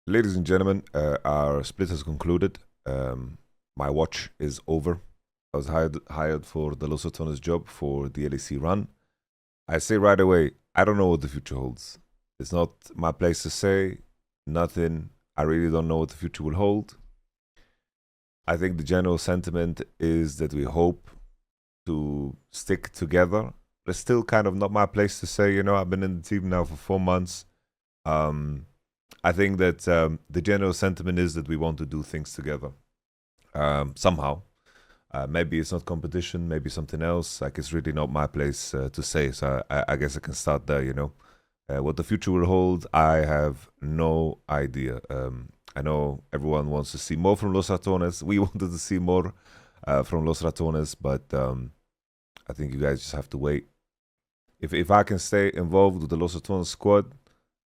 Ladies and gentlemen, our split has concluded. My watch is over. I was hired for the Los Ratones job for the LEC run. I say right away, I don't know what the future holds. It's not my place to say. Nothing. I really don't know what the future will hold. I think the general sentiment is that we hope to stick together. But it's still kind of not my place to say. I've been in the team now for 4 months. I think that the general sentiment is that we want to do things together somehow. Maybe it's not competition, maybe something else. Like, it's really not my place to say. So I guess I can start there. What the future will hold, I have no idea. I know everyone wants to see more from Los Ratones. We wanted to see more from Los Ratones, but I think you guys just have to wait. If I can stay involved with the Los Ratones squad,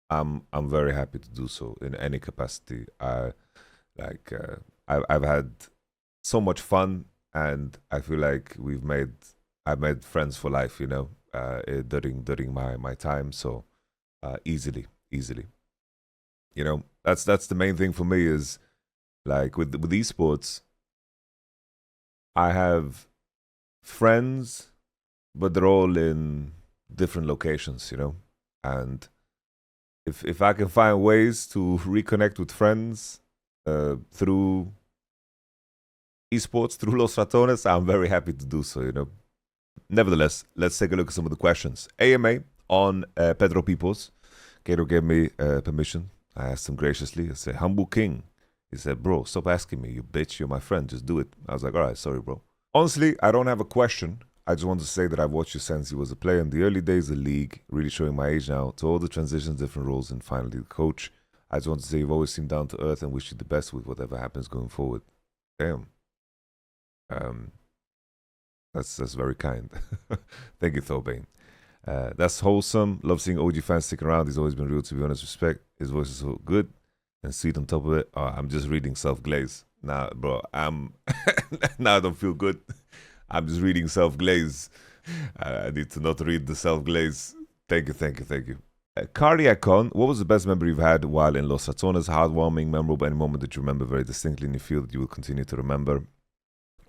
I'm very happy to do so in any capacity. I've had so much fun, and I feel like I've made friends for life, during my time. So easily. That's the main thing for me is, like, with esports, I have friends, but they're all in different locations, and if I can find ways to reconnect with friends through esports, through Los Ratones, I'm very happy to do so, Nevertheless, let's take a look at some of the questions. AMA on Pedro Pipos. Caedrel gave me permission. I asked him graciously. I said, "Humble King." He said, "Bro, stop asking me, you bitch. You're my friend. Just do it." I was like, "All right, sorry, bro." Honestly, I don't have a question. I just want to say that I've watched you since he was a player in the early days of the league, really showing my age now, to all the transitions, different roles, and finally the coach. I just want to say you've always seemed down to earth and wish you the best with whatever happens going forward. Damn. That's very kind. Thank you, Thobane. That's wholesome. Love seeing OG fans stick around. He's always been real, to be honest. Respect. His voice is so good and sweet on top of it. I'm just reading Self-Glaze. Nah, bro, now I don't feel good. I'm just reading Self-Glaze. I need to not read the Self-Glaze. Thank you. Cardiacon, what was the best memory you've had while in Los Ratones? Heartwarming, memorable, any moment that you remember very distinctly and you feel that you will continue to remember?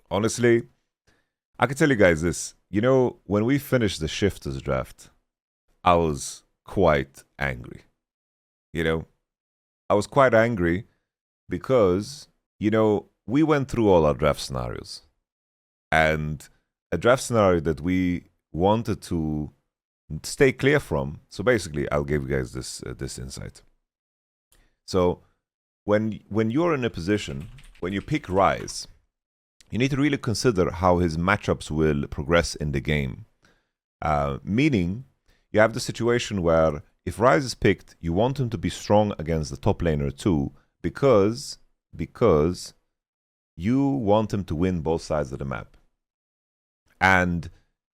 Honestly, I can tell you guys this. When we finished the Shifters draft, I was quite angry. I was quite angry because, we went through all our draft scenarios. And a draft scenario that we wanted to stay clear from. So basically, I'll give you guys this insight. So when you're in a position, when you pick Rise, you need to really consider how his matchups will progress in the game. Meaning, you have the situation where if Rise is picked, you want him to be strong against the top laner too, because you want him to win both sides of the map. And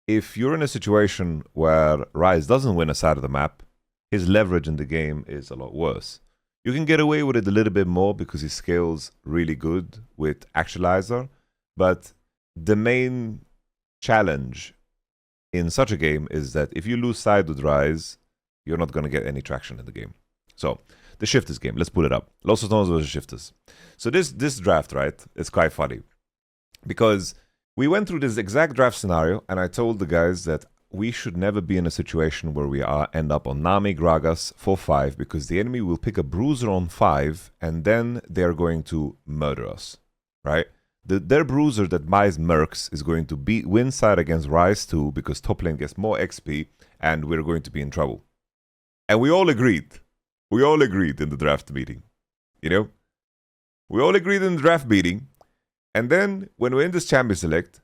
if you're in a situation where Rise doesn't win a side of the map, his leverage in the game is a lot worse. You can get away with it a little bit more because he scales really good with Actualizer, but the main challenge in such a game is that if you lose side with Rise, you're not going to get any traction in the game. So, the Shifters game, let's pull it up. Los Ratones versus Shifters. So this draft, right, it's quite funny because we went through this exact draft scenario, and I told the guys that we should never be in a situation where we end up on Nami, Gragas, 4-5, because the enemy will pick a bruiser on 5, and then they're going to murder us, right? Their bruiser that buys Mercs is going to win side against Rise 2 because top lane gets more XP, and we're going to be in trouble. And we all agreed. We all agreed in the draft meeting. We all agreed in the draft meeting. And then, when we're in this champion select,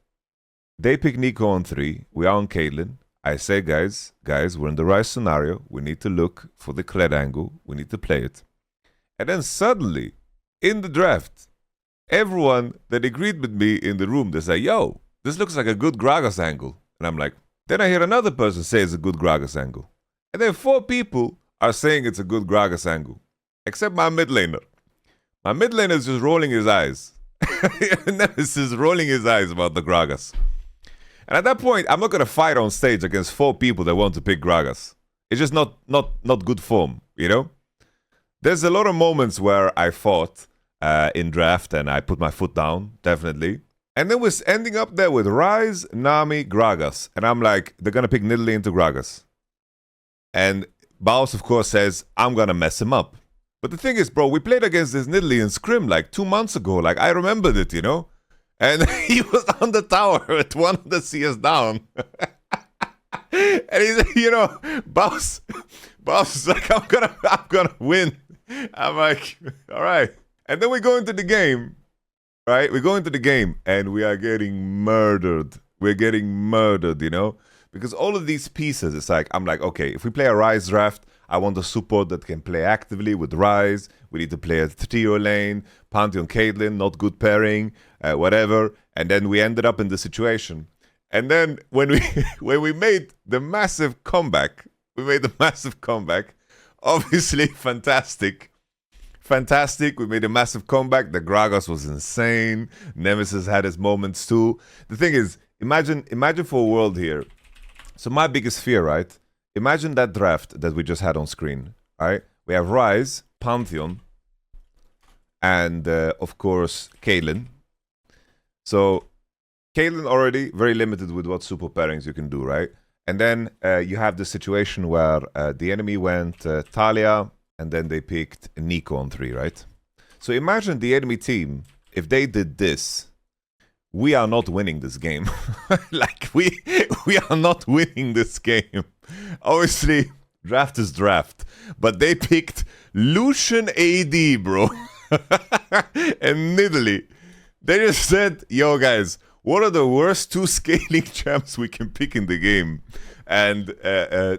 they pick Nico on 3. We are on Caitlyn. I say, guys, we're in the right scenario. We need to look for the Kled angle. We need to play it. And then suddenly, in the draft, everyone that agreed with me in the room, they say, "Yo, this looks like a good Gragas angle." And I'm like, then I hear another person say it's a good Gragas angle. And then 4 people are saying it's a good Gragas angle. Except my mid laner. My mid laner is just rolling his eyes. Nemesis is rolling his eyes about the Gragas. And at that point, I'm not going to fight on stage against 4 people that want to pick Gragas. It's just not good form, There's a lot of moments where I fought in draft and I put my foot down, definitely. And then we're ending up there with Rise, Nami, Gragas. And I'm like, they're going to pick Nidalee into Gragas. And Baus, of course, says, I'm going to mess him up. But the thing is, bro, we played against this Nidalee in Scrim like 2 months ago. Like, I remembered it, you know? And he was on the tower at one of the CS down. And he's, you know, Baus is like, I'm gonna win. I'm like, all right. And then we go into the game, right? We go into the game and we are getting murdered. We're getting murdered, you know? Because all of these pieces, it's like, I'm like, okay, if we play a Rise draft, I want a support that can play actively with Rise. We need to play a trio lane, Pantheon Caedrel, not good pairing, whatever. And then we ended up in the situation. And then when we made the massive comeback, obviously fantastic. We made a massive comeback. The Gragas was insane. Nemesis had his moments too. The thing is, imagine for a world here. So my biggest fear, right? Imagine that draft that we just had on screen, right? We have Rise, Pantheon, and of course, Caedrel. So Caedrel already very limited with what super pairings you can do, right? And then you have the situation where the enemy went Talia, and then they picked Nico on 3, right? So imagine the enemy team, if they did this, we are not winning this game. Like, we are not winning this game. Obviously, draft is draft. But they picked Lucian AD, bro. And Nidalee. They just said, yo, guys, what are the worst 2 scaling champs we can pick in the game? And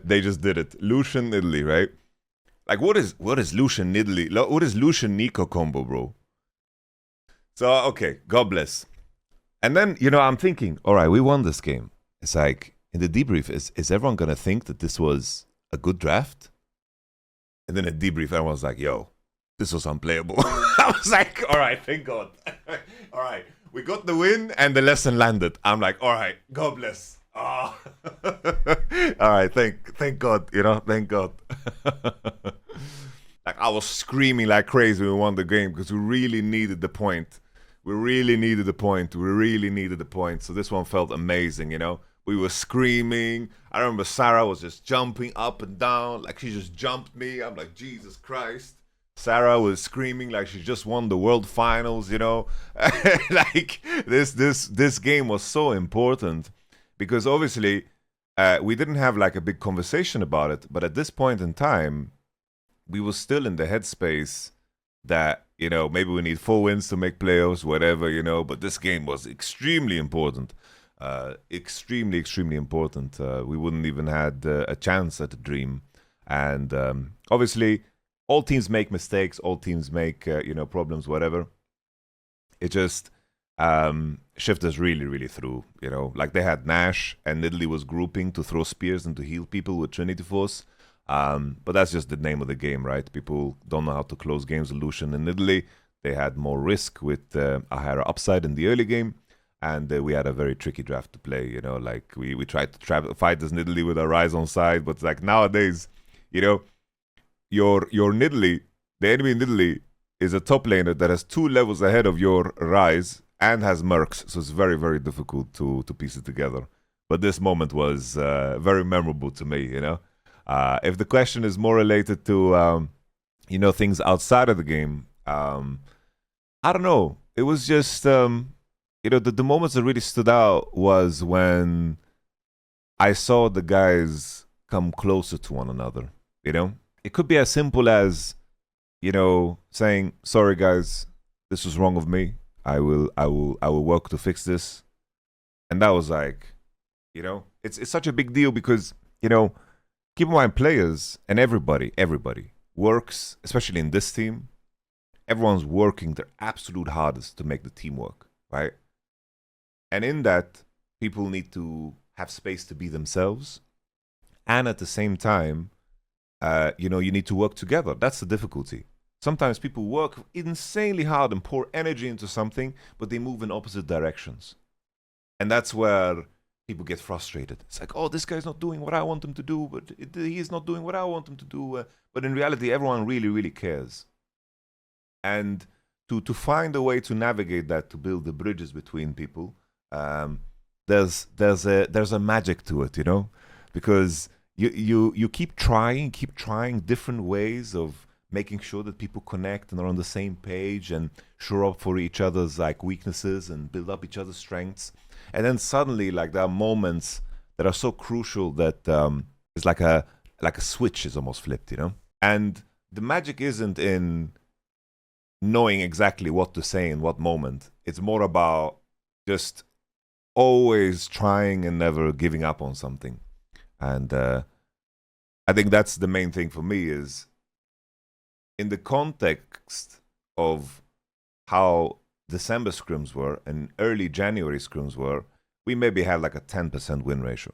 they just did it. Lucian Nidalee, right? Like, what is Lucian Nidalee? What is Lucian Nico combo, bro? So, okay, God bless. And then, you know, I'm thinking, all right, we won this game. It's like, in the debrief, is everyone going to think that this was a good draft? And then at debrief, everyone's like, yo, this was unplayable. I was like, all right, thank God. All right, we got the win and the lesson landed. I'm like, all right, God bless. Oh. All right, thank God, you know, thank God. Like, I was screaming like crazy when we won the game because we really needed the point. We really needed the point. So this one felt amazing, you know. We were screaming. I remember Sarah was just jumping up and down. Like, she just jumped me. I'm like, Jesus Christ. Sarah was screaming like she just won the world finals, you know. Like, this game was so important. Because obviously, we didn't have like a big conversation about it. But at this point in time, we were still in the headspace that, you know, maybe we need 4 wins to make playoffs, whatever, you know. But this game was extremely important. Extremely important. We wouldn't even had a chance at the dream. And obviously, all teams make mistakes. All teams make, you know, problems, whatever. It just shift us really through, you know. Like, they had Nash and Nidalee was grouping to throw spears and to heal people with Trinity Force. But that's just the name of the game, right? People don't know how to close games with Lucian and Nidalee. They had more risk with a higher upside in the early game. And we had a very tricky draft to play, you know. Like, we tried to fight this Nidalee with a Rise on side. But, like, nowadays, you know, your Nidalee, the enemy Nidalee, is a top laner that has 2 levels ahead of your Rise and has mercs, so it's very difficult to piece it together. But this moment was very memorable to me, you know. If the question is more related to, you know, things outside of the game, I don't know. It was just, you know, the moments that really stood out was when I saw the guys come closer to one another, you know. It could be as simple as, you know, saying, sorry guys, this was wrong of me. I will work to fix this. And that was like, you know, it's such a big deal because, you know, keep in mind, players and everybody works, especially in this team. Everyone's working their absolute hardest to make the team work, right? And in that, people need to have space to be themselves. And at the same time, you know, you need to work together. That's the difficulty. Sometimes people work insanely hard and pour energy into something, but they move in opposite directions. And that's where people get frustrated. It's like, oh, this guy's not doing what I want him to do, but he's not doing what I want him to do. But in reality, everyone really, really cares. And to find a way to navigate that, to build the bridges between people, there's a magic to it, you know, because you keep trying different ways of making sure that people connect and are on the same page and show up for each other's like weaknesses and build up each other's strengths. And then suddenly, like, there are moments that are so crucial that it's like a switch is almost flipped, you know. And the magic isn't in knowing exactly what to say in what moment. It's more about just always trying and never giving up on something. And I think that's the main thing for me, is in the context of how December scrims were and early January scrims were, we maybe had like a 10% win ratio.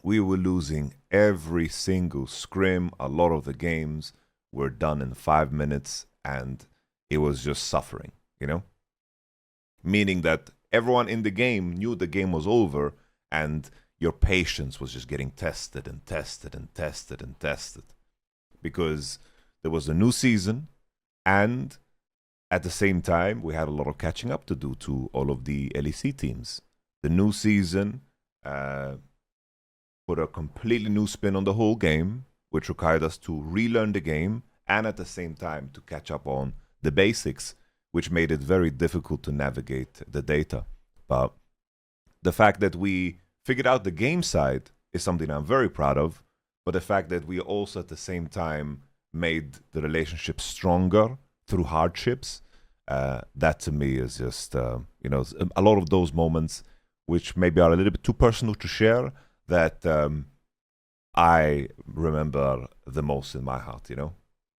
We were losing every single scrim. A lot of the games were done in 5 minutes, and it was just suffering, you know? Meaning that everyone in the game knew the game was over, and your patience was just getting tested and tested and tested and tested. Because there was a new season, and at the same time, we had a lot of catching up to do to all of the LEC teams. The new season put a completely new spin on the whole game, which required us to relearn the game and at the same time to catch up on the basics, which made it very difficult to navigate the data. But the fact that we figured out the game side is something I'm very proud of, but the fact that we also at the same time made the relationship stronger through hardships, that to me is just, you know, a lot of those moments which maybe are a little bit too personal to share, that I remember the most in my heart, you know?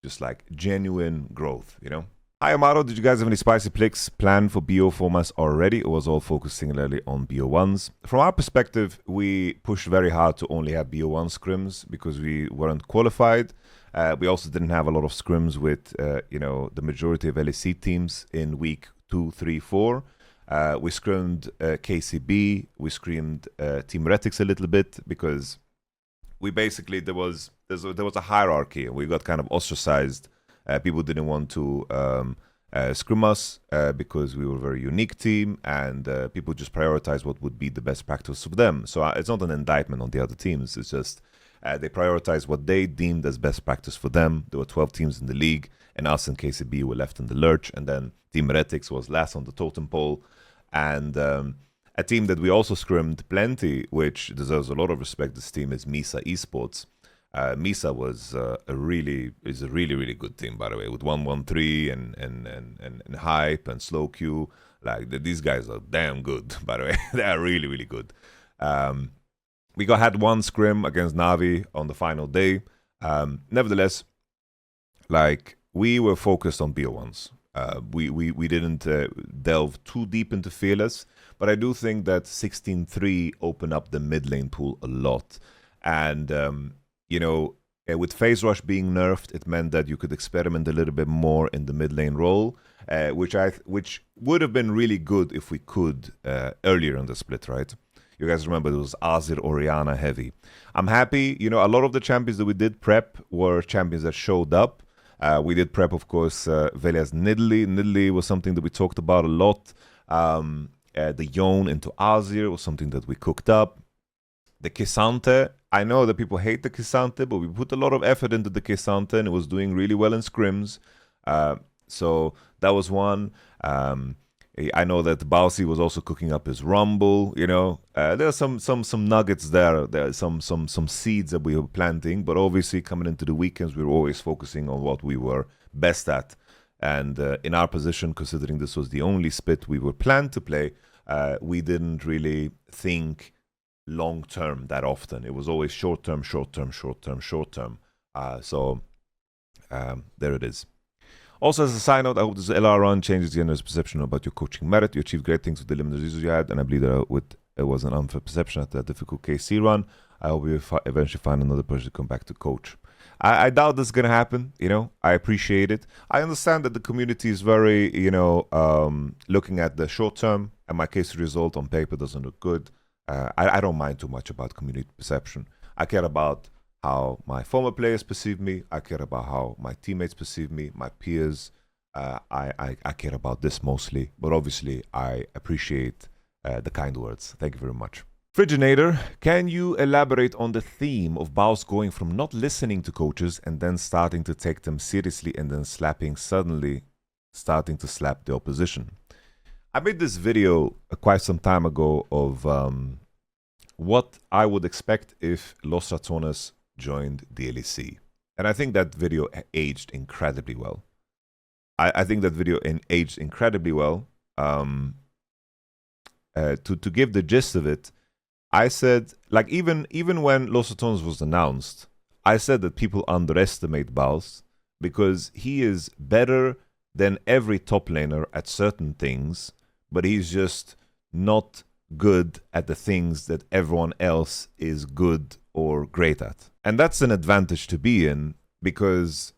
Just like genuine growth, you know? Hi, Yamato. Did you guys have any spicy picks planned for BO formats already, or was all focused singularly on BO1s? From our perspective, we pushed very hard to only have BO1 scrims because we weren't qualified. We also didn't have a lot of scrims with, you know, the majority of LEC teams in week 2, 3, 4. We scrimmed KCB, we scrimmed Team Retics a little bit because we basically, there was a hierarchy and we got kind of ostracized. People didn't want to scrim us because we were a very unique team, and people just prioritized what would be the best practice for them. So it's not an indictment on the other teams, it's just they prioritized what they deemed as best practice for them. There were 12 teams in the league, and us and KCB were left in the lurch, and then Team Retics was last on the totem pole. And a team that we also scrimmed plenty, which deserves a lot of respect, this team is Misa Esports. Misa was a really good team, by the way, with 113 and Hype and Slow Q. Like these guys are damn good, by the way. They are really good. We had one scrim against Navi on the final day. Nevertheless, like, we were focused on BO1s. We didn't delve too deep into Fearless, but I do think that 16-3 opened up the mid lane pool a lot. And you know, with Phase Rush being nerfed, it meant that you could experiment a little bit more in the mid lane role, which would have been really good if we could earlier in the split, right? You guys remember it was Azir Orianna heavy. I'm happy, you know, a lot of the champions that we did prep were champions that showed up. We did prep, of course, Velia's Nidalee. Nidalee was something that we talked about a lot. The Yone into Azir was something that we cooked up. The K'Sante, I know that people hate the K'Sante, but we put a lot of effort into the K'Sante, and it was doing really well in scrims. So that was one. I know that Baus was also cooking up his Rumble. You know, there are some nuggets there. There are some seeds that we were planting. But obviously, coming into the weekends, we were always focusing on what we were best at. And in our position, considering this was the only split we were planned to play, we didn't really think long term that often. It was always short term. So there it is. Also, as a side note, I hope this LR run changes the general perception about your coaching merit. You achieved great things with the limited users you had, and I believe that it was an unfair perception at that difficult KC run. I hope you eventually find another person to come back to coach. I doubt this is going to happen, you know. I appreciate it. I understand that the community is very, you know, looking at the short term, and my KC result on paper doesn't look good. I don't mind too much about community perception. I care about how my former players perceive me. I care about how my teammates perceive me, my peers. I care about this mostly, but obviously I appreciate the kind words. Thank you very much. Friginator, can you elaborate on the theme of Baus going from not listening to coaches and then starting to take them seriously and then suddenly starting to slap the opposition? I made this video quite some time ago of what I would expect if Los Ratones joined the LEC. And I think that video aged incredibly well. I think that video aged incredibly well. To give the gist of it, I said, like, even when Los Ratones was announced, I said that people underestimate Baus because he is better than every top laner at certain things, but he's just not good at the things that everyone else is good or great at. And that's an advantage to be in because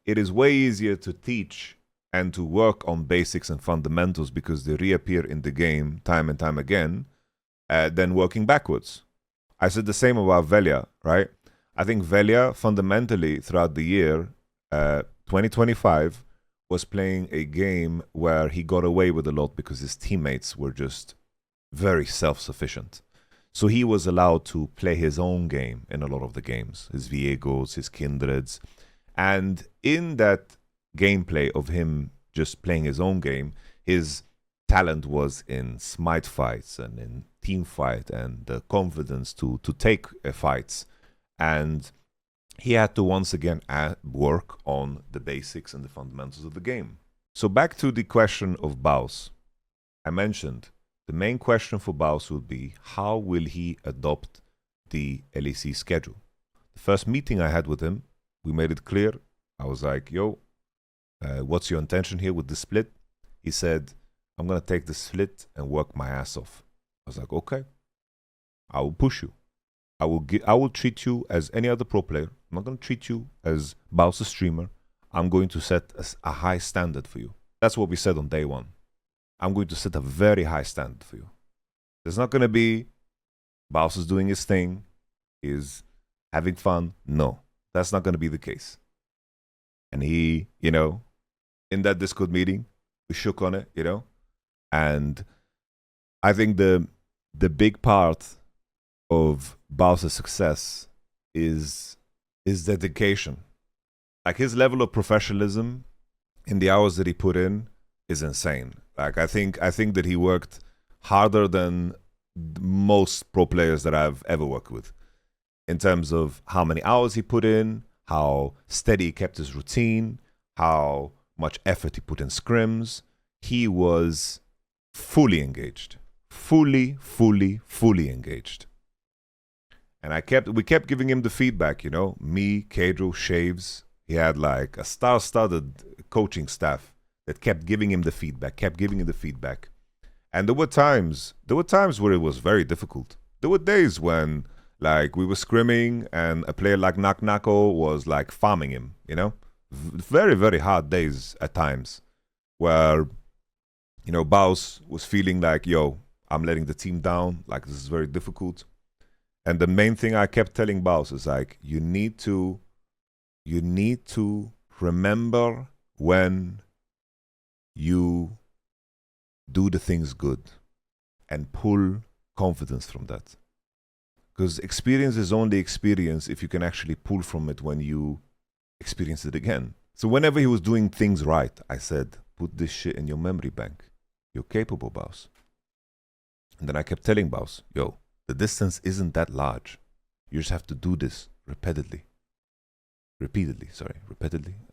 it is way easier to teach and to work on basics and fundamentals because they reappear in the game time and time again than working backwards. I said the same about Velia, right? I think Velia fundamentally throughout the year 2025 was playing a game where he got away with a lot because his teammates were just very self-sufficient. So he was allowed to play his own game in a lot of the games, his Viegos, his Kindreds. And in that gameplay of him just playing his own game, his talent was in smite fights and in team fight and the confidence to take fights. And he had to once again work on the basics and the fundamentals of the game. So back to the question of Baus. I mentioned the main question for Baus would be, how will he adopt the LEC schedule? The first meeting I had with him, we made it clear. I was like, yo, what's your intention here with the split? He said, I'm going to take the split and work my ass off. I was like, okay, I will push you. I will treat you as any other pro player. I'm not going to treat you as Baus a streamer. I'm going to set a high standard for you. That's what we said on day one. I'm going to set a very high standard for you. There's not going to be Baus is doing his thing, is having fun. No, that's not going to be the case. And he, in that Discord meeting, we shook on it, and I think the big part of Baus' success is his dedication. Like, his level of professionalism in the hours that he put in is insane. Like, I think that he worked harder than most pro players that I've ever worked with in terms of how many hours he put in, how steady he kept his routine, how much effort he put in scrims. He was fully engaged. Fully engaged. And we kept giving him the feedback, me, Caedrel, Shaves. He had like a star-studded coaching staff that kept giving him the feedback. And there were times where it was very difficult. There were days when, like, we were scrimming and a player like Nako was like farming him, Very, very hard days at times where, Baus was feeling like, yo, I'm letting the team down. Like, this is very difficult. And the main thing I kept telling Baus is like, you need to remember when you do the things good and pull confidence from that. Because experience is only experience if you can actually pull from it when you experience it again. So whenever he was doing things right, I said, put this shit in your memory bank. You're capable, Baus. And then I kept telling Baus, yo, the distance isn't that large. You just have to do this repeatedly. Repeatedly.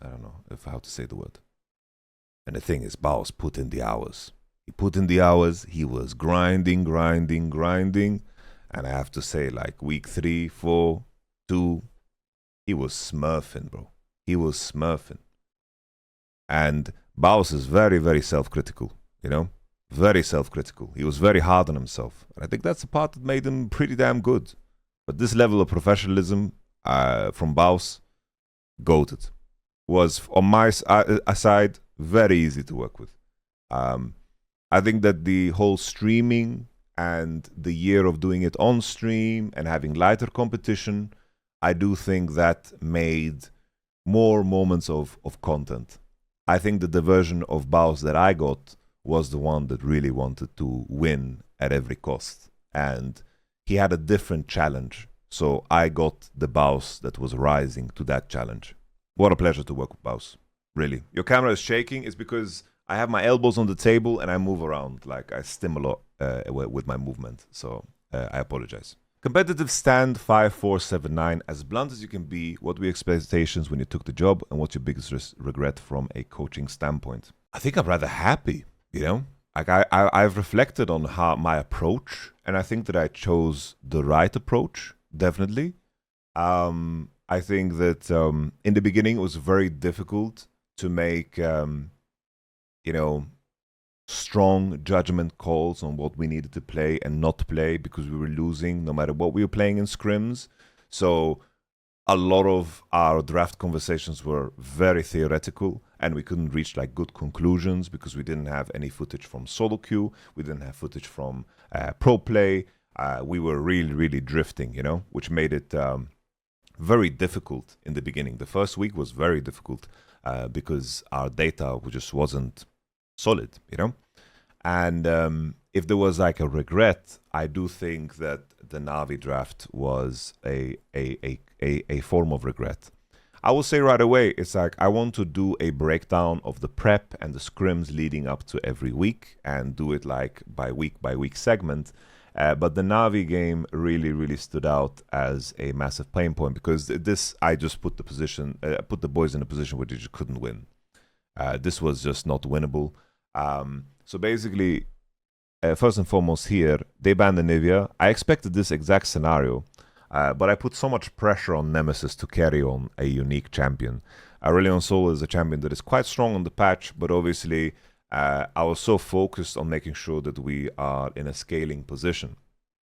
I don't know how to say the word. And the thing is, Baus put in the hours. He put in the hours. He was grinding. And I have to say, like, week 3, 4, 2, he was smurfing, bro. He was smurfing. And Baus is very, very self-critical, Very self-critical. He was very hard on himself. And I think that's the part that made him pretty damn good. But this level of professionalism from Baus, goated. Was, on my side, very easy to work with. I think that the whole streaming and the year of doing it on stream and having lighter competition, I do think that made more moments of content. I think that the version of Baus that I got was the one that really wanted to win at every cost. And he had a different challenge. So I got the Baus that was rising to that challenge. What a pleasure to work with Baus. Really. Your camera is shaking. It's because I have my elbows on the table and I move around. Like I stim a lot with my movement. So I apologize. Competitive stand 5479. As blunt as you can be, what were your expectations when you took the job, and what's your biggest regret from a coaching standpoint? I think I'm rather happy, you know? Like I've reflected on how my approach, and I think that I chose the right approach, definitely. I think that in the beginning it was very difficult to make, you know, strong judgment calls on what we needed to play and not play, because we were losing no matter what we were playing in scrims. So a lot of our draft conversations were very theoretical, and we couldn't reach like good conclusions because we didn't have any footage from solo queue, we didn't have footage from pro play. We were really drifting, you know, which made it very difficult in the beginning. The first week was very difficult because our data just wasn't solid, you know. And if there was like a regret, I do think that the Navi draft was a form of regret. I will say right away, it's like I want to do a breakdown of the prep and the scrims leading up to every week and do it like by week segment. But the Navi game really stood out as a massive pain point, because this, I just put the boys in a position where they just couldn't win. This was just not winnable. So basically, first and foremost here, they banned the Nivea. I expected this exact scenario, but I put so much pressure on Nemesis to carry on a unique champion. Aurelion Sol is a champion that is quite strong on the patch, but obviously I was so focused on making sure that we are in a scaling position.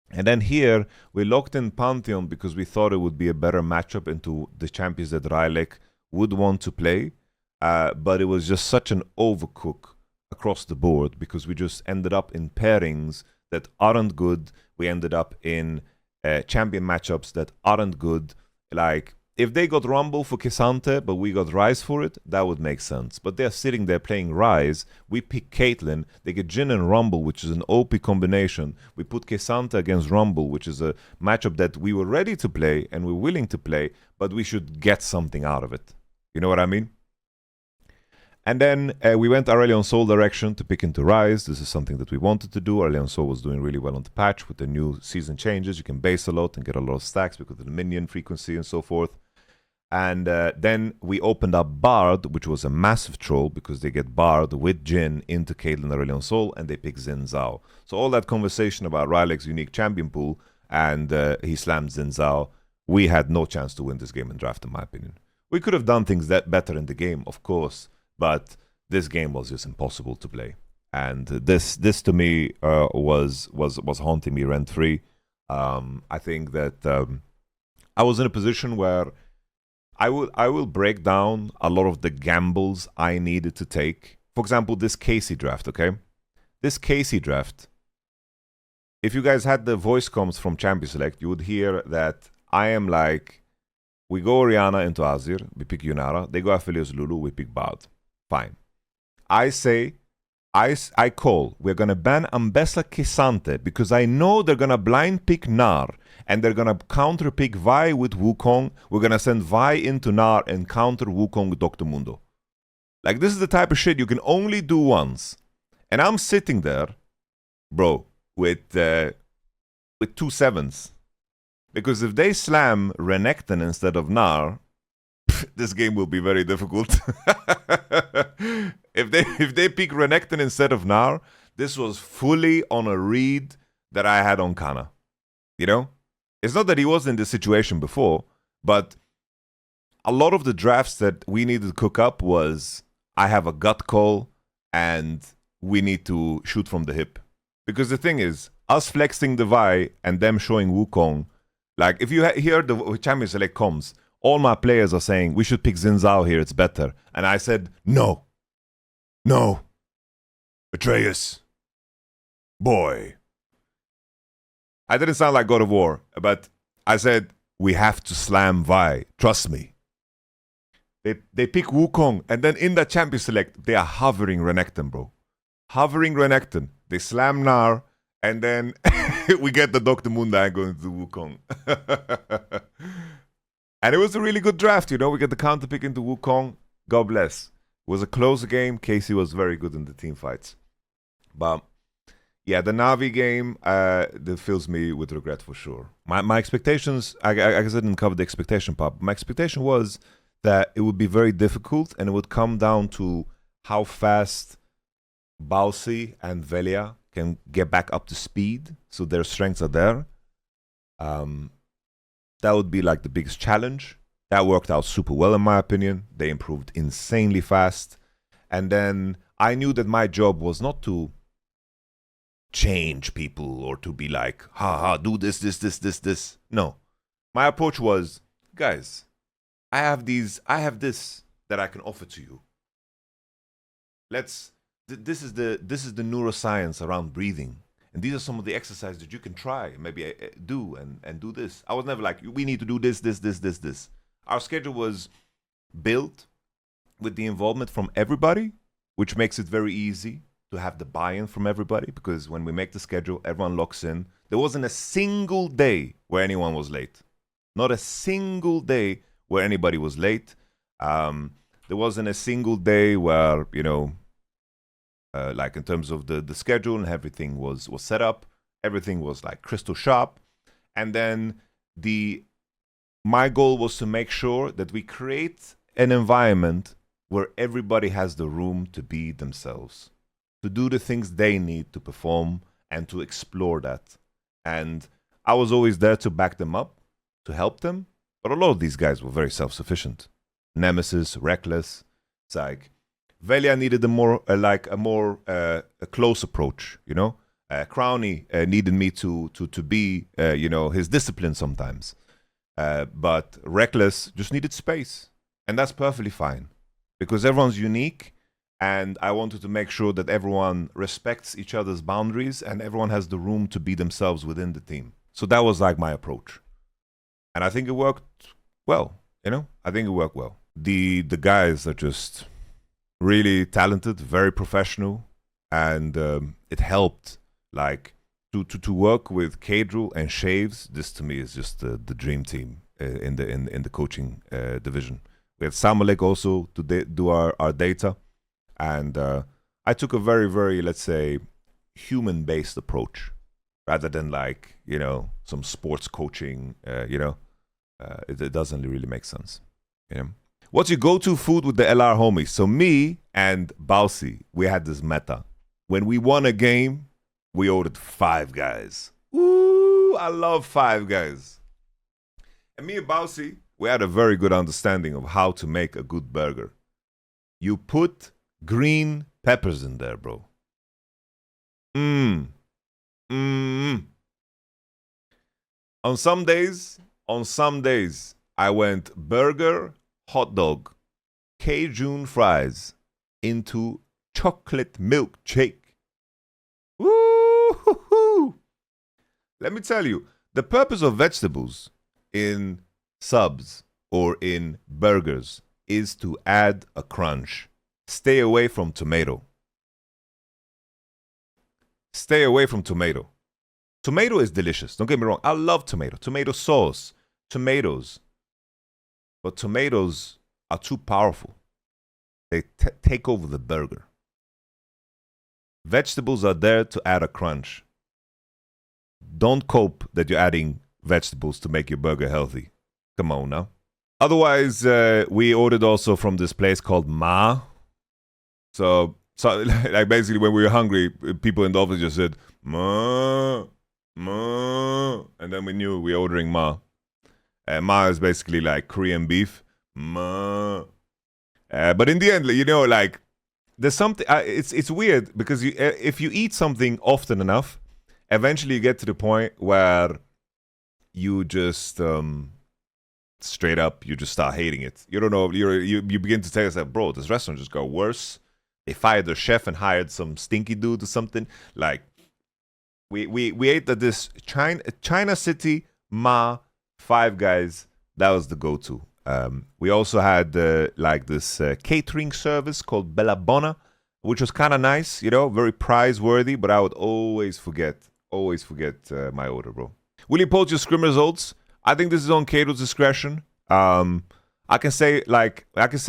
And then here, we locked in Pantheon because we thought it would be a better matchup into the champions that Rylek would want to play. But it was just such an overcook across the board, because we just ended up in pairings that aren't good. We ended up in champion matchups that aren't good. Like, if they got Rumble for K'Sante, but we got Ryze for it, that would make sense. But they're sitting there playing Ryze. We pick Caitlyn. They get Jhin and Rumble, which is an OP combination. We put K'Sante against Rumble, which is a matchup that we were ready to play and we're willing to play, but we should get something out of it. You know what I mean? And then we went Aurelion Sol direction to pick into Ryze. This is something that we wanted to do. Aurelion Sol was doing really well on the patch with the new season changes. You can base a lot and get a lot of stacks because of the minion frequency and so forth. And then we opened up Bard, which was a massive troll because they get Bard with Jhin into Caitlyn Aurelion Sol, and they pick Xin Zhao. So all that conversation about Rylek's unique champion pool, and he slammed Xin Zhao. We had no chance to win this game in draft, in my opinion. We could have done things that better in the game, of course, but this game was just impossible to play. And this to me was haunting me rent-free. I think that I was in a position where I will break down a lot of the gambles I needed to take. For example, this Casey draft, okay? This Casey draft, if you guys had the voice comms from Champion Select, you would hear that I am like, we go Orianna into Azir, we pick Yunara. They go Aphelios Lulu, we pick Bard. Fine. I say, I call, we're going to ban Ambessa K'Sante because I know they're going to blind pick Nar and they're going to counter pick Vi with Wukong. We're going to send Vi into Nar and counter Wukong with Dr. Mundo. Like, this is the type of shit you can only do once. And I'm sitting there, bro, with 2 7s. Because if they slam Renekton instead of Nar, this game will be very difficult. If they pick Renekton instead of Nar, this was fully on a read that I had on Kana. You know? It's not that he was in this situation before, but a lot of the drafts that we needed to cook up was, I have a gut call and we need to shoot from the hip. Because the thing is, us flexing the Vi and them showing Wukong, like, if you hear the Champion Select comms, all my players are saying, we should pick Xin Zhao here, it's better. And I said, no. No. Atreus. Boy. I didn't sound like God of War, but I said, we have to slam Vi. Trust me. They pick Wukong, and then in the champion select, they are hovering Renekton, bro. Hovering Renekton. They slam Nar, and then we get the Dr. Mundo and go into Wukong. And it was a really good draft, you know. We get the counter pick into Wukong. God bless. It was a close game. Casey was very good in the team fights. But yeah, the Na'Vi game that fills me with regret for sure. My expectations, I guess I didn't cover the expectation part. My expectation was that it would be very difficult and it would come down to how fast Bausi and Velia can get back up to speed, so their strengths are there. That would be like the biggest challenge. That worked out super well in my opinion. They improved insanely fast. And then I knew that my job was not to change people or to be like, do this. No. My approach was, guys, I have this that I can offer to you. This is the neuroscience around breathing. And these are some of the exercises that you can try, maybe do and do this. I was never like, we need to do this. Our schedule was built with the involvement from everybody, which makes it very easy to have the buy-in from everybody, because when we make the schedule, everyone locks in. There wasn't a single day where anyone was late. Not a single day where anybody was late. There wasn't a single day where, you know, like in terms of the schedule and everything was set up. Everything was like crystal sharp. And then my goal was to make sure that we create an environment where everybody has the room to be themselves, to do the things they need to perform and to explore that. And I was always there to back them up, to help them. But a lot of these guys were very self-sufficient. Nemesis, Reckless. It's like Velia needed a close approach, you know. Crowny needed me to be, you know, his discipline sometimes. But Reckless just needed space. And that's perfectly fine. Because everyone's unique. And I wanted to make sure that everyone respects each other's boundaries. And everyone has the room to be themselves within the team. So that was like my approach. And I think it worked well, you know. I think it worked well. The guys are just really talented, very professional. And it helped, like, to work with Caedrel and Shaves. This to me is just the dream team in the coaching division. We had Samalek also to do our data, and I took a very, very, let's say, human-based approach rather than like, you know, some sports coaching. You know, it doesn't really make sense. You know, what's your go-to food with the LR homies? So me and Bausi, we had this meta. When we won a game, we ordered Five Guys. Ooh, I love Five Guys. And me and Bausi, we had a very good understanding of how to make a good burger. You put green peppers in there, bro. On some days, I went burger, hot dog, Cajun fries into chocolate milkshake. Woo-hoo-hoo. Let me tell you, the purpose of vegetables in subs or in burgers is to add a crunch. Stay away from tomato. Stay away from tomato. Tomato is delicious. Don't get me wrong. I love tomato. Tomato sauce. Tomatoes. But tomatoes are too powerful. They take over the burger. Vegetables are there to add a crunch. Don't cope that you're adding vegetables to make your burger healthy. Come on now. Otherwise, we ordered also from this place called Ma. So like basically when we were hungry, people in the office just said, Ma, Ma. And then we knew we were ordering Ma. Ma is basically like Korean beef. Ma. But in the end, you know, like, there's something, it's weird because if you eat something often enough, eventually you get to the point where you just straight up, you just start hating it. You don't know, you begin to tell yourself, bro, this restaurant just got worse. They fired their chef and hired some stinky dude or something. Like, We ate at this China City Ma Five Guys. That was the go-to. We also had like this catering service called Bella Bona, which was kind of nice, you know, very prize-worthy, but I would always forget my order, bro. Will you post your Scrim results? I think this is on Caedrel's discretion. I can say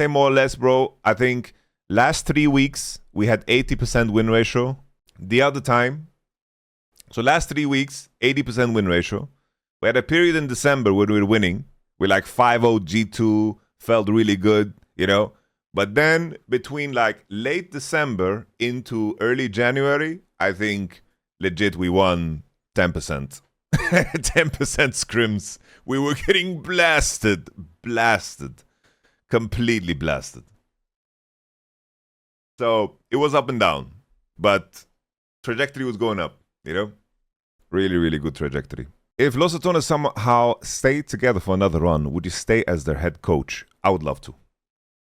more or less, bro. I think last 3 weeks we had 80% win ratio. The other time, so last 3 weeks, 80% win ratio. We had a period in December where we were winning. We like 5-0 G2, felt really good, you know. But then between like late December into early January, I think legit we won 10%. 10% scrims. We were getting blasted. Completely blasted. So it was up and down. But trajectory was going up, you know? Really, really good trajectory. If Los Ratones somehow stay together for another run, would you stay as their head coach? I would love to.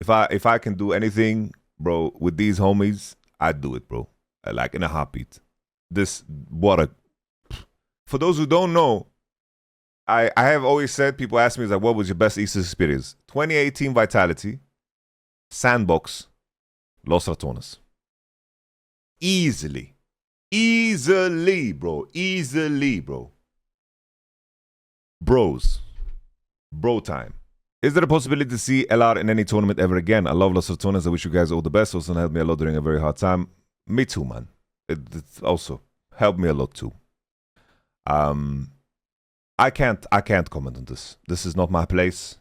If I can do anything, bro, with these homies, I'd do it, bro. Like in a heartbeat. For those who don't know, I have always said, people ask me, like, what was your best Easter experience? 2018 Vitality, Sandbox, Los Ratones. Easily, bro. Bro time. Is there a possibility to see LR in any tournament ever again? I love Los Ratones. I wish you guys all the best. Also helped me a lot during a very hard time. Me too, man. It also helped me a lot too. I can't comment on this. This is not my place.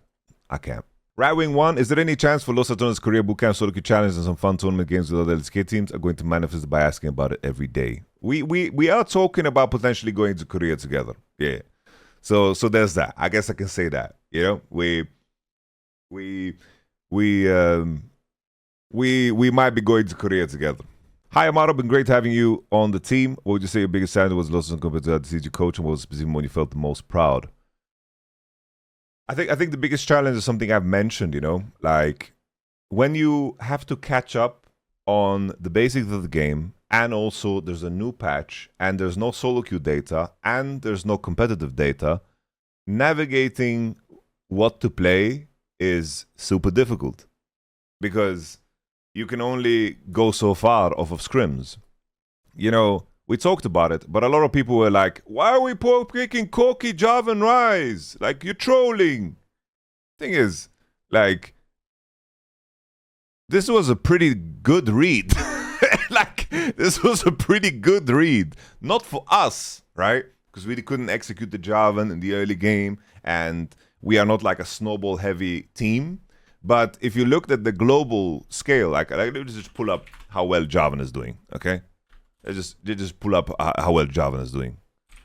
I can't. Right Wing 1, is there any chance for Los Ratones career bootcamp solo queue challenge and some fun tournament games with other LEC teams? I'm going to manifest by asking about it every day. We are talking about potentially going to Korea together. Yeah. So there's that. I guess I can say that. You know, we might be going to Korea together. Hi, Yamato. Been great having you on the team. What would you say your biggest challenge was Los Ratones compared to the CG coach, and what was specifically when you felt the most proud? I think the biggest challenge is something I've mentioned. You know, like when you have to catch up on the basics of the game, and also there's a new patch, and there's no solo queue data, and there's no competitive data, navigating what to play is super difficult because you can only go so far off of scrims. You know, we talked about it, but a lot of people were like, why are we picking Corky, Java, and Rise? Like, you're trolling. Thing is, like, this was a pretty good read. Like, this was a pretty good read. Not for us, right? Because we couldn't execute the Javan in the early game, and we are not like a snowball-heavy team. But if you looked at the global scale, like let me just pull up how well Javan is doing, okay? Let's just pull up how well Javan is doing,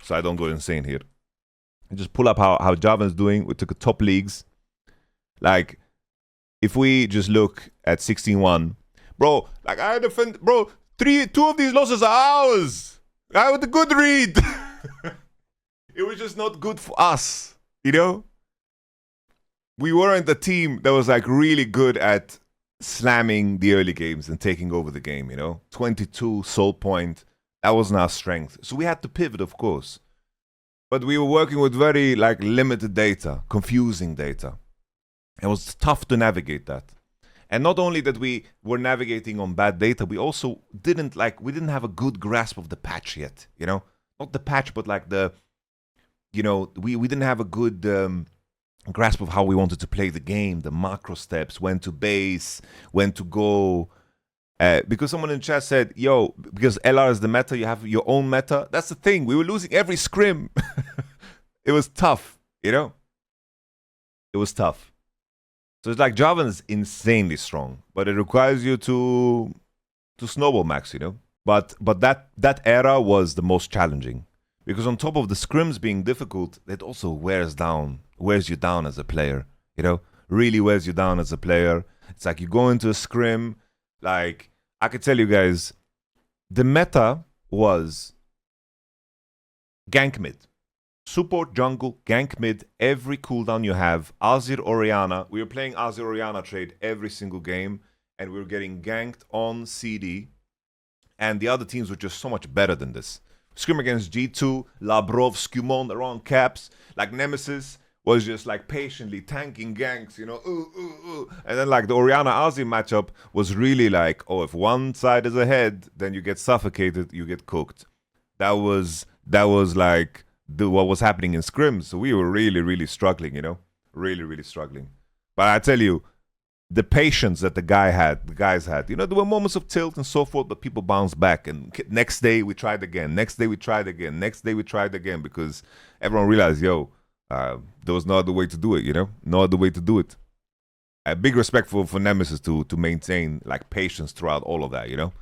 so I don't go insane here. Just pull up how Javan is doing. We took a top leagues. Like, if we just look at 16-1, bro, like I defend, bro, 2 of these losses are ours. I had a good read. It was just not good for us, you know? We weren't a team that was like really good at slamming the early games and taking over the game, you know? 22 soul point, that wasn't our strength. So we had to pivot, of course. But we were working with very like limited data, confusing data. It was tough to navigate that. And not only that we were navigating on bad data, we also didn't have a good grasp of the patch yet, you know? Not the patch, but like the, you know, we didn't have a good grasp of how we wanted to play the game, the macro steps, when to base, when to go. Because someone in chat said, yo, because LR is the meta, you have your own meta. That's the thing. We were losing every scrim. It was tough, you know? It was tough. So it's like Java is insanely strong, but it requires you to snowball max, you know? But that era was the most challenging. Because on top of the scrims being difficult, it also wears you down as a player, you know? Really wears you down as a player. It's like you go into a scrim, like, I could tell you guys, the meta was gank mid. Support jungle, gank mid, every cooldown you have. Azir Orianna, we were playing Azir Orianna trade every single game, and we were getting ganked on CD, and the other teams were just so much better than this. Scrim against G2, Labrov, Scumon, they're on caps. Like Nemesis was just like patiently tanking ganks, you know, and then like the Orianna Ozzy matchup was really like, oh, if one side is ahead, then you get suffocated, you get cooked. That was like what was happening in Scrims. So we were really struggling, you know, really struggling. But I tell you, the patience that the guys had, you know, there were moments of tilt and so forth, but people bounced back. And next day we tried again. Next day we tried again. Next day we tried again because everyone realized, yo, there was no other way to do it, you know, no other way to do it. A big respect for Nemesis to maintain like patience throughout all of that, you know.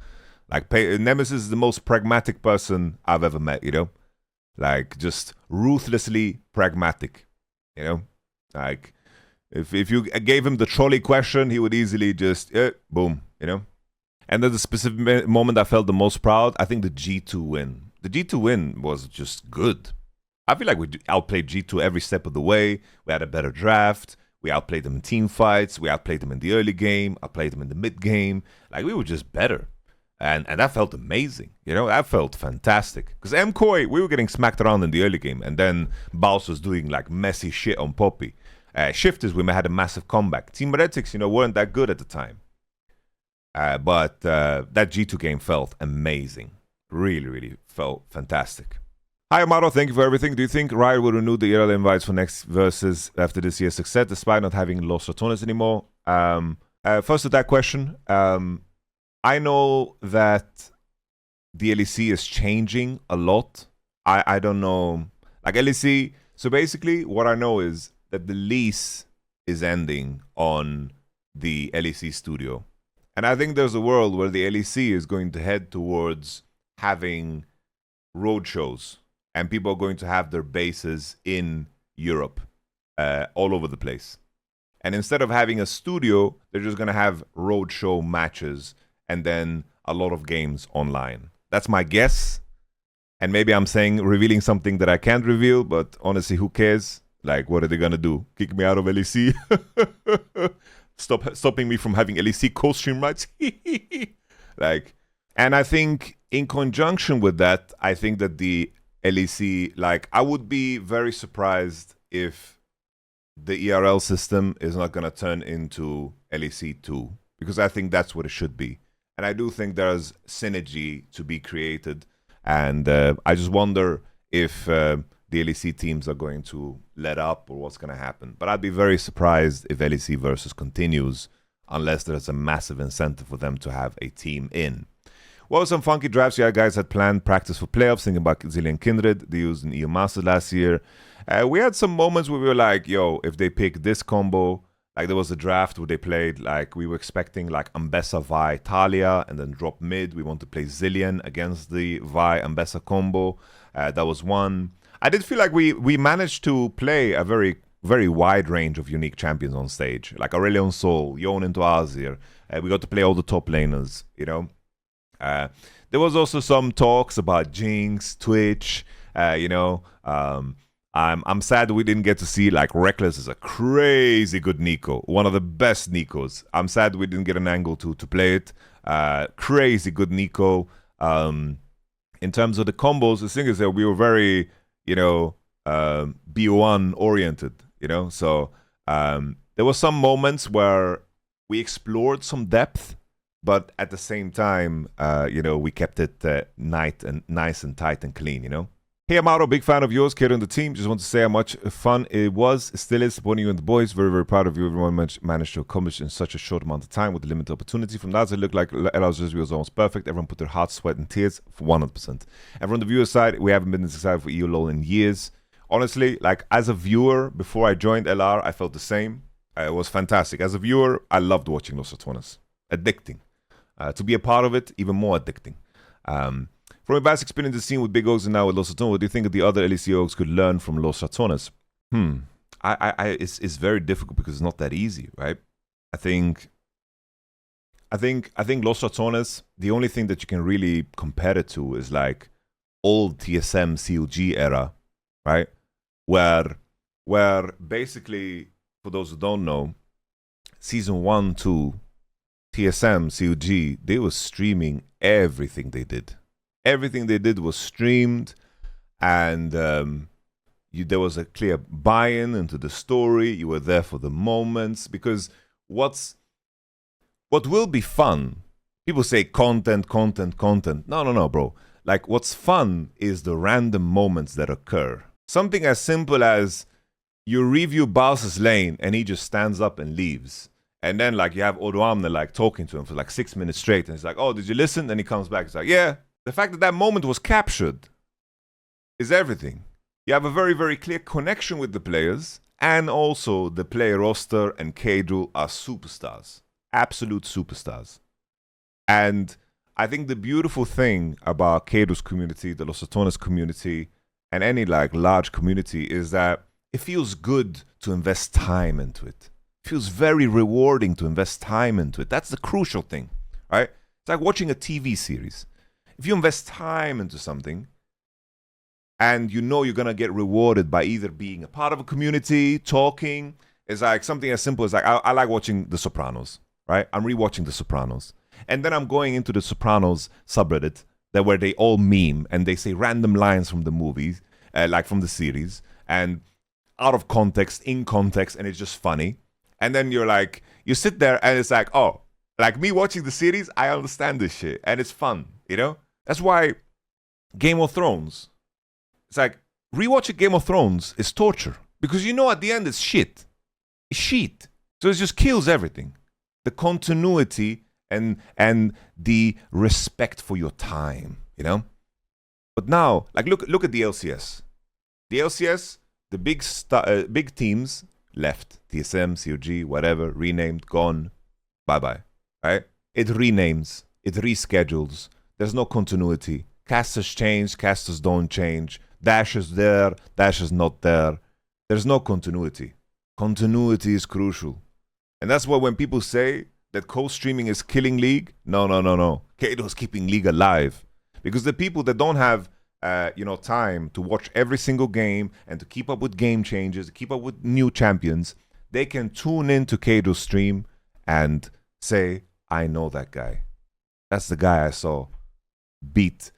Like Nemesis is the most pragmatic person I've ever met, you know, like just ruthlessly pragmatic, you know, like. If you gave him the trolley question, he would easily just, boom, you know? And then the specific moment I felt the most proud, I think the G2 win. The G2 win was just good. I feel like we outplayed G2 every step of the way. We had a better draft. We outplayed them in team fights. We outplayed them in the early game. Outplayed them in the mid game. Like, we were just better. And that felt amazing. You know, that felt fantastic. Because MCoy, we were getting smacked around in the early game. And then Baus was doing, like, messy shit on Poppy. Shifters, we had a massive comeback. Team Heretics, you know, weren't that good at the time. But that G2 game felt amazing. Really felt fantastic. Hi, Yamato. Thank you for everything. Do you think Riot will renew the ERL invites for next Versus after this year's success, despite not having lost Ratones anymore? First to that question, I know that the LEC is changing a lot. I don't know. Like LEC, so basically what I know is that the lease is ending on the LEC studio. And I think there's a world where the LEC is going to head towards having road shows, and people are going to have their bases in Europe, all over the place. And instead of having a studio, they're just going to have road show matches and then a lot of games online. That's my guess. And maybe I'm revealing something that I can't reveal, but honestly, who cares? Like, what are they gonna do? Kick me out of LEC? Stopping me from having LEC co-stream rights? Like, and I think in conjunction with that, I think that the LEC, like, I would be very surprised if the ERL system is not gonna turn into LEC 2, because I think that's what it should be. And I do think there's synergy to be created, and I just wonder if the LEC teams are going to let up or what's going to happen. But I'd be very surprised if LEC Versus continues unless there's a massive incentive for them to have a team in. What were some funky drafts you guys had planned practice for playoffs? Thinking about Zillion Kindred, they used in EU Masters last year. We had some moments where we were like, yo, if they pick this combo, like there was a draft where they played, like we were expecting like Ambessa, Vi, Talia, and then drop mid. We want to play Zillion against the Vi Ambessa combo. That was one. I did feel like we managed to play a very wide range of unique champions on stage, like Aurelion Sol, Yon into Azir. We got to play all the top laners, you know. There was also some talks about Jinx, Twitch, you know. I'm sad we didn't get to see, like, Reckless is a crazy good Nico, one of the best Nicos. I'm sad we didn't get an angle to play it. Crazy good Nico. In terms of the combos, the thing is that we were very, you know, B1 oriented, you know. So there were some moments where we explored some depth, but at the same time, you know, we kept it nice and tight and clean, you know. Hey, Amaro, big fan of yours, kid on the team. Just want to say how much fun it was, still is, supporting you and the boys. Very proud of you. Everyone managed to accomplish in such a short amount of time with a limited opportunity. From that, it looked like LR's was almost perfect. Everyone put their heart, sweat, and tears for 100%. And from the viewer side, we haven't been this excited for EULOL in years. Honestly, like, as a viewer, before I joined LR, I felt the same. It was fantastic. As a viewer, I loved watching Los Ratones. Addicting. To be a part of it, even more addicting. From a vast experience in the scene with Big Oaks and now with Los Ratones, what do you think that the other LEC Oaks could learn from Los Ratones? It's very difficult because it's not that easy, right? I think Los Ratones, the only thing that you can really compare it to is like old TSM COG era, right? Where basically, for those who don't know, season 1, 2, TSM, COG, they were streaming everything they did. Everything they did was streamed, and there was a clear buy-in into the story. You were there for the moments, because what will be fun, people say content. No, bro. Like, what's fun is the random moments that occur. Something as simple as you review Baus's lane and he just stands up and leaves. And then, like, you have Odoamne, like, talking to him for, like, 6 minutes straight. And he's like, oh, did you listen? And he comes back. He's like, yeah. The fact that that moment was captured is everything. You have a very, very clear connection with the players. And also, the player roster and Caedrel are superstars. Absolute superstars. And I think the beautiful thing about Caedrel's community, the Los Ratones community, and any, like, large community is that it feels good to invest time into it. It feels very rewarding to invest time into it. That's the crucial thing, right? It's like watching a TV series. If you invest time into something and you know you're going to get rewarded by either being a part of a community, talking, it's like something as simple as, like, I like watching The Sopranos, right? I'm rewatching The Sopranos. And then I'm going into The Sopranos subreddit where they all meme and they say random lines from the movies, like from the series, and out of context, in context, and it's just funny. And then you're like, you sit there and it's like, oh, like me watching the series, I understand this shit. And it's fun, you know? That's why Game of Thrones, it's like, rewatching Game of Thrones is torture. Because you know at the end it's shit. It's shit. So it just kills everything. The continuity and the respect for your time, you know? But now, like, look at the LCS. The LCS, the big teams left. TSM, COG, whatever, renamed, gone, bye-bye, right? It renames, it reschedules. There's no continuity. Casters change, casters don't change. Dash is there, Dash is not there. There's no continuity. Continuity is crucial. And that's why when people say that co-streaming is killing League, no. Caedrel's keeping League alive. Because the people that don't have time to watch every single game and to keep up with game changes, to keep up with new champions, they can tune into Caedrel's stream and say, I know that guy. That's the guy I saw beat,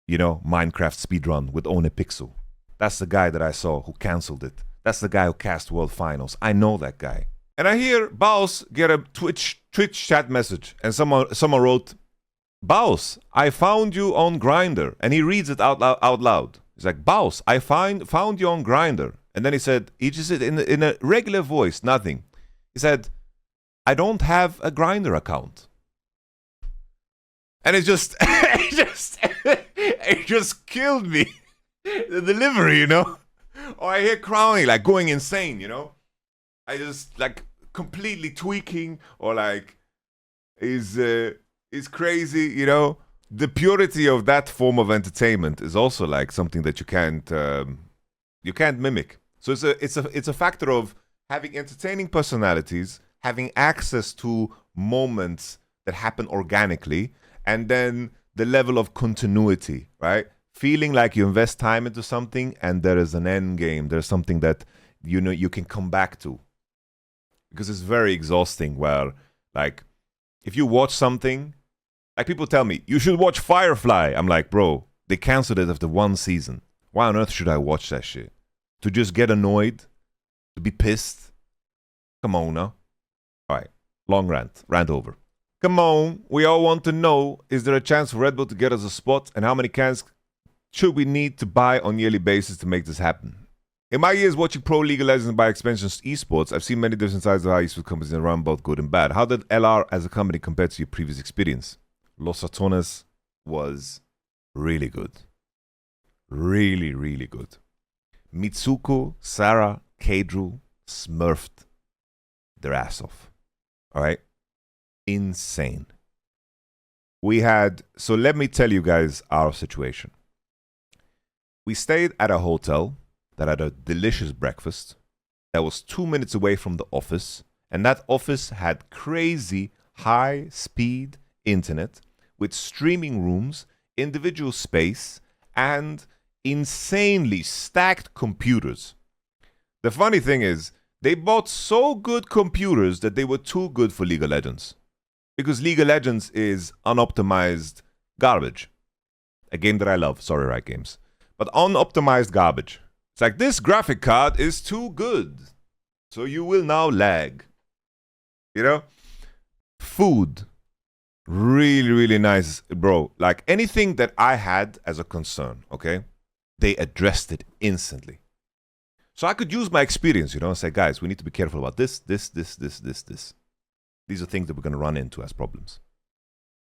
Minecraft speedrun with One Pixel. That's the guy that I saw who cancelled it. That's the guy who cast World Finals. I know that guy. And I hear Baus get a Twitch chat message, and someone wrote, Baus, I found you on Grindr. And he reads it out loud. He's like, Baus, I found you on Grindr. And then he just said in a regular voice, nothing. He said, I don't have a Grindr account. And it just killed me. The delivery, Or I hear Crowley like going insane, I just like completely tweaking, or like is crazy, The purity of that form of entertainment is also like something that you can't mimic. So it's a factor of having entertaining personalities, having access to moments that happen organically, and then the level of continuity, right? Feeling like you invest time into something and there is an end game. There's something that you can come back to. Because it's very exhausting where, like, if you watch something, like people tell me, you should watch Firefly. I'm like, bro, they canceled it after one season. Why on earth should I watch that shit? To just get annoyed? To be pissed? Come on now. All right, long rant over. Come on, we all want to know, is there a chance for Red Bull to get us a spot? And how many cans should we need to buy on yearly basis to make this happen? In my years watching Pro League of Legends and by extension esports, I've seen many different sides of how esports companies run, both good and bad. How did LR as a company compare to your previous experience? Los Ratones was really good. Really, really good. Mitsuko, Sarah, Caedrel smurfed their ass off. All right? Insane. So let me tell you guys our situation. We stayed at a hotel that had a delicious breakfast that was 2 minutes away from the office, and that office had crazy high-speed internet with streaming rooms, individual space, and insanely stacked computers. The funny thing is, they bought so good computers that they were too good for League of Legends. Because League of Legends is unoptimized garbage. A game that I love. Sorry, Riot Games. But unoptimized garbage. It's like, this graphic card is too good, so you will now lag. You know? Food. Really, really nice, bro. Like, anything that I had as a concern, okay? They addressed it instantly. So I could use my experience, you know, and say, guys, we need to be careful about this. These are things that we're going to run into as problems.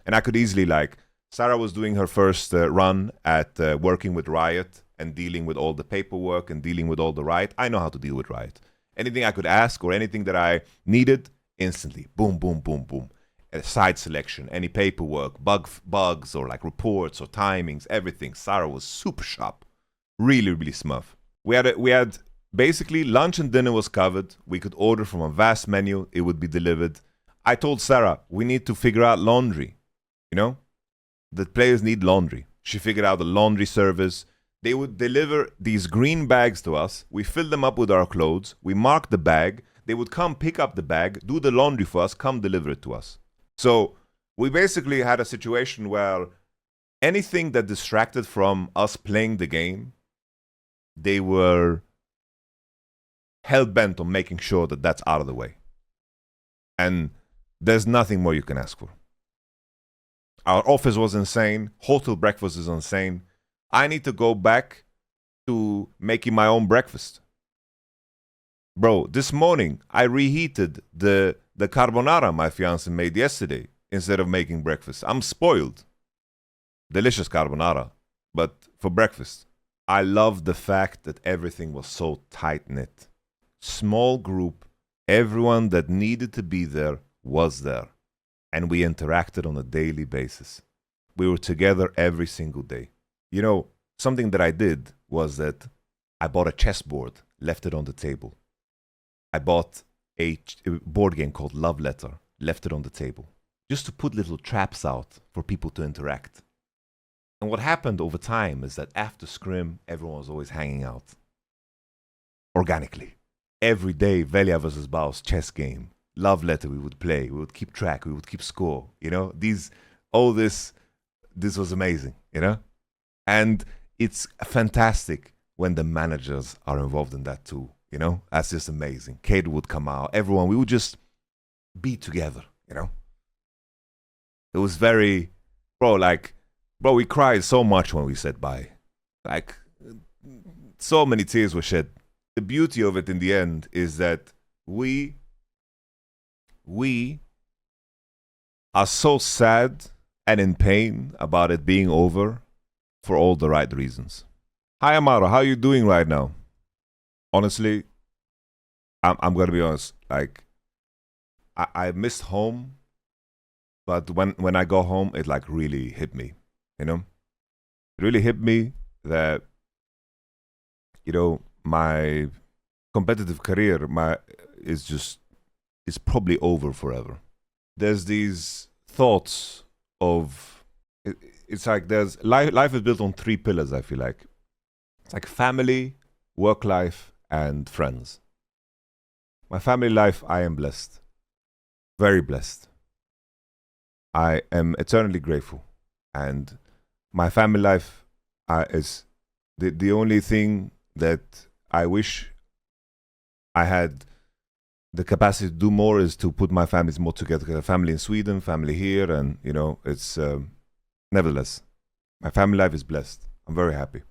And I could easily, like, Sarah was doing her first run at working with Riot and dealing with all the paperwork and dealing with all the Riot. I know how to deal with Riot. Anything I could ask or anything that I needed, instantly. Boom, boom, boom, boom. A side selection, any paperwork, bugs or like reports or timings, everything. Sarah was super sharp. Really, really smooth. We had basically lunch and dinner was covered. We could order from a vast menu. It would be delivered. I told Sarah, we need to figure out laundry. You know? The players need laundry. She figured out the laundry service. They would deliver these green bags to us. We fill them up with our clothes. We mark the bag. They would come pick up the bag, do the laundry for us, come deliver it to us. So we basically had a situation where anything that distracted from us playing the game, they were hell-bent on making sure that that's out of the way. And there's nothing more you can ask for. Our office was insane. Hotel breakfast is insane. I need to go back to making my own breakfast. Bro, this morning I reheated the carbonara my fiance made yesterday instead of making breakfast. I'm spoiled. Delicious carbonara, but for breakfast. I love the fact that everything was so tight-knit. Small group, everyone that needed to be there was there. And we interacted on a daily basis. We were together every single day. You know, something that I did was that I bought a chessboard, left it on the table. I bought a board game called Love Letter, left it on the table, just to put little traps out for people to interact. And what happened over time is that after Scrim, everyone was always hanging out. Organically. Every day, Velia versus Baus chess game. Love Letter we would play. We would keep track. We would keep score. You know, this was amazing, you know? And it's fantastic when the managers are involved in that too, you know? That's just amazing. Caedrel would come out. Everyone, we would just be together, you know? It was very, bro, we cried so much when we said bye. Like, so many tears were shed. The beauty of it in the end is that we are so sad and in pain about it being over for all the right reasons. Hi, Amaro. How are you doing right now? Honestly, I'm going to be honest. Like, I missed home, but when I go home, it like really hit me, you know? It really hit me that, you know, my competitive career is probably over forever. There's these thoughts of, it's like there's, life is built on 3 pillars, I feel like. It's like family, work life, and friends. My family life, I am blessed. Very blessed. I am eternally grateful. And my family life is the only thing that I wish I had the capacity to do more is to put my families more together. Because I have family in Sweden, family here, and, you know, it's, nevertheless, my family life is blessed. I'm very happy.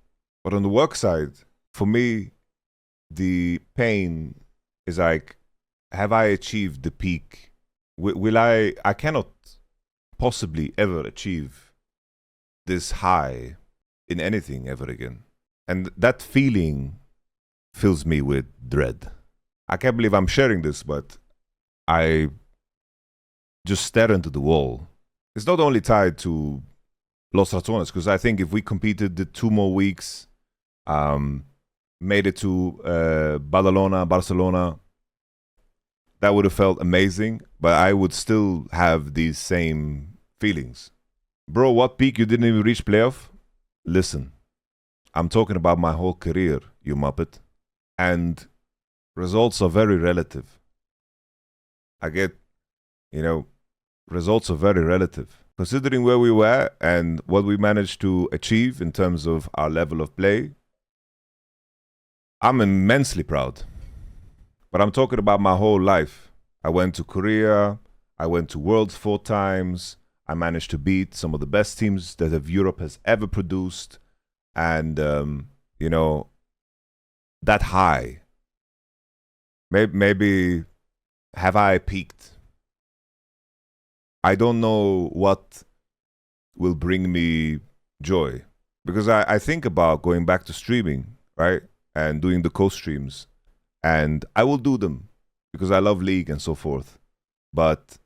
But on the work side, for me, the pain is like, have I achieved the peak? I cannot possibly ever achieve this high in anything ever again. And that feeling fills me with dread. I can't believe I'm sharing this, but I just stare into the wall. It's not only tied to Los Ratones, because I think if we competed the 2 more weeks, made it to Barcelona, that would have felt amazing, but I would still have these same feelings. Bro, what peak you didn't even reach playoff? Listen, I'm talking about my whole career, you muppet. And results are very relative. I get, you know, results are very relative. considering where we were and what we managed to achieve in terms of our level of play, I'm immensely proud. But I'm talking about my whole life. I went to Korea, I went to Worlds 4 times, I managed to beat some of the best teams that Europe has ever produced. And, you know, that high, maybe have I peaked? I don't know what will bring me joy. Because I think about going back to streaming, right? And doing the co-streams. And I will do them because I love League and so forth. But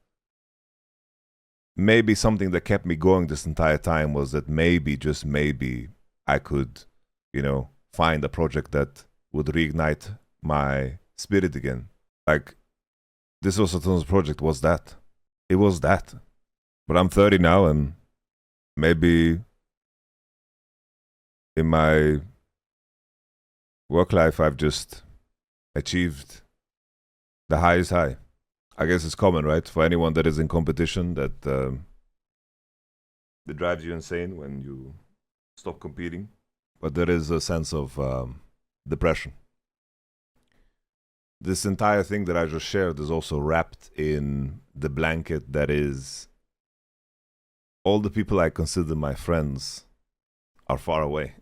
maybe something that kept me going this entire time was that maybe, just maybe, I could, you know, find a project that would reignite my spirit again. Like, this Ratones project was that. It was that. But I'm 30 now, and maybe in my work life I've just achieved the highest high. I guess it's common, right? For anyone that is in competition, that drives you insane when you stop competing. But there is a sense of depression. This entire thing that I just shared is also wrapped in the blanket that is all the people I consider my friends are far away.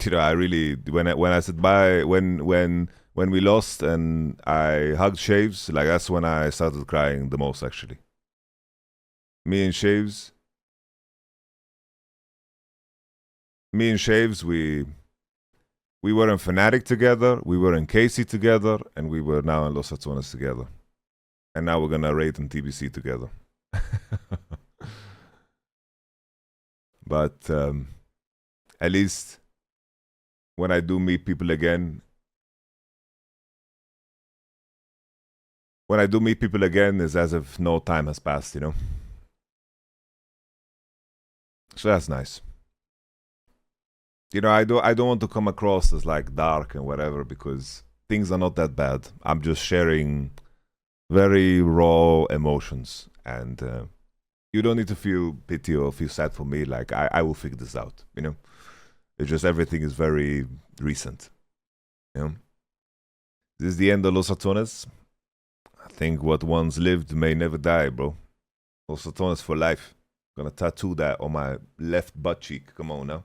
You know, I really, when I said bye, when we lost and I hugged Shaves, like that's when I started crying the most, actually. Me and Shaves, we were in Fnatic together, we were in KC together, and we were now in Los Ratones together. And now we're gonna raid in TBC together. But at least when I do meet people again, it's as if no time has passed, you know? So that's nice. You know, I don't want to come across as like dark and whatever, because things are not that bad. I'm just sharing very raw emotions, and you don't need to feel pity or feel sad for me. Like, I will figure this out, you know? It's just everything is very recent, you know? This is the end of Los Ratones. I think what once lived may never die, bro. Los Ratones for life. Gonna tattoo that on my left butt cheek. Come on now.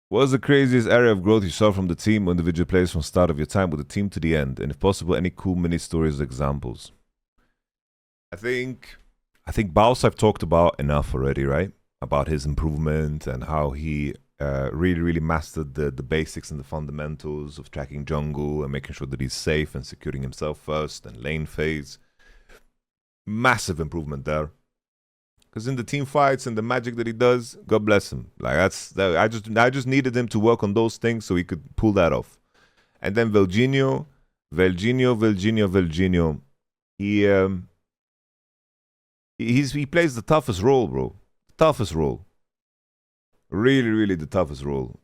What was the craziest area of growth you saw from the team or individual players from start of your time with the team to the end? And if possible, any cool mini stories or examples? I think Baus I've talked about enough already, right? About his improvement and how he really mastered the basics and the fundamentals of tracking jungle and making sure that he's safe and securing himself first and lane phase. Massive improvement there. Because in the team fights and the magic that he does, God bless him. Like I just needed him to work on those things so he could pull that off. And then Velginho. He plays the toughest role, bro. Toughest role. Really the toughest role.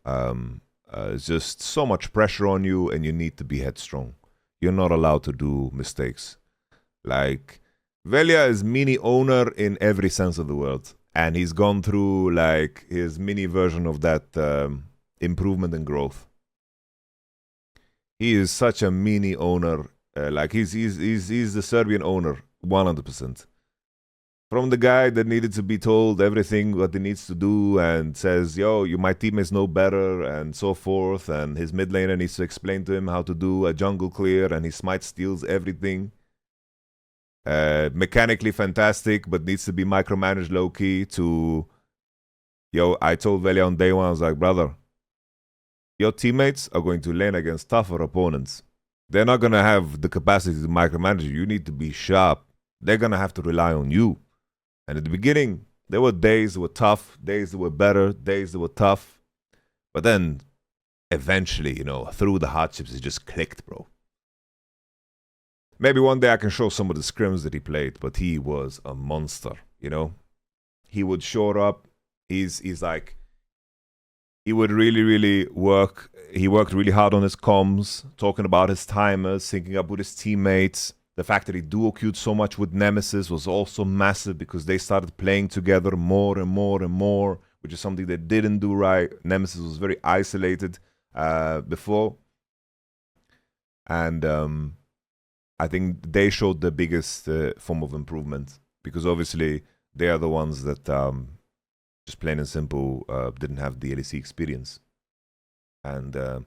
It's just so much pressure on you, and you need to be headstrong. You're not allowed to do mistakes. Like, Velia is mini owner in every sense of the word, and he's gone through like his mini version of that improvement and growth. He is such a mini owner. Like he's the Serbian owner, 100%. From the guy that needed to be told everything what he needs to do and says, yo, my teammates know better and so forth, and his mid laner needs to explain to him how to do a jungle clear, and he smite steals everything. Mechanically fantastic, but needs to be micromanaged low-key to... Yo, I told Velia on day one, I was like, brother, your teammates are going to lane against tougher opponents. They're not going to have the capacity to micromanage you. You need to be sharp. They're going to have to rely on you. And at the beginning, there were days that were tough, days that were better, days that were tough. But then, eventually, you know, through the hardships, it just clicked, bro. Maybe one day I can show some of the scrims that he played, but he was a monster, you know? He would show up, he's like, he would really work. He worked really hard on his comms, talking about his timers, syncing up with his teammates, The fact that he duo queued so much with Nemesis was also massive because they started playing together more and more and more, which is something they didn't do right. Nemesis was very isolated before. And I think they showed the biggest form of improvement because obviously they are the ones that just plain and simple didn't have the LEC experience. And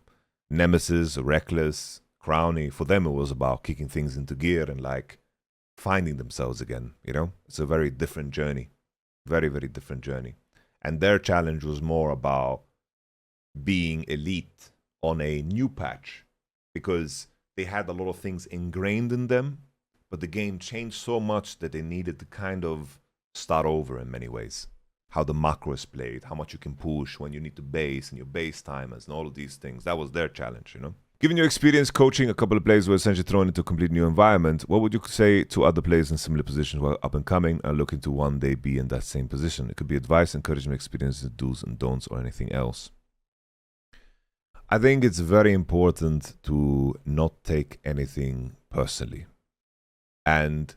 Nemesis, Reckless, Crowny, for them it was about kicking things into gear and like finding themselves again, you know? It's a very different journey. Very, very different journey. And their challenge was more about being elite on a new patch because they had a lot of things ingrained in them, but the game changed so much that they needed to kind of start over in many ways. How the macro is played, how much you can push, when you need to base, and your base timers, and all of these things. That was their challenge, you know? Given your experience coaching a couple of players who were essentially thrown into a complete new environment, what would you say to other players in similar positions who are up and coming and looking to one day be in that same position? It could be advice, encouragement, experiences, do's and don'ts, or anything else. I think it's very important to not take anything personally. And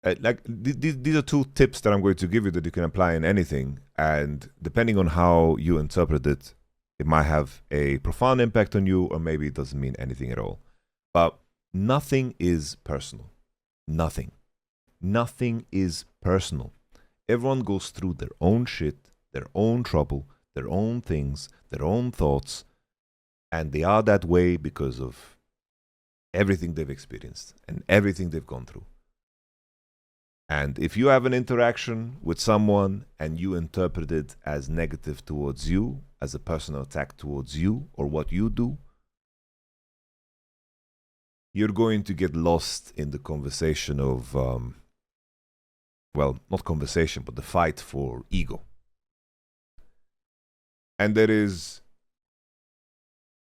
these are two tips that I'm going to give you that you can apply in anything. And depending on how you interpret it, it might have a profound impact on you, or maybe it doesn't mean anything at all. But nothing is personal. Nothing. Nothing is personal. Everyone goes through their own shit, their own trouble, their own things, their own thoughts. And they are that way because of everything they've experienced and everything they've gone through. And if you have an interaction with someone and you interpret it as negative towards you, as a personal attack towards you or what you do, you're going to get lost in the conversation of, well, not conversation, but the fight for ego. And there is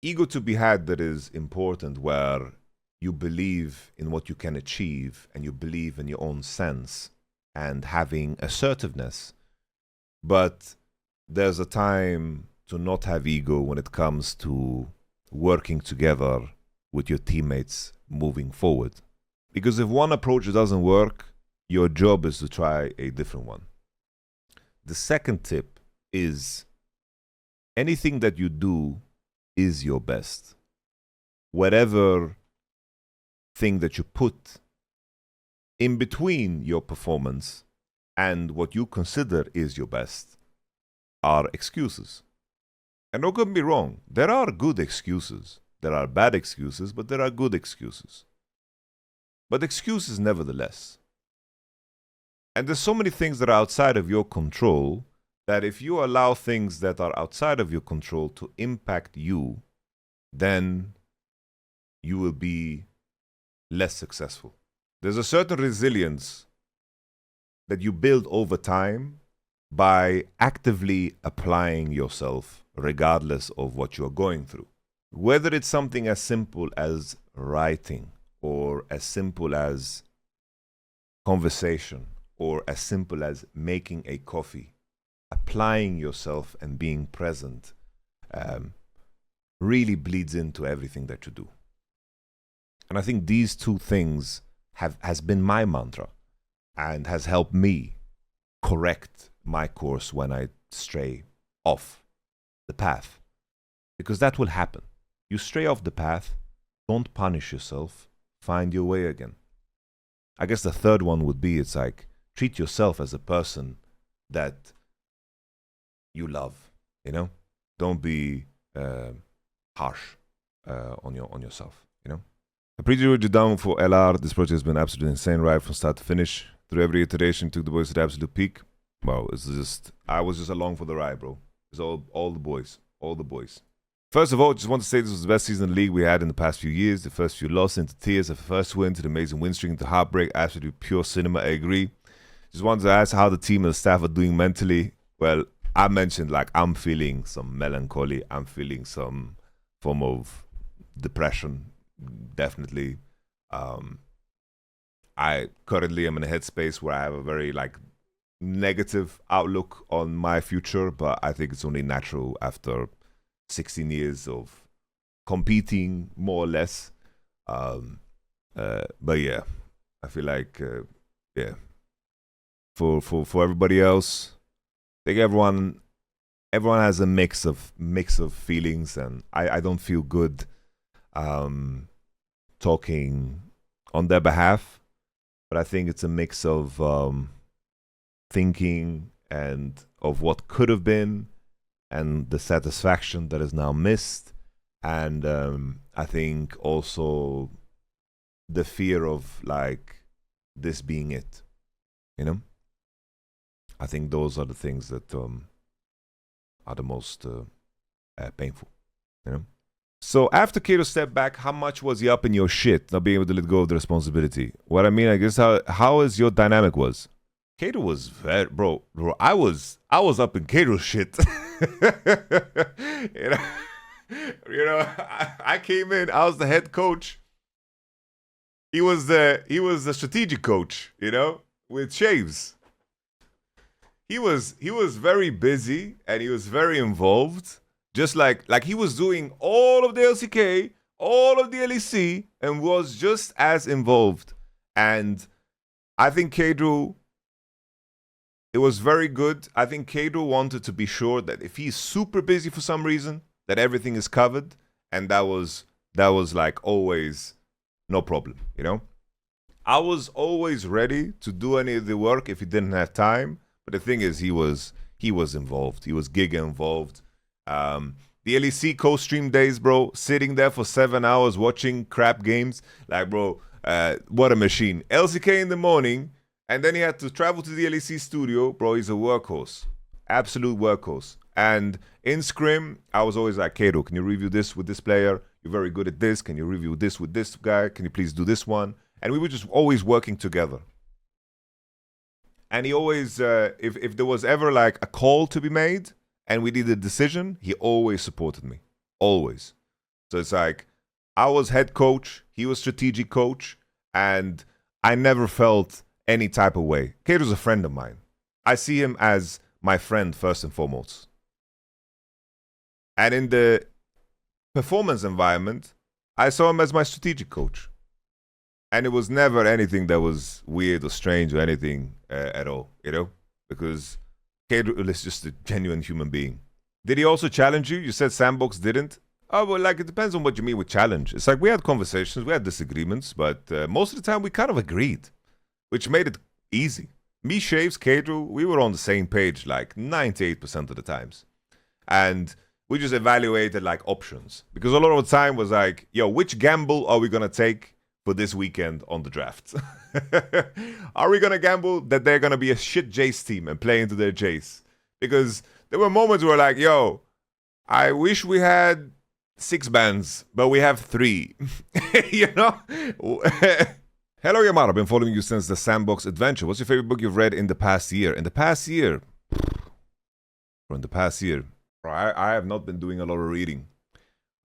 ego to be had that is important, where you believe in what you can achieve and you believe in your own sense and having assertiveness. But there's a time to not have ego when it comes to working together with your teammates moving forward. Because if one approach doesn't work, your job is to try a different one. The second tip is anything that you do is your best. Whatever thing that you put in between your performance and what you consider is your best are excuses. And don't get me wrong, there are good excuses. There are bad excuses, but there are good excuses. But excuses nevertheless. And there's so many things that are outside of your control that if you allow things that are outside of your control to impact you, then you will be less successful. There's a certain resilience that you build over time by actively applying yourself regardless of what you're going through. Whether it's something as simple as writing, or as simple as conversation, or as simple as making a coffee, applying yourself and being present really bleeds into everything that you do. And I think these two things has been my mantra and has helped me correct my course when I stray off the path. Because that will happen. You stray off the path, don't punish yourself, find your way again. I guess the third one would be, it's like, treat yourself as a person that you love, you know? Don't be harsh on yourself, you know? I appreciate you down for LR. This project has been absolutely insane, right from start to finish. Through every iteration, took the boys to the absolute peak. Wow, it's just, I was just along for the ride, bro. It's all the boys, all the boys. First of all, just want to say this was the best season of the league we had in the past few years. The first few losses into tears, the first win to the amazing win streak, to heartbreak, absolutely pure cinema, I agree. Just wanted to ask how the team and the staff are doing mentally. Well, I mentioned, like, I'm feeling some melancholy. I'm feeling some form of depression, definitely. I currently am in a headspace where I have a very, like, negative outlook on my future, but I think it's only natural after 16 years of competing, more or less. But yeah, I feel like yeah, for everybody else, I think everyone has a mix of feelings, and I don't feel good talking on their behalf, but I think it's a mix of thinking and of what could have been, and the satisfaction that is now missed, and I think also the fear of like this being it, you know. I think those are the things that are the most painful, you know. So after Caedrel stepped back, how much was he up in your shit, not being able to let go of the responsibility? What I mean, I guess how is your dynamic was? Caedrel was very, bro. I was up in Caedrel shit. you know, I came in. I was the head coach. He was the strategic coach. You know, with Shaves. He was very busy and he was very involved. Just like he was doing all of the LCK, all of the LEC, and was just as involved. And I think Caedrel, it was very good. I think Caedrel wanted to be sure that if he's super busy for some reason, that everything is covered, and that was like always no problem, you know? I was always ready to do any of the work if he didn't have time, but the thing is he was involved. He was giga involved. The LEC co-stream days, bro, sitting there for 7 hours watching crap games, like, bro, what a machine. LCK in the morning, and then he had to travel to the LEC studio. Bro, he's a workhorse, absolute workhorse. And in Scrim, I was always like, Caedrel, can you review this with this player? You're very good at this. Can you review this with this guy? Can you please do this one? And we were just always working together. And he always, if there was ever like a call to be made and we did a decision, he always supported me. Always. So it's like, I was head coach, he was strategic coach, and I never felt any type of way. Caedrel's a friend of mine. I see him as my friend first and foremost. And in the performance environment, I saw him as my strategic coach. And it was never anything that was weird or strange or anything at all, you know? Because Caedrel is just a genuine human being. Did he also challenge you? You said Sandbox didn't. Oh, well, like, it depends on what you mean with challenge. It's like we had conversations, we had disagreements, but most of the time we kind of agreed, which made it easy. Me, Shaves, Caedrel, we were on the same page like 98% of the times. And we just evaluated like options. Because a lot of the time was like, yo, which gamble are we going to take for this weekend on the draft? Are we going to gamble that they're going to be a shit Jace team and play into their Jace? Because there were moments where like, yo, I wish we had 6 bans, but we have 3. You know? Hello, Yamato. I've been following you since the Sandbox adventure. What's your favorite book you've read in the past year? In the past year? Bro, in the past year. Bro, I have not been doing a lot of reading.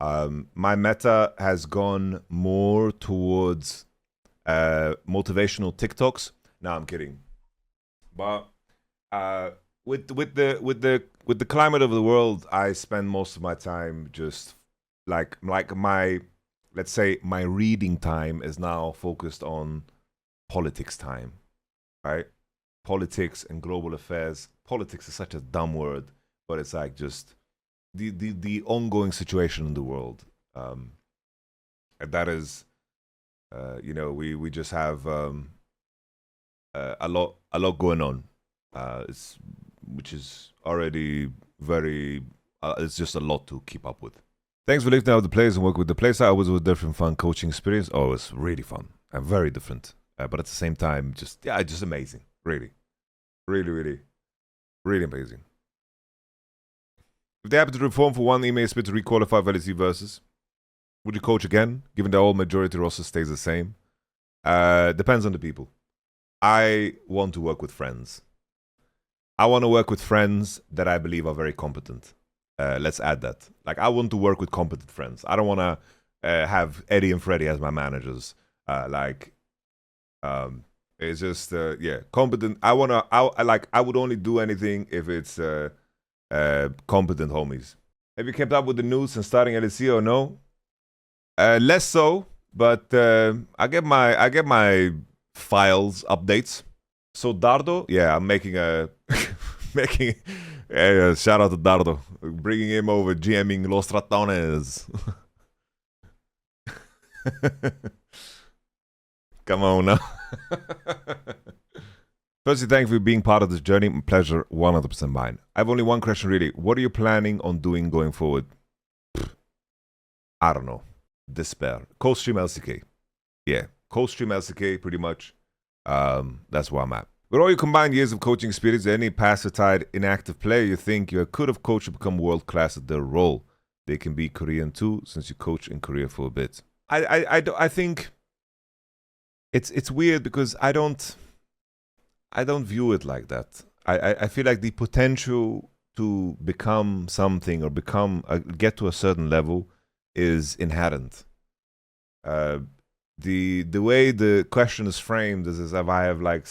My meta has gone more towards motivational TikToks. No, I'm kidding. But with the climate of the world, I spend most of my time just like my, let's say my reading time is now focused on politics time, right? Politics and global affairs. Politics is such a dumb word, but it's like just the ongoing situation in the world. And that is, you know, we just have a lot going on, which is already very. It's just a lot to keep up with. Thanks for lifting out the players and working with the players. I was with a different fun coaching experience. Oh, it was really fun and very different. But at the same time, just amazing. Really, really amazing. If they happen to reform for one email split to requalify for LEC Versus, would you coach again, given the whole majority roster stays the same? Depends on the people. I want to work with friends. I want to work with friends that I believe are very competent. Let's add that. Like, I want to work with competent friends. I don't want to have Eddie and Freddie as my managers. It's just competent. I would only do anything if it's competent homies. Have you kept up with the news since starting LEC or no? Less so. But I get my files updates. So Dardo, yeah, I'm making a making. Shout out to Dardo, bringing him over, GMing Los Ratones. Come on now. Firstly, thank you for being part of this journey. Pleasure, 100% mine. I have only one question, really. What are you planning on doing going forward? I don't know. Despair. Co-stream LCK. Yeah, co-stream LCK, pretty much. That's where I'm at. With all your combined years of coaching experience, any pacified, inactive player you think you could have coached to become world-class at their role? They can be Korean too, since you coach in Korea for a bit. I think it's weird because I don't view it like that. I feel like the potential to become something or get to a certain level is inherent. The way the question is framed is as if I have like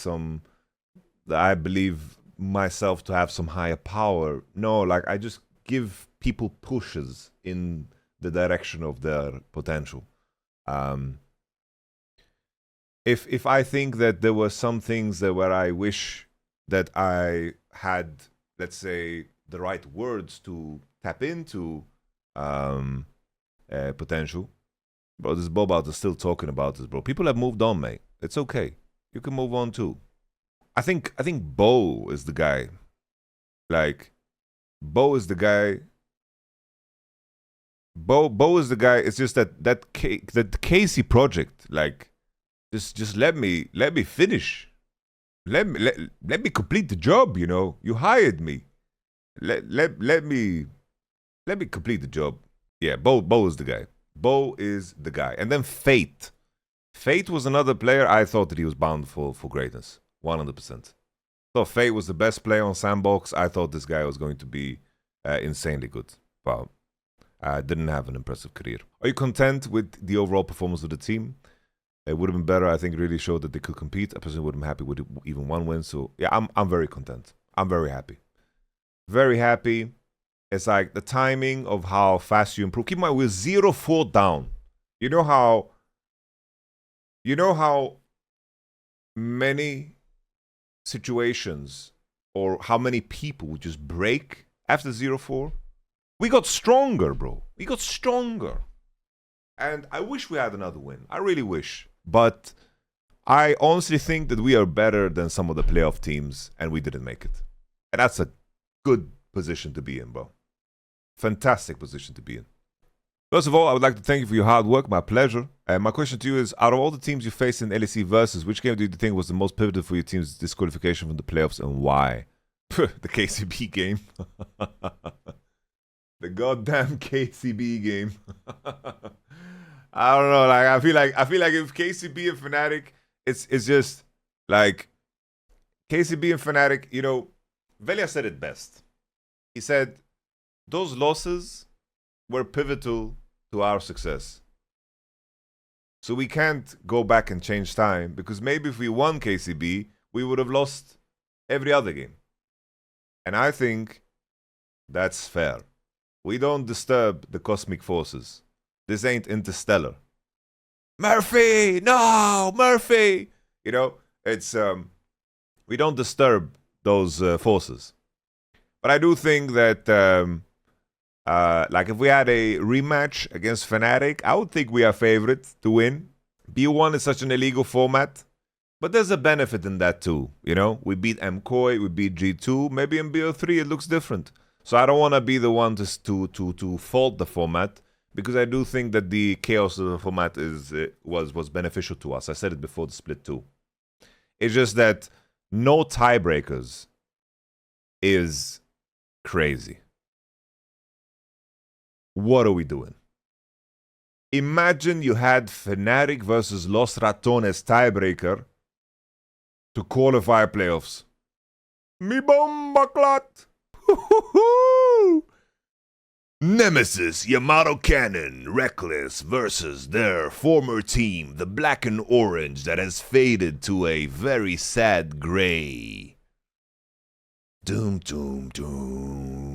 I believe myself to have some higher power. No, like I just give people pushes in the direction of their potential. If I think that there were some things where I wish that I had, let's say, the right words to tap into potential, bro, this Bobout is still talking about this, bro. People have moved on, mate. It's okay. You can move on too. I think Bo is the guy. Like, Bo is the guy. Bo is the guy. It's just that Casey project, like, just let me finish. Let me complete the job. You know, you hired me. Let me complete the job. Yeah, Bo is the guy. Bo is the guy. And then Fate. Fate was another player. I thought that he was bound for greatness. 100%. So Fate was the best player on Sandbox. I thought this guy was going to be insanely good. Wow. Didn't have an impressive career. Are you content with the overall performance of the team? It would have been better. I think it really showed that they could compete. I personally would have been happy with even one win. So yeah, I'm very content. I'm very happy. Very happy. It's like the timing of how fast you improve. Keep in mind, we're 0-4 down. You know how many situations or how many people would just break after 0-4? We got stronger, bro. We got stronger. And I wish we had another win. I really wish. But I honestly think that we are better than some of the playoff teams, and we didn't make it. And that's a good position to be in, bro. Fantastic position to be in. First of all, I would like to thank you for your hard work. My pleasure. And my question to you is, out of all the teams you faced in LEC Versus, which game do you think was the most pivotal for your team's disqualification from the playoffs, and why? The KCB game. The goddamn KCB game. I don't know. Like I feel like if KCB and Fnatic, it's just like KCB and Fnatic. You know, Velia said it best. He said those losses were pivotal to our success. So we can't go back and change time, because maybe if we won KCB, we would have lost every other game. And I think that's fair. We don't disturb the cosmic forces. This ain't Interstellar. Murphy! No! Murphy! You know, it's we don't disturb those forces. But I do think that like if we had a rematch against Fnatic, I would think we are favorite to win. B1 is such an illegal format, but there's a benefit in that too. You know, we beat MKOI, we beat G2. Maybe in BO3 it looks different. So I don't want to be the one to fault the format, because I do think that the chaos of the format was beneficial to us. I said it before the split too. It's just that no tiebreakers is crazy. What are we doing? Imagine you had Fnatic versus Los Ratones tiebreaker to qualify playoffs. Mi bomba clot! Nemesis, YamatoCannon, Reckless versus their former team, the Black and Orange that has faded to a very sad gray. Doom, doom, doom.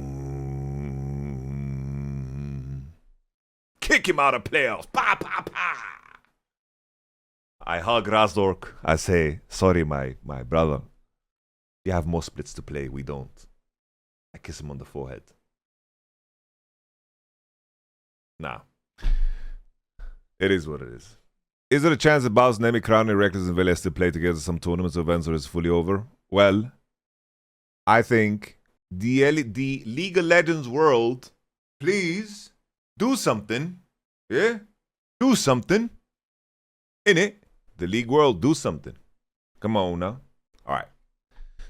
Kick him out of playoffs. Pa, pa, pa. I hug Razdork. I say, sorry, my brother. You have more splits to play. We don't. I kiss him on the forehead. Nah. It is what it is. Is there a chance that Baus, Nemi, Crown, and Reckless and Velia still play together some tournaments or events, or is it fully over? Well, I think the League of Legends world, please do something. Yeah? Do something. In it. The League world, do something. Come on now. All right.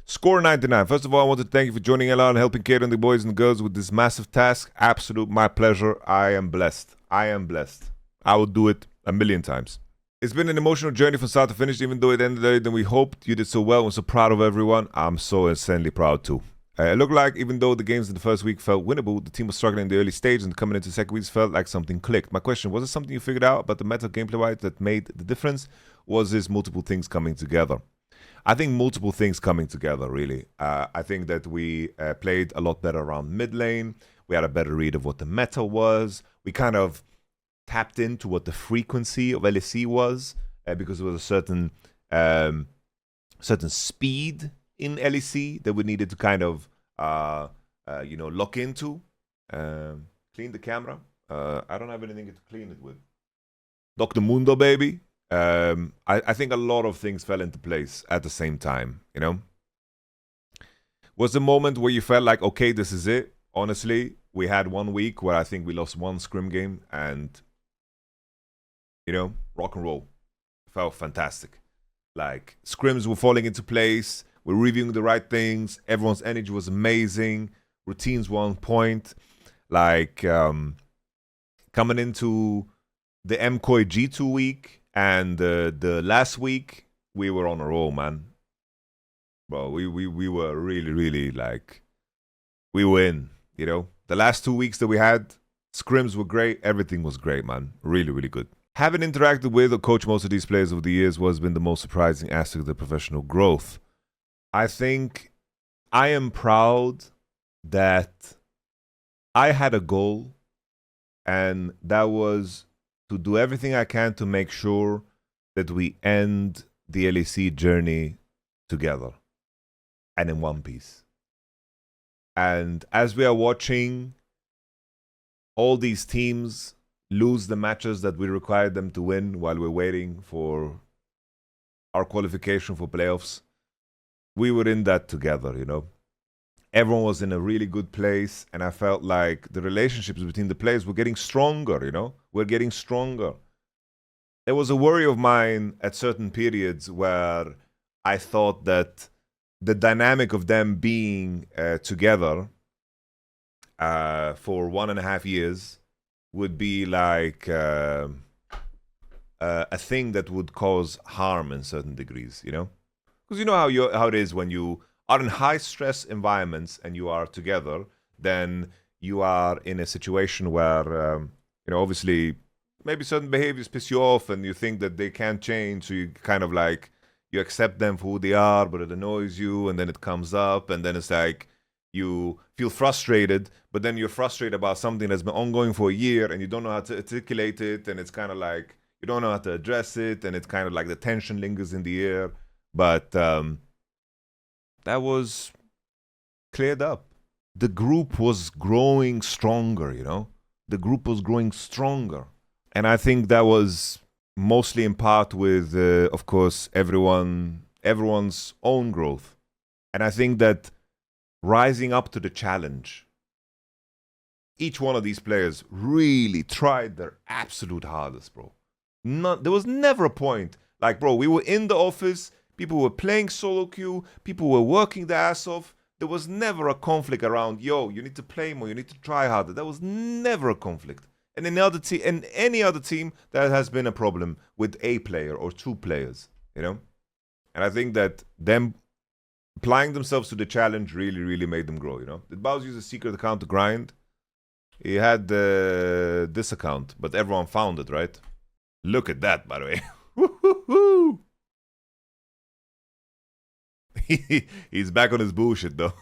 Score 99. First of all, I want to thank you for joining LR and helping Caedrel and the boys and girls with this massive task. Absolute my pleasure. I am blessed. I am blessed. I will do it a million times. It's been an emotional journey from start to finish, even though it ended earlier than we hoped. You did so well. I'm so proud of everyone. I'm so insanely proud too. It looked like even though the games in the first week felt winnable, the team was struggling in the early stage, and coming into the second week felt like something clicked. My question, was it something you figured out about the meta gameplay-wise that made the difference? Was this multiple things coming together? I think multiple things coming together, really. I think that we played a lot better around mid lane. We had a better read of what the meta was. We kind of tapped into what the frequency of LEC was because there was a certain speed in LEC that we needed to kind of, look into. Clean the camera. I don't have anything to clean it with. Dr. Mundo, baby. I think a lot of things fell into place at the same time, you know? Was the moment where you felt like, okay, this is it? Honestly, we had 1 week where I think we lost one scrim game and, you know, rock and roll. Felt fantastic. Like, scrims were falling into place. We're reviewing the right things. Everyone's energy was amazing. Routines were on point. Like, coming into the MCOI G2 week, and the last week, we were on a roll, man. Bro, we were really, really, like, we were in, you know? The last 2 weeks that we had, scrims were great. Everything was great, man. Really, really good. Having interacted with or coached most of these players over the years, what has been the most surprising aspect of their professional growth? I think I am proud that I had a goal, and that was to do everything I can to make sure that we end the LEC journey together and in one piece. And as we are watching all these teams lose the matches that we required them to win while we're waiting for our qualification for playoffs, we were in that together, you know. Everyone was in a really good place, and I felt like the relationships between the players were getting stronger, you know? We're getting stronger. There was a worry of mine at certain periods where I thought that the dynamic of them being together for 1.5 years would be like a thing that would cause harm in certain degrees, you know? Because you know how it is when you are in high-stress environments and you are together, then you are in a situation where, obviously, maybe certain behaviors piss you off and you think that they can't change, so you kind of like, you accept them for who they are, but it annoys you, and then it comes up, and then it's like, you feel frustrated, but then you're frustrated about something that's been ongoing for a year, and you don't know how to articulate it, and it's kind of like, you don't know how to address it, and it's kind of like the tension lingers in the air, but that was cleared up. The group was growing stronger, you know? The group was growing stronger. And I think that was mostly in part with, of course, everyone's own growth. And I think that rising up to the challenge, each one of these players really tried their absolute hardest, bro. There was never a point. Like, bro, we were in the office, people were playing solo queue, people were working their ass off. There was never a conflict around, yo, you need to play more, you need to try harder. There was never a conflict. And in any other team, that has been a problem with a player or two players, you know? And I think that them applying themselves to the challenge really, really made them grow, you know? Did Baus use a secret account to grind? He had this account, but everyone found it, right? Look at that, by the way. Woo-hoo-hoo! He's back on his bullshit, though.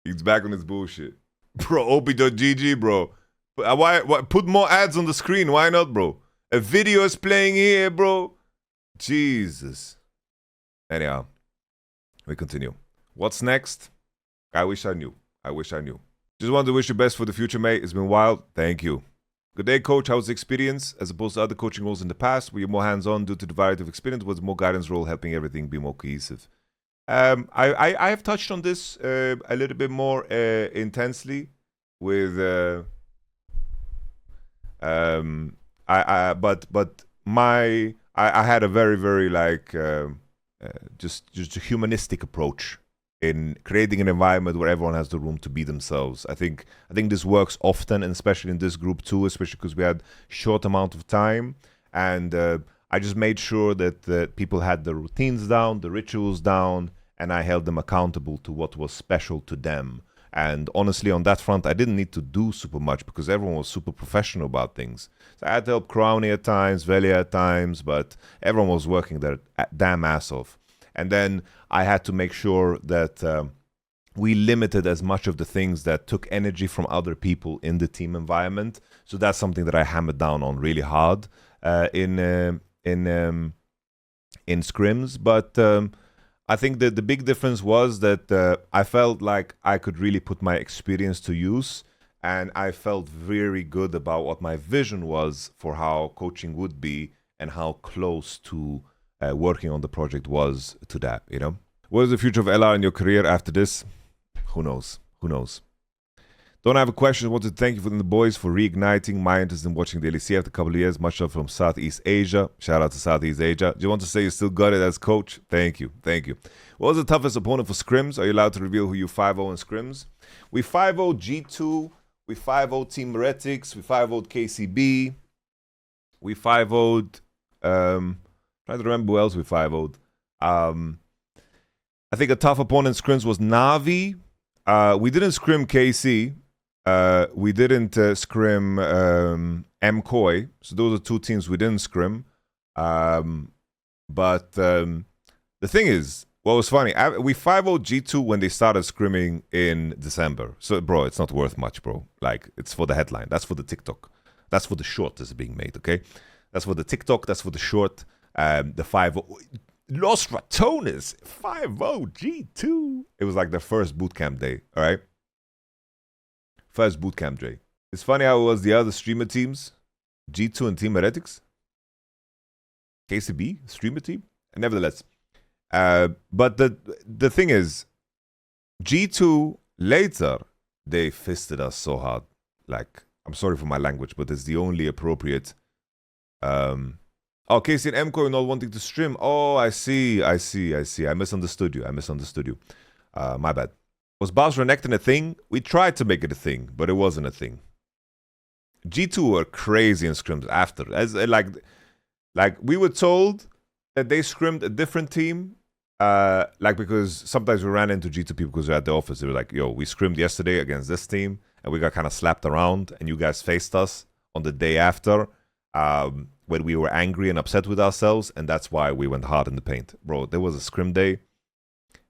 He's back on his bullshit. Bro, op.gg, bro. Why put more ads on the screen? Why not, bro? A video is playing here, bro. Jesus. Anyhow, we continue. What's next? I wish I knew. I wish I knew. Just wanted to wish you best for the future, mate. It's been wild. Thank you. Good day, coach. How was the experience? As opposed to other coaching roles in the past, were you more hands-on due to the variety of experience? Was more guidance role helping everything be more cohesive? I have touched on this a little bit more intensely with I had a very like just a humanistic approach in creating an environment where everyone has the room to be themselves. I think this works often, and especially in this group too, especially because we had short amount of time, and I just made sure that the people had the routines down, the rituals down, and I held them accountable to what was special to them. And honestly, on that front, I didn't need to do super much because everyone was super professional about things. So I had to help Crowny at times, Velia at times, but everyone was working their damn ass off. And then I had to make sure that we limited as much of the things that took energy from other people in the team environment. So that's something that I hammered down on really hard in scrims. But I think that the big difference was that I felt like I could really put my experience to use, and I felt very good about what my vision was for how coaching would be and how close to working on the project was to that, you know? What is the future of LR in your career after this? Who knows? Who knows? Don't have a question. I want to thank you for the boys for reigniting my interest in watching the LEC after a couple of years. Much love from Southeast Asia. Shout out to Southeast Asia. Do you want to say you still got it as coach? Thank you. Thank you. What was the toughest opponent for Scrims? Are you allowed to reveal who you 5-0 in Scrims? We 5-0 G2. We 5-0 Team Heretics. We 5-0 KCB. We 5-0'd... trying to remember who else we 5-0'd. I think a tough opponent in Scrims was Navi. We didn't scrim KC. We didn't scrim MCOY. So those are two teams we didn't scrim. But the thing is, what was funny, we 5-0'd G2 when they started scrimming in December. So, bro, it's not worth much, bro. Like, it's for the headline. That's for the TikTok. That's for the short that's being made, okay? That's for the TikTok. That's for the short. The 5-0. Los Ratones. 5-0 G2. It was like their first bootcamp day, all right? First bootcamp day. It's funny how it was the other streamer teams. G2 and Team Heretics. KCB, streamer team. And nevertheless. But the thing is, G2 later, they fisted us so hard. Like, I'm sorry for my language, but it's the only appropriate... Oh, KC and MCO not wanting to stream. Oh, I see. I misunderstood you. My bad. Was Baus Renekton a thing? We tried to make it a thing, but it wasn't a thing. G2 were crazy in scrims after. Like we were told that they scrimmed a different team. Because sometimes we ran into G2 people because we were at the office. They were like, yo, we scrimmed yesterday against this team, and we got kind of slapped around, and you guys faced us on the day after. When we were angry and upset with ourselves, and that's why we went hard in the paint. Bro, there was a scrim day.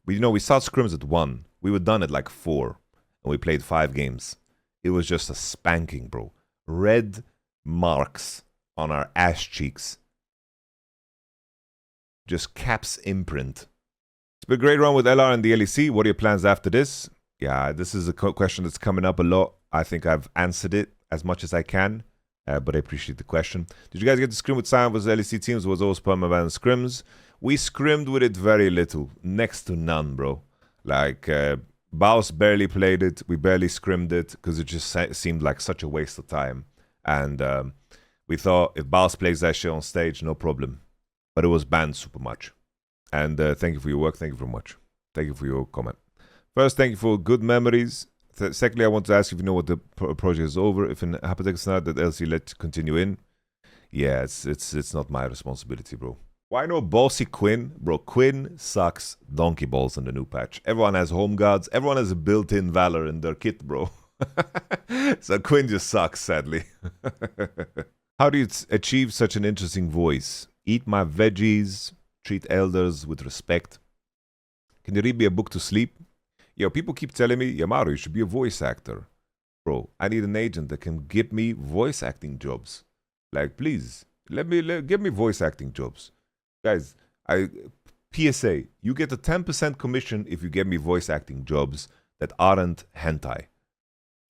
We start scrims at 1. We were done at like 4, and we played 5 games. It was just a spanking, bro. Red marks on our ass cheeks. Just Cap's imprint. It's been a great run with LR and the LEC. What are your plans after this? Yeah, this is a question that's coming up a lot. I think I've answered it as much as I can. But I appreciate the question. Did you guys get to scrim with Sion versus LEC teams? Was always permaban scrims? We scrimmed with it very little. Next to none, bro. Like, Baus barely played it. We barely scrimmed it because it just seemed like such a waste of time. And we thought if Baus plays that shit on stage, no problem. But it was banned super much. And thank you for your work. Thank you very much. Thank you for your comment. First, thank you for good memories. Secondly, I want to ask if you know what the project is over. If in hypothetical scenario that LC let continue in, yeah, it's not my responsibility, bro. Why no bossy Quinn? Bro, Quinn sucks donkey balls in the new patch. Everyone has home guards. Everyone has a built-in Valor in their kit, bro. So Quinn just sucks, sadly. How do you achieve such an interesting voice? Eat my veggies. Treat elders with respect. Can you read me a book to sleep? Yo, people keep telling me, Yamato, you should be a voice actor. bro, I need an agent that can give me voice acting jobs. Like, please, give me voice acting jobs. Guys, PSA, you get a 10% commission if you get me voice acting jobs that aren't hentai.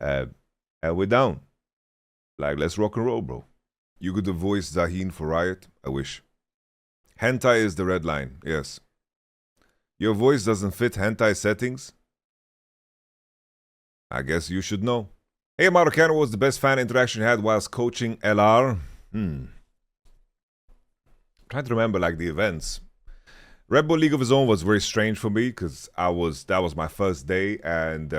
And we're down. Like, let's rock and roll, bro. You could voice Zahin for Riot? I wish. Hentai is the red line, yes. Your voice doesn't fit hentai settings? I guess you should know. Hey, YamatoCannon, was the best fan interaction you had whilst coaching LR? I'm trying to remember, like, the events. Red Bull League of His Own was very strange for me because that was my first day, and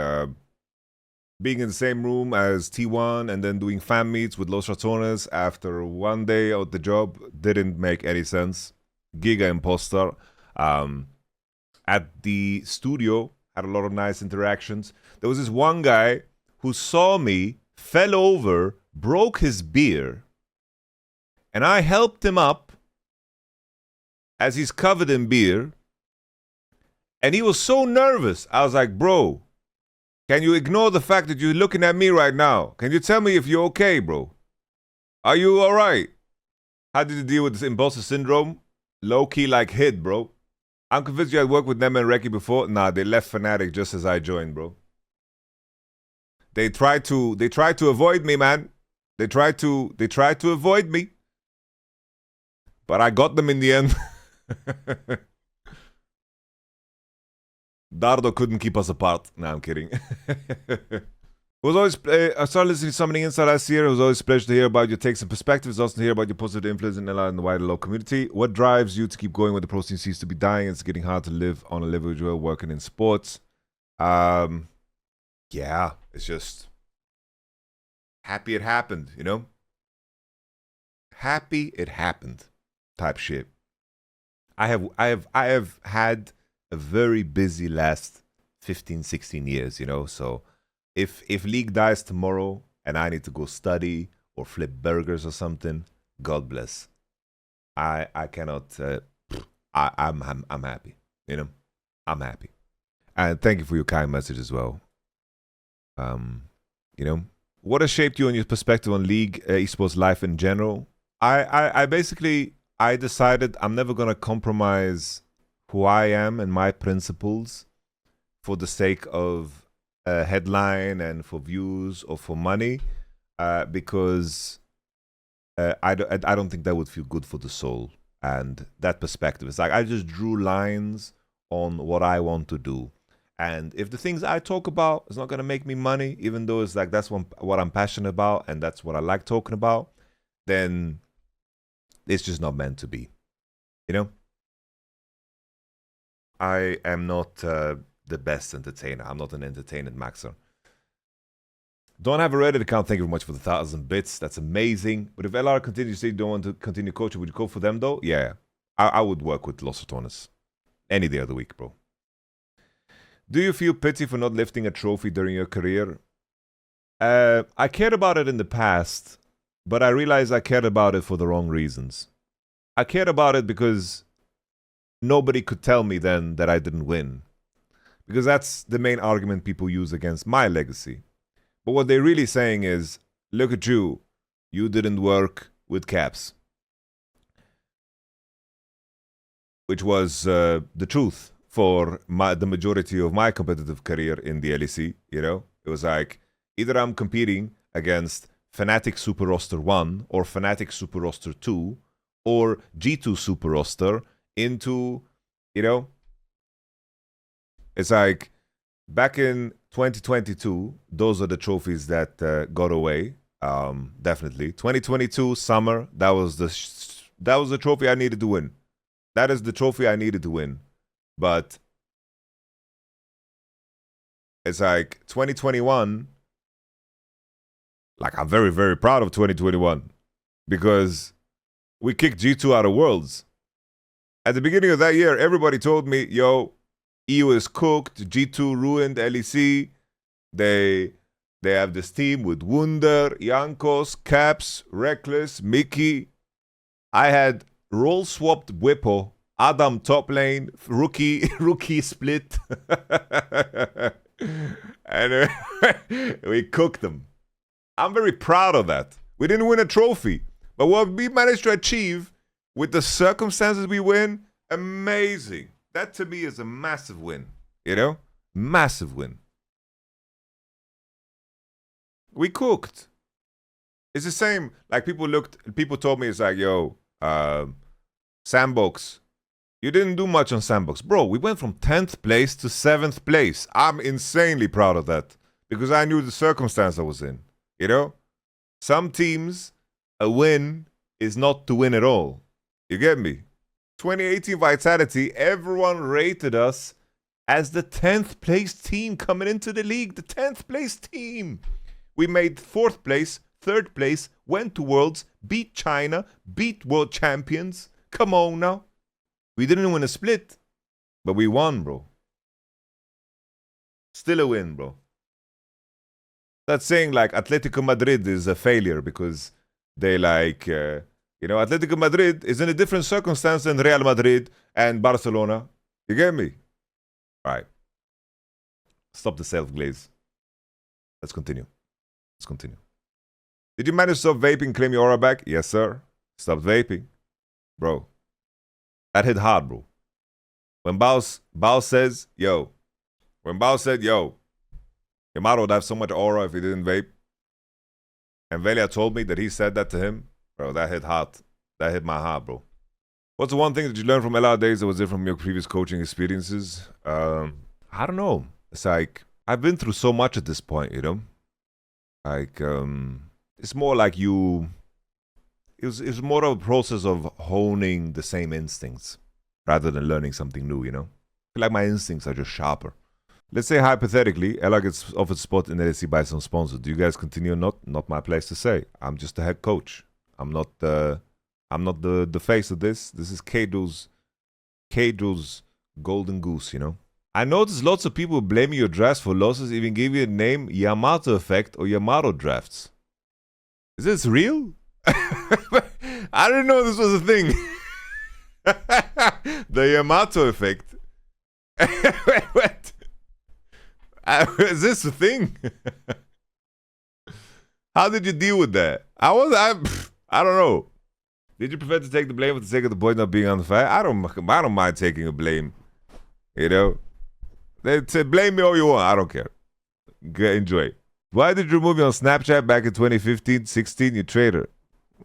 being in the same room as T1 and then doing fan meets with Los Ratones after one day of the job didn't make any sense. Giga imposter. At the studio, had a lot of nice interactions. There was this one guy who saw me, fell over, broke his beer, and I helped him up as he's covered in beer, and he was so nervous. I was like, bro, can you ignore the fact that you're looking at me right now? Can you tell me if you're okay, bro? Are you all right? How did you deal with this imposter syndrome? Low-key like hit, bro. I'm convinced you had worked with them and Reki before. Nah, they left Fnatic just as I joined, bro. They tried to avoid me, man. They tried to avoid me. But I got them in the end. Dardo couldn't keep us apart. Nah, I'm kidding. It was always, I started listening to Summoning Inside last year. It was always a pleasure to hear about your takes and perspectives. Also to hear about your positive influence in LR and the wider LoL community. What drives you to keep going when the pro scene seems to be dying? It's getting hard to live on a level as well, working in sports. Yeah, it's just happy it happened, you know? Happy it happened type shit. I have had a very busy last 15, 16 years, you know, so if League dies tomorrow and I need to go study or flip burgers or something, God bless. I cannot. I'm happy. You know, I'm happy. And thank you for your kind message as well. You know, what has shaped you and your perspective on League esports life in general? I basically decided I'm never gonna compromise who I am and my principles for the sake of a headline and for views or for money, because I don't think that would feel good for the soul. And that perspective, it's like I just drew lines on what I want to do. And if the things I talk about is not going to make me money, even though it's like that's what I'm passionate about and that's what I like talking about, then it's just not meant to be. You know? I am not the best entertainer. I'm not an entertainment maxer. Don't have a Reddit account. Thank you very much for the 1,000 bits. That's amazing. But if LR continues to say you don't want to continue coaching, would you go for them though? Yeah. I would work with Los Ratones any day of the week, bro. Do you feel pity for not lifting a trophy during your career? I cared about it in the past, but I realized I cared about it for the wrong reasons. I cared about it because nobody could tell me then that I didn't win. Because that's the main argument people use against my legacy. But what they're really saying is, look at you, you didn't work with caps. Which was the truth for the majority of my competitive career in the LEC, you know? It was like, either I'm competing against Fnatic Super Roster 1 or Fnatic Super Roster 2 or G2 Super Roster into, you know? It's like, back in 2022, those are the trophies that got away, definitely. 2022 summer, that was the trophy I needed to win. That is the trophy I needed to win. But it's like 2021, like I'm very, very proud of 2021 because we kicked G2 out of Worlds. At the beginning of that year, everybody told me, yo, EU is cooked, G2 ruined LEC, they have this team with Wunder, Jankos, Caps, Reckless, Mickey. I had role-swapped Whippo, Adam top lane, rookie split. And we cooked them. I'm very proud of that. We didn't win a trophy, but what we managed to achieve with the circumstances we win, amazing. That to me is a massive win, you know? Massive win. We cooked. It's the same, like people told me, it's like, yo, Sandbox, you didn't do much on Sandbox. Bro, we went from 10th place to 7th place. I'm insanely proud of that because I knew the circumstance I was in, you know? Some teams, a win is not to win at all. You get me? 2018 Vitality, everyone rated us as the 10th place team coming into the league. The 10th place team. We made 4th place, 3rd place, went to Worlds, beat China, beat world champions. Come on now. We didn't win a split, but we won, bro. Still a win, bro. That's saying like Atletico Madrid is a failure because they like, Atletico Madrid is in a different circumstance than Real Madrid and Barcelona. You get me? All right. Stop the self-glaze. Let's continue. Did you manage to stop vaping, claim your aura back? Yes, sir. Stop vaping. Bro. That hit hard, bro. When Baus says, yo. When Baus said, yo, Yamato would have so much aura if he didn't vape. And Velia told me that he said that to him. Bro, that hit hard. That hit my heart, bro. What's the one thing that you learned from LR days that was different from your previous coaching experiences? I don't know. It's like, I've been through so much at this point, you know? Like, it's more like it's more of a process of honing the same instincts rather than learning something new, you know? I feel like my instincts are just sharper. Let's say hypothetically, Ella gets offered a spot in LEC by some sponsor. Do you guys continue or not? Not my place to say. I'm just the head coach. I'm not the face of this. This is Caedrel's golden goose, you know? I noticed lots of people blaming your drafts for losses, even give you a name Yamato effect or Yamato drafts. Is this real? I didn't know this was a thing. The Yamato effect. What? Is this a thing? How did you deal with that? I don't know. Did you prefer to take the blame for the sake of the boy not being on the fight? I don't mind taking a blame. You know? They say blame me all you want. I don't care. Enjoy. Why did you remove me on Snapchat back in 2015, 16? You traitor.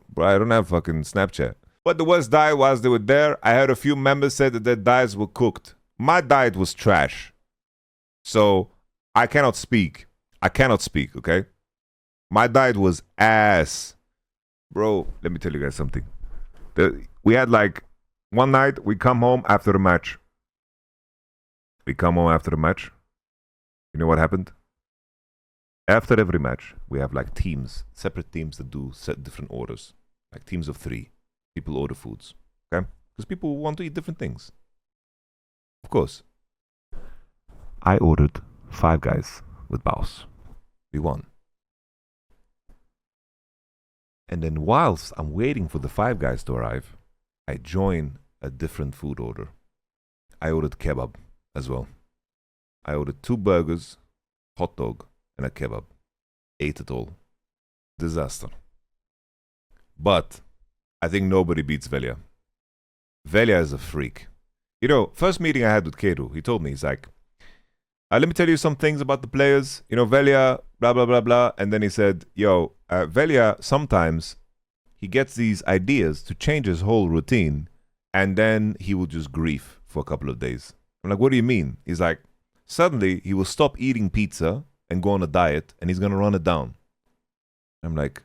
Bro, I don't have fucking Snapchat. But the worst diet whilst they were there, I heard a few members said that their diets were cooked. My diet was trash. So, I cannot speak. Okay? My diet was ass. Bro, let me tell you guys something. We had like, one night, we come home after the match. You know what happened? After every match, we have like teams, separate teams that do different orders. Like teams of 3. People order foods. Okay? Because people want to eat different things. Of course. I ordered 5 Guys with Baus. We won. And then whilst I'm waiting for the 5 Guys to arrive, I join a different food order. I ordered kebab as well. I ordered 2 burgers, hot dog, and a kebab. Ate it all. Disaster. But I think nobody beats Velia. Velia is a freak. You know, first meeting I had with Caedrel, he told me, he's like, let me tell you some things about the players. You know, Velia, blah, blah, blah, blah. And then he said, yo, Velia, sometimes he gets these ideas to change his whole routine, and then he will just grief for a couple of days. I'm like, what do you mean? He's like, suddenly he will stop eating pizza and go on a diet, and he's going to run it down. I'm like,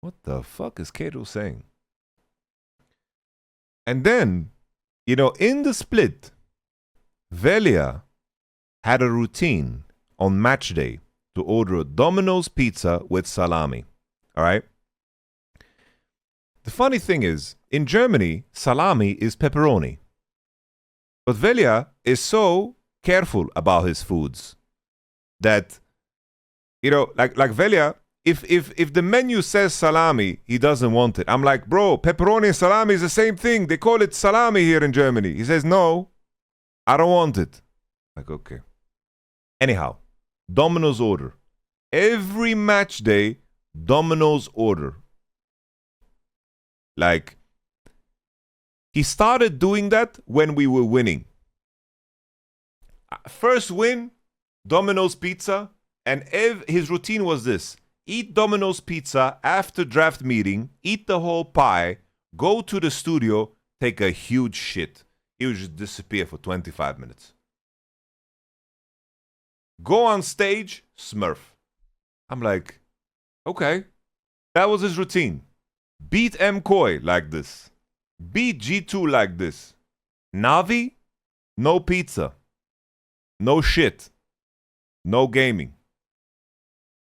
what the fuck is Caedrel saying? And then, you know, in the split, Velia had a routine on match day to order a Domino's pizza with salami. All right? The funny thing is, in Germany, salami is pepperoni. But Velia is so careful about his foods that, you know, like Velia, if the menu says salami, he doesn't want it. I'm like, bro, pepperoni and salami is the same thing. They call it salami here in Germany. He says, no, I don't want it. Like, okay. Anyhow, Domino's order. Every match day, Domino's order. Like, he started doing that when we were winning. First win, Domino's pizza, and his routine was this. Eat Domino's pizza after draft meeting, eat the whole pie, go to the studio, take a huge shit. He would just disappear for 25 minutes. Go on stage, Smurf. I'm like, okay. That was his routine. Beat MCoy like this. Beat G2 like this. Navi, no pizza. No shit. No gaming.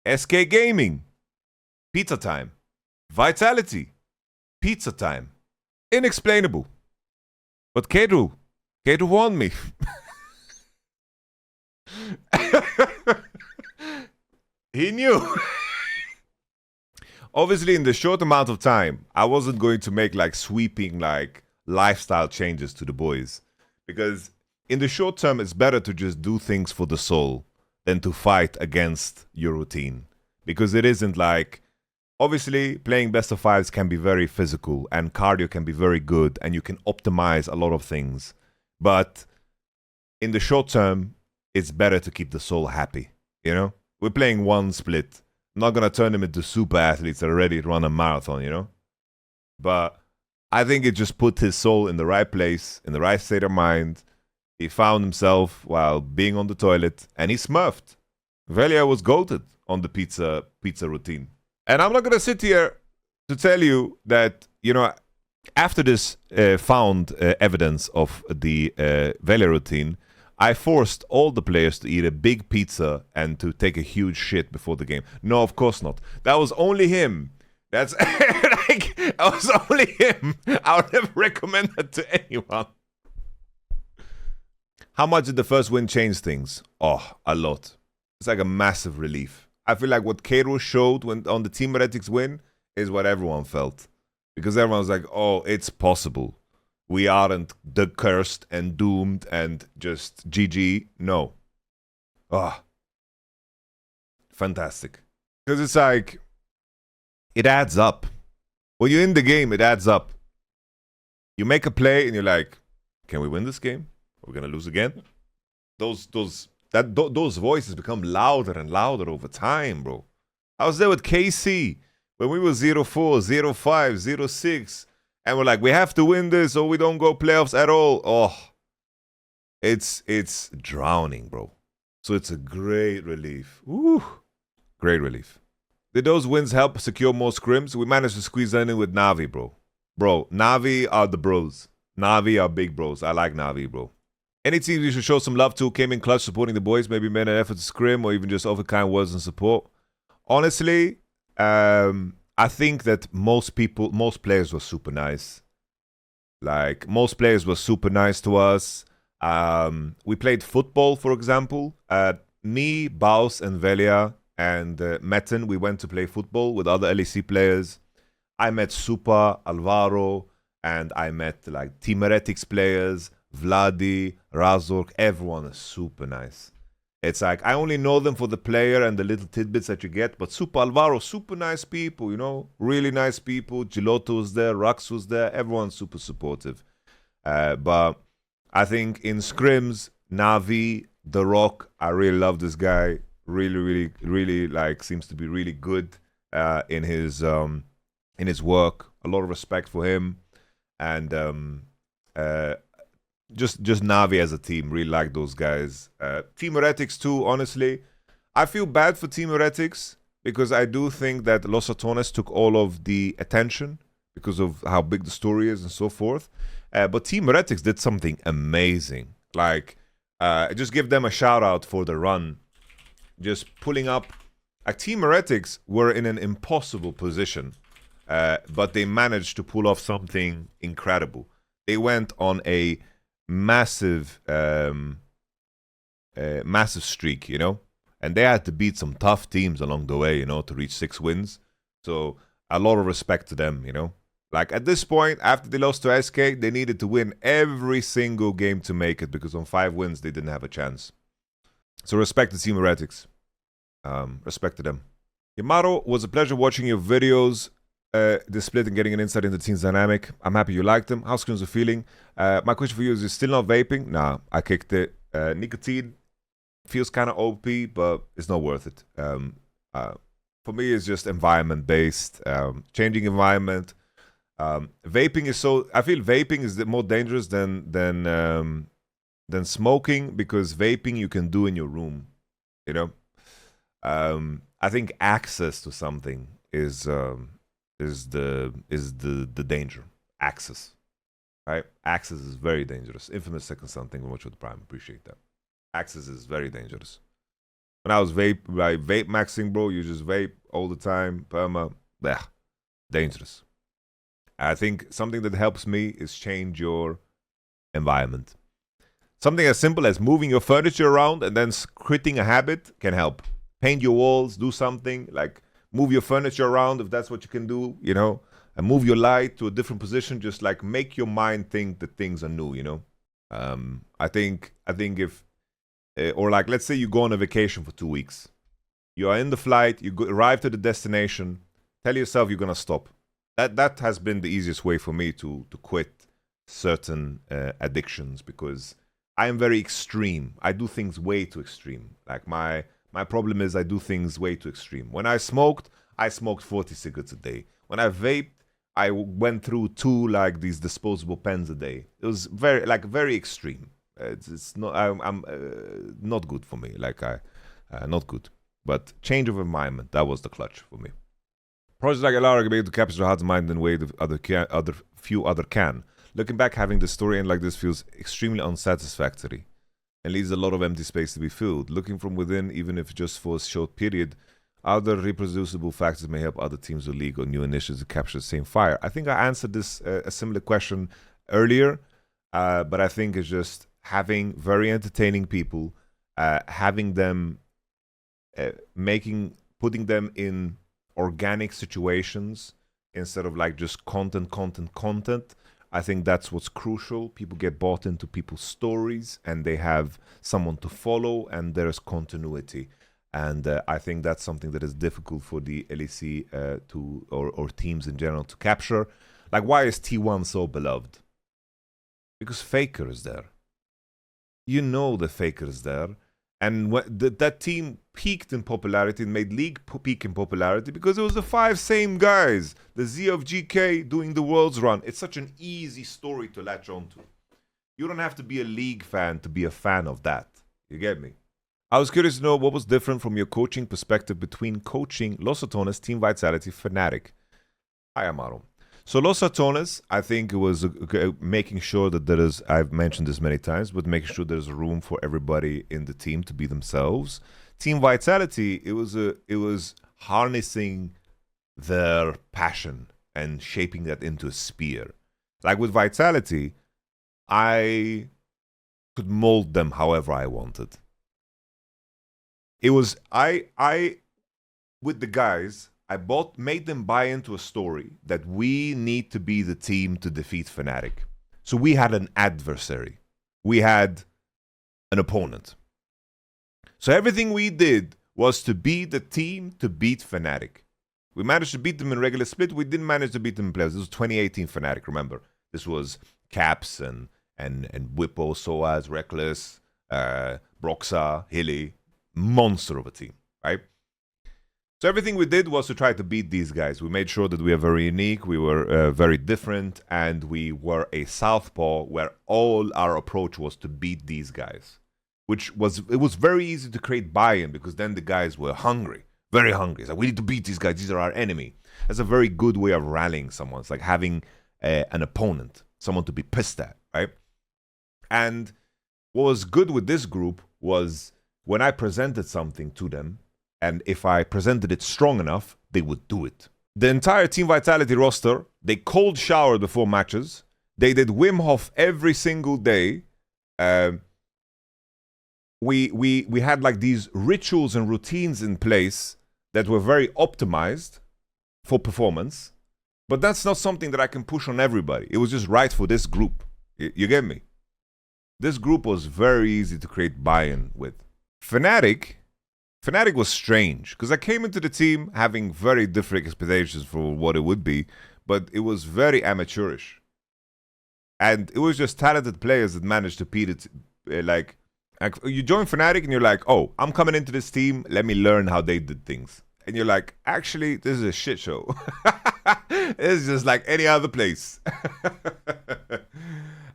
SK Gaming. Pizza time. Vitality. Pizza time. Inexplainable. But Caedrel won me. He knew. Obviously, in the short amount of time, I wasn't going to make like sweeping like lifestyle changes to the boys. Because in the short term, it's better to just do things for the soul than to fight against your routine. Because it isn't like, obviously, playing best of fives can be very physical and cardio can be very good and you can optimize a lot of things. But in the short term, it's better to keep the soul happy, you know? We're playing one split. I'm not going to turn them into super athletes that are ready to run a marathon, you know? But I think it just put his soul in the right place, in the right state of mind. He found himself while being on the toilet, and he smurfed. Velia was goated on the pizza routine. And I'm not going to sit here to tell you that, you know, after this found evidence of the Velia routine, I forced all the players to eat a big pizza and to take a huge shit before the game. No, of course not. That was only him. That's like, that was only him. I would never recommend that to anyone. How much did the first win change things? Oh, a lot. It's like a massive relief. I feel like what Caedrel showed when on the Team Heretics win is what everyone felt. Because everyone's like, oh, it's possible. We aren't the cursed and doomed and just GG. No. Ah. Fantastic. Because it's like, it adds up. When you're in the game, it adds up. You make a play and you're like, can we win this game? Are we going to lose again? Those voices become louder and louder over time, bro. I was there with KC when we were 0-4, 0-5, 0-6. And we're like, we have to win this or we don't go playoffs at all. Oh, it's drowning, bro. So it's a great relief. Woo. Great relief. Did those wins help secure more scrims? We managed to squeeze that in with Navi, bro. Bro, Navi are the bros. Navi are big bros. I like Navi, bro. Any teams you should show some love to came in clutch supporting the boys, maybe made an effort to scrim or even just offer kind words and support. Honestly, I think that most players were super nice. Like, most players were super nice to us. We played football, for example. Me, Baus, and Velia, and Metin, we went to play football with other LEC players. I met Super, Alvaro, and I met, like, Team Heretics players, Vladi, Razork. Everyone is super nice. It's like, I only know them for the player and the little tidbits that you get, but Super Alvaro, super nice people, you know? Really nice people. Gilotto was there, Rux was there. Everyone's super supportive. But I think in scrims, Navi, The Rock, I really love this guy. Really, like, seems to be really good in his work. A lot of respect for him. And just Navi as a team, really like those guys. Team Heretics too, honestly. I feel bad for Team Heretics because I do think that Los Ratones took all of the attention because of how big the story is and so forth. But Team Heretics did something amazing. Like, just give them a shout out for the run. Just pulling up. Team Heretics were in an impossible position, but they managed to pull off something incredible. They went on a massive streak, you know, and they had to beat some tough teams along the way, you know, to reach 6 wins. So a lot of respect to them, you know. Like, at this point, after they lost to SK, they needed to win every single game to make it, because on 5 wins they didn't have a chance. So respect to Team Heretics. Respect to them. Yamato, was a pleasure watching your videos, the split and getting an insight into the team's dynamic. I'm happy you liked them. How Scrims are feeling? My question for you is, you're still not vaping? Nah, I kicked it. Nicotine feels kind of OP, but it's not worth it. For me, it's just environment-based. Changing environment. Vaping is so... I feel vaping is more dangerous than smoking, because vaping you can do in your room, you know? I think access to something is the danger. Access, right? Access is very dangerous. Infamous second something. Much with the Prime. Appreciate that. Access is very dangerous. When I was vape maxing, bro, you just vape all the time. Perma, bleh, dangerous. I think something that helps me is change your environment. Something as simple as moving your furniture around and then quitting a habit can help. Paint your walls, do something, like move your furniture around if that's what you can do, you know, and move your light to a different position. Just like make your mind think that things are new, you know. I think if, or like, let's say you go on a vacation for 2 weeks. You are in the flight, you arrive to the destination, tell yourself you're going to stop. That has been the easiest way for me to quit certain addictions, because I am very extreme. I do things way too extreme. Like my problem is I do things way too extreme. When I smoked 40 cigarettes a day. When I vaped, I went through 2 like these disposable pens a day. It was very extreme. It's not I'm not good for me. Like not good. But change of environment, that was the clutch for me. Projects like LR are able to capture the heart's mind in a way that few other can. Looking back, having the story end like this feels extremely unsatisfactory and leaves a lot of empty space to be filled. Looking from within, even if just for a short period, other reproducible factors may help other teams or league or new initiatives to capture the same fire. I think I answered this a similar question earlier, but I think it's just having very entertaining people, having them, putting them in organic situations instead of like just content. I think that's what's crucial. People get bought into people's stories and they have someone to follow and there's continuity. And I think that's something that is difficult for the LEC or teams in general to capture. Like, why is T1 so beloved? Because Faker is there. You know the Faker is there. And that team peaked in popularity and made League peak in popularity because it was the 5 same guys. The Z of GK doing the Worlds run. It's such an easy story to latch onto. You don't have to be a League fan to be a fan of that. You get me? I was curious to know what was different from your coaching perspective between coaching Los Ratones, Team Vitality, Fnatic. Hi, Amaro. So Los Ratones, I think it was making sure that there is, I've mentioned this many times, but making sure there's room for everybody in the team to be themselves. Team Vitality, it was harnessing their passion and shaping that into a spear. Like with Vitality, I could mold them however I wanted. It was, with the guys, I made them buy into a story that we need to be the team to defeat Fnatic. So we had an adversary. We had an opponent. So everything we did was to be the team to beat Fnatic. We managed to beat them in regular split. We didn't manage to beat them in playoffs. This was 2018 Fnatic, remember. This was Caps and Whippo, Soaz, Reckless, Broxa, Hilly. Monster of a team, right? So everything we did was to try to beat these guys. We made sure that we are very unique, we were very different, and we were a southpaw where all our approach was to beat these guys. It was very easy to create buy-in because then the guys were hungry, very hungry. It's like, we need to beat these guys, these are our enemy. That's a very good way of rallying someone. It's like having an opponent, someone to be pissed at, right? And what was good with this group was when I presented something to them, and if I presented it strong enough, they would do it. The entire Team Vitality roster, they cold showered before matches. They did Wim Hof every single day. We had like these rituals and routines in place that were very optimized for performance. But that's not something that I can push on everybody. It was just right for this group. You get me? This group was very easy to create buy-in with. Fnatic, Fnatic was strange because I came into the team having very different expectations for what it would be, but it was very amateurish. And it was just talented players that managed to beat it. Like, you join Fnatic and you're like, oh, I'm coming into this team. Let me learn how they did things. And you're like, actually, this is a shit show. It's just like any other place.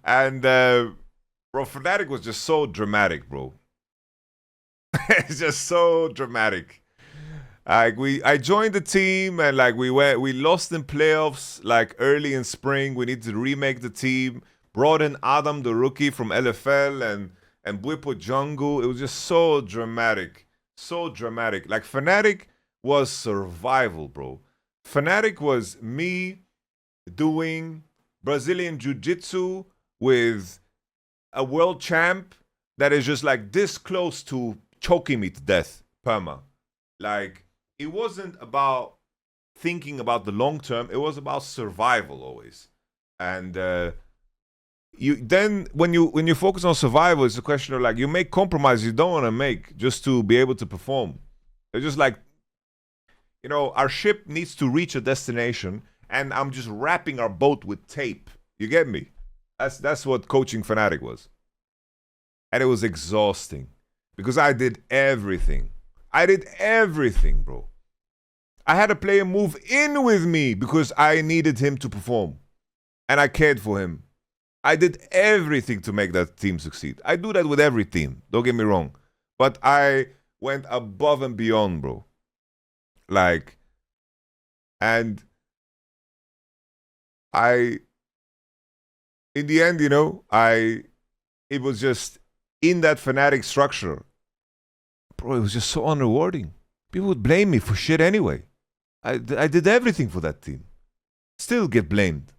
And, bro, Fnatic was just so dramatic, bro. It's just so dramatic. Like I joined the team and like we lost in playoffs like early in spring. We needed to remake the team. Brought in Adam, the rookie from LFL, and Bwipo Jungle. It was just so dramatic, so dramatic. Like Fnatic was survival, bro. Fnatic was me doing Brazilian Jiu-Jitsu with a world champ that is just like this close to choking me to death, perma. Like, it wasn't about thinking about the long term. It was about survival always. And when you focus on survival, it's a question of like you make compromises you don't want to make just to be able to perform. It's just like, you know, our ship needs to reach a destination, and I'm just wrapping our boat with tape. You get me? That's what coaching Fnatic was. And it was exhausting because I did everything. I did everything, bro. I had a player move in with me because I needed him to perform. And I cared for him. I did everything to make that team succeed. I do that with every team. Don't get me wrong. But I went above and beyond, bro. Like, and in the end, you know, it was just in that Fnatic structure. Bro, it was just so unrewarding. People would blame me for shit anyway. I did everything for that team. Still get blamed.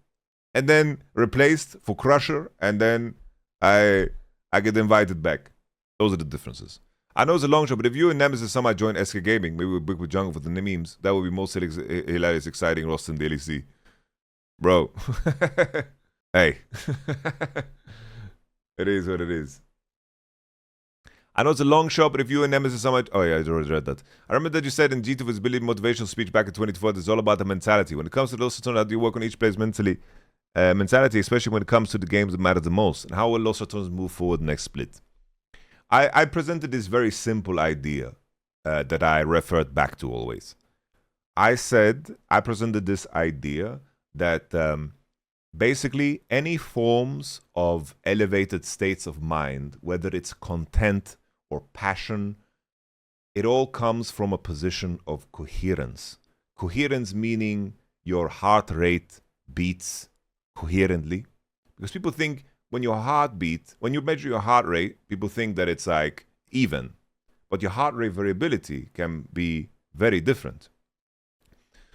And then replaced for Crusher, and then I get invited back. Those are the differences. I know it's a long shot, but if you and Nemesis somehow join SK Gaming, maybe we'll book with Jungle for the memes, that would be most hilarious, exciting roster in the LEC. Bro. Hey. It is what it is. I know it's a long shot, but if you and Nemesis so much... Oh, yeah, I already read that. I remember that you said in G2 Visibility motivational speech back in 2024 that it's all about the mentality. When it comes to Los Ratones, how do you work on each player's mentality, especially when it comes to the games that matter the most? And how will Los Ratones move forward next split? I presented this very simple idea that I referred back to always. I presented this idea that basically any forms of elevated states of mind, whether it's content or passion, it all comes from a position of coherence. Coherence meaning your heart rate beats coherently. Because people think when you measure your heart rate, people think that it's like even. But your heart rate variability can be very different.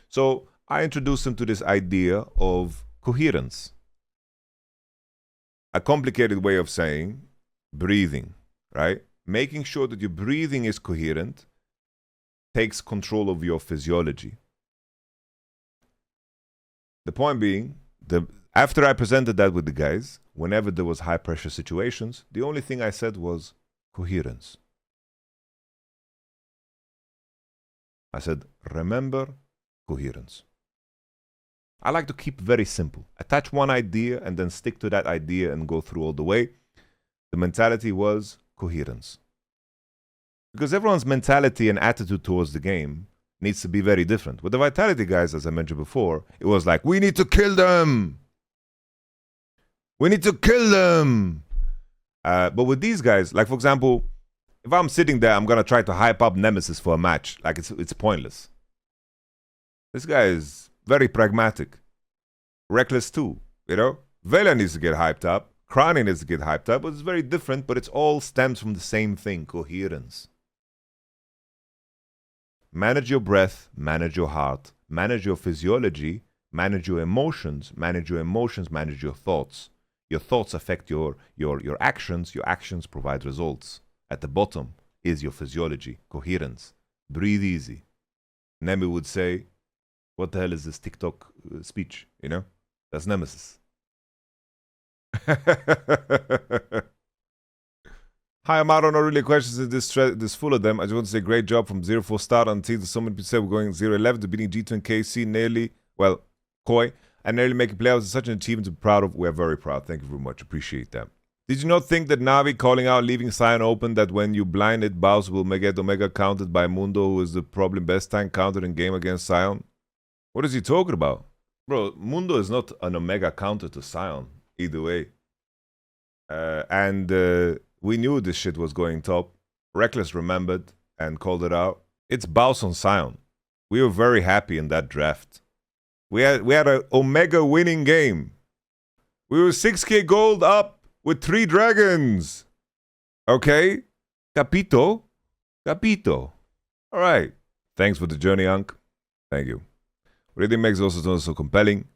So I introduced them to this idea of coherence. A complicated way of saying breathing, right? Making sure that your breathing is coherent takes control of your physiology. The point being, after I presented that with the guys, whenever there was high pressure situations, the only thing I said was coherence. I said, remember coherence. I like to keep very simple. Attach one idea and then stick to that idea and go through all the way. The mentality was coherence. Because everyone's mentality and attitude towards the game needs to be very different. With the Vitality guys, as I mentioned before, it was like, we need to kill them. We need to kill them. But with these guys, like for example, if I'm sitting there, I'm going to try to hype up Nemesis for a match. Like it's pointless. This guy is very pragmatic. Reckless too, you know? Vela needs to get hyped up. Crowning needs to get hyped up. But it's very different, but it all stems from the same thing, coherence. Manage your breath, manage your heart, manage your physiology, manage your emotions, manage your thoughts. Your thoughts affect your actions. Your actions provide results. At the bottom is your physiology, coherence. Breathe easy. Nemi would say, what the hell is this TikTok speech, you know? That's Nemesis. Hi, Amaro. Not really questions in this thread. This full of them. I just want to say great job from 0-4 start until so many people said we're going 0-11 to beating G2 and KC nearly, well, Koi, and nearly making playoffs is such an achievement to be proud of. We're very proud. Thank you very much. Appreciate that. Did you not think that Navi calling out leaving Sion open, that when you blind it, Baus will get Omega counted by Mundo, who is the probably best tank counter in game against Sion? What is he talking about? Bro, Mundo is not an Omega counter to Sion, either way. We knew this shit was going top. Reckless remembered and called it out. It's Baus on Sion. We were very happy in that draft. We had an Omega winning game. We were 6k gold up with 3 dragons. Okay? Capito? Capito. All right. Thanks for the journey, Unc. Thank you. What do you think makes also so compelling?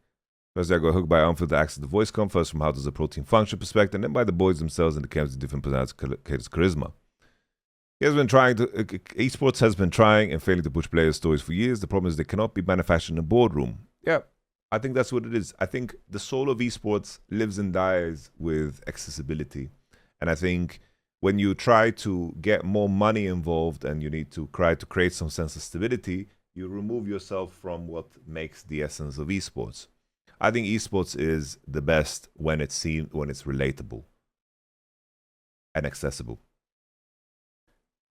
First, I got hooked by unfiltered access to the voice com, first from how does the protein function perspective, and then by the boys themselves and the camps with different personalities, charisma. Esports has been trying and failing to push players' stories for years. The problem is they cannot be manufactured in a boardroom. Yeah, I think that's what it is. I think the soul of esports lives and dies with accessibility. And I think when you try to get more money involved and you need to try to create some sense of stability, you remove yourself from what makes the essence of esports. I think esports is the best when it's seen, when it's relatable and accessible.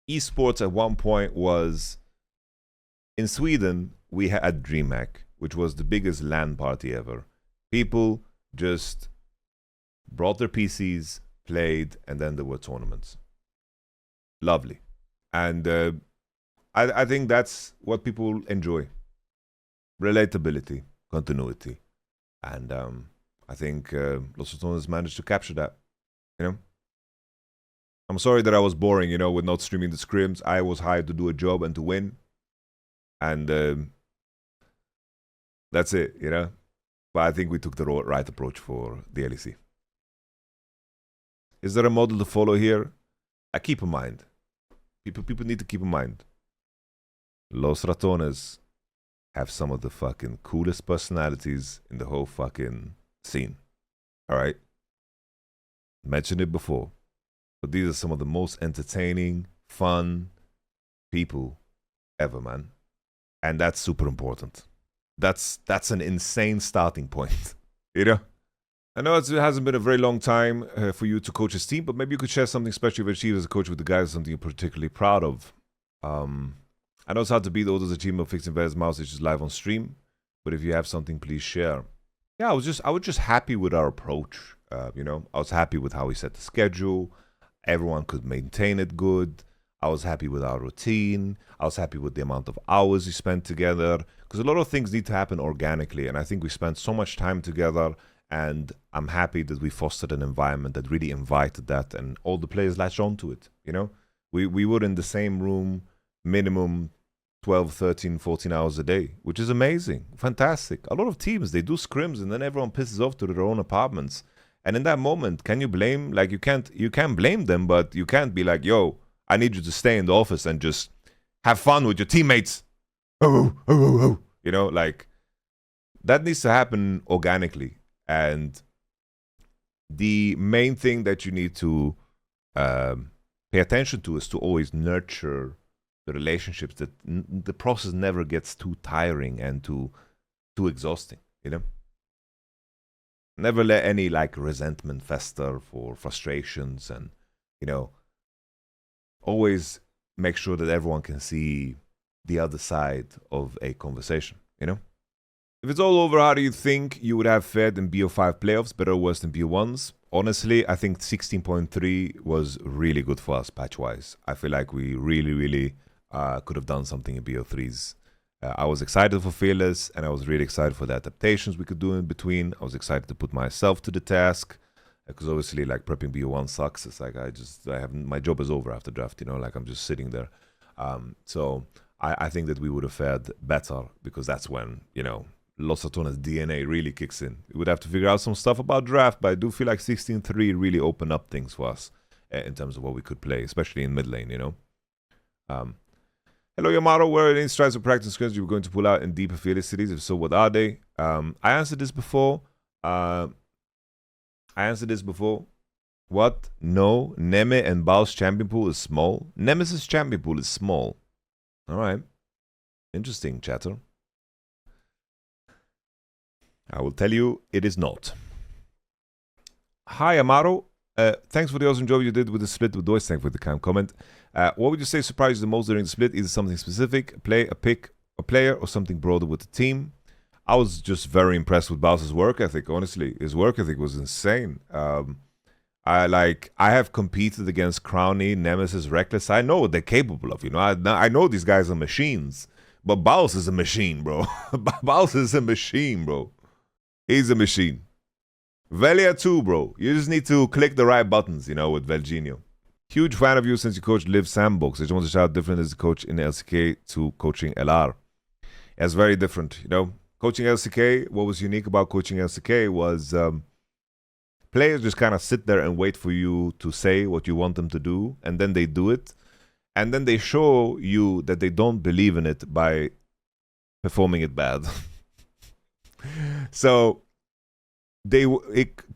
Esports at one point was, in Sweden, we had DreamHack, which was the biggest LAN party ever. People just brought their PCs, played, and then there were tournaments. Lovely. And I think that's what people enjoy. Relatability, continuity. And I think Los Ratones managed to capture that, you know? I'm sorry that I was boring, you know, with not streaming the scrims. I was hired to do a job and to win. And that's it, you know? But I think we took the right approach for the LEC. Is there a model to follow here? I keep in mind. People need to keep in mind. Los Ratones have some of the fucking coolest personalities in the whole fucking scene. Alright? Mentioned it before. But these are some of the most entertaining, fun people ever, man. And that's super important. That's an insane starting point. You know? I know it hasn't been a very long time for you to coach his team, but maybe you could share something special you've achieved as a coach with the guys, something you're particularly proud of. I know it's hard to beat all those achievements of fixing various mouse issues live on stream, but if you have something, please share. Yeah, I was just happy with our approach. You know, I was happy with how we set the schedule. Everyone could maintain it good. I was happy with our routine. I was happy with the amount of hours we spent together, because a lot of things need to happen organically, and I think we spent so much time together, and I'm happy that we fostered an environment that really invited that, and all the players latched onto it, you know? We were in the same room minimum 12, 13, 14 hours a day, which is amazing, fantastic. A lot of teams, they do scrims, and then everyone pisses off to their own apartments. And in that moment, can you blame, like, you can't blame them, but you can't be like, yo, I need you to stay in the office and just have fun with your teammates. Oh. You know, like, that needs to happen organically. And the main thing that you need to pay attention to is to always nurture the relationships, that the process never gets too tiring and too exhausting, you know? Never let any, like, resentment fester for frustrations, and, you know, always make sure that everyone can see the other side of a conversation, you know? If it's all over, how do you think you would have fared in BO5 playoffs, better or worse than BO1s? Honestly, I think 16.3 was really good for us patch-wise. I feel like we really could have done something in BO3s. I was excited for Fearless, and I was really excited for the adaptations we could do in between. I was excited to put myself to the task, because obviously, like, prepping BO1 sucks. It's like my job is over after draft, you know, like, I'm just sitting there. So I think that we would have fared better, because that's when, you know, Los Ratones DNA really kicks in. We would have to figure out some stuff about draft, but I do feel like 16.3 really opened up things for us in terms of what we could play, especially in mid lane, you know. Hello, Yamato. Where are any strides or practice scrims you were going to pull out in deeper Fearless cities? If so, what are they? I answered this before. What? No. Neme and Baus champion pool is small. Nemesis champion pool is small. Alright. Interesting, chatter. I will tell you, it is not. Hi, Amaro. Thanks for the awesome job you did with the split with Deutsch. Thanks for the kind comment. What would you say surprised you the most during the split? Either something specific, a pick, a player, or something broader with the team? I was just very impressed with Baus's work ethic, honestly. His work ethic was insane. I have competed against Crowny, Nemesis, Reckless. I know what they're capable of, you know. I know these guys are machines. But Baus is a machine, bro. Baus is a machine, bro. He's a machine. Velia too, bro. You just need to click the right buttons, you know, with Velgenio. Huge fan of you since you coached Live Sandbox. I just want to shout out different as a coach in LCK to coaching LR. It's very different, you know. Coaching LCK, what was unique about coaching LCK was players just kind of sit there and wait for you to say what you want them to do, and then they do it. And then they show you that they don't believe in it by performing it bad. So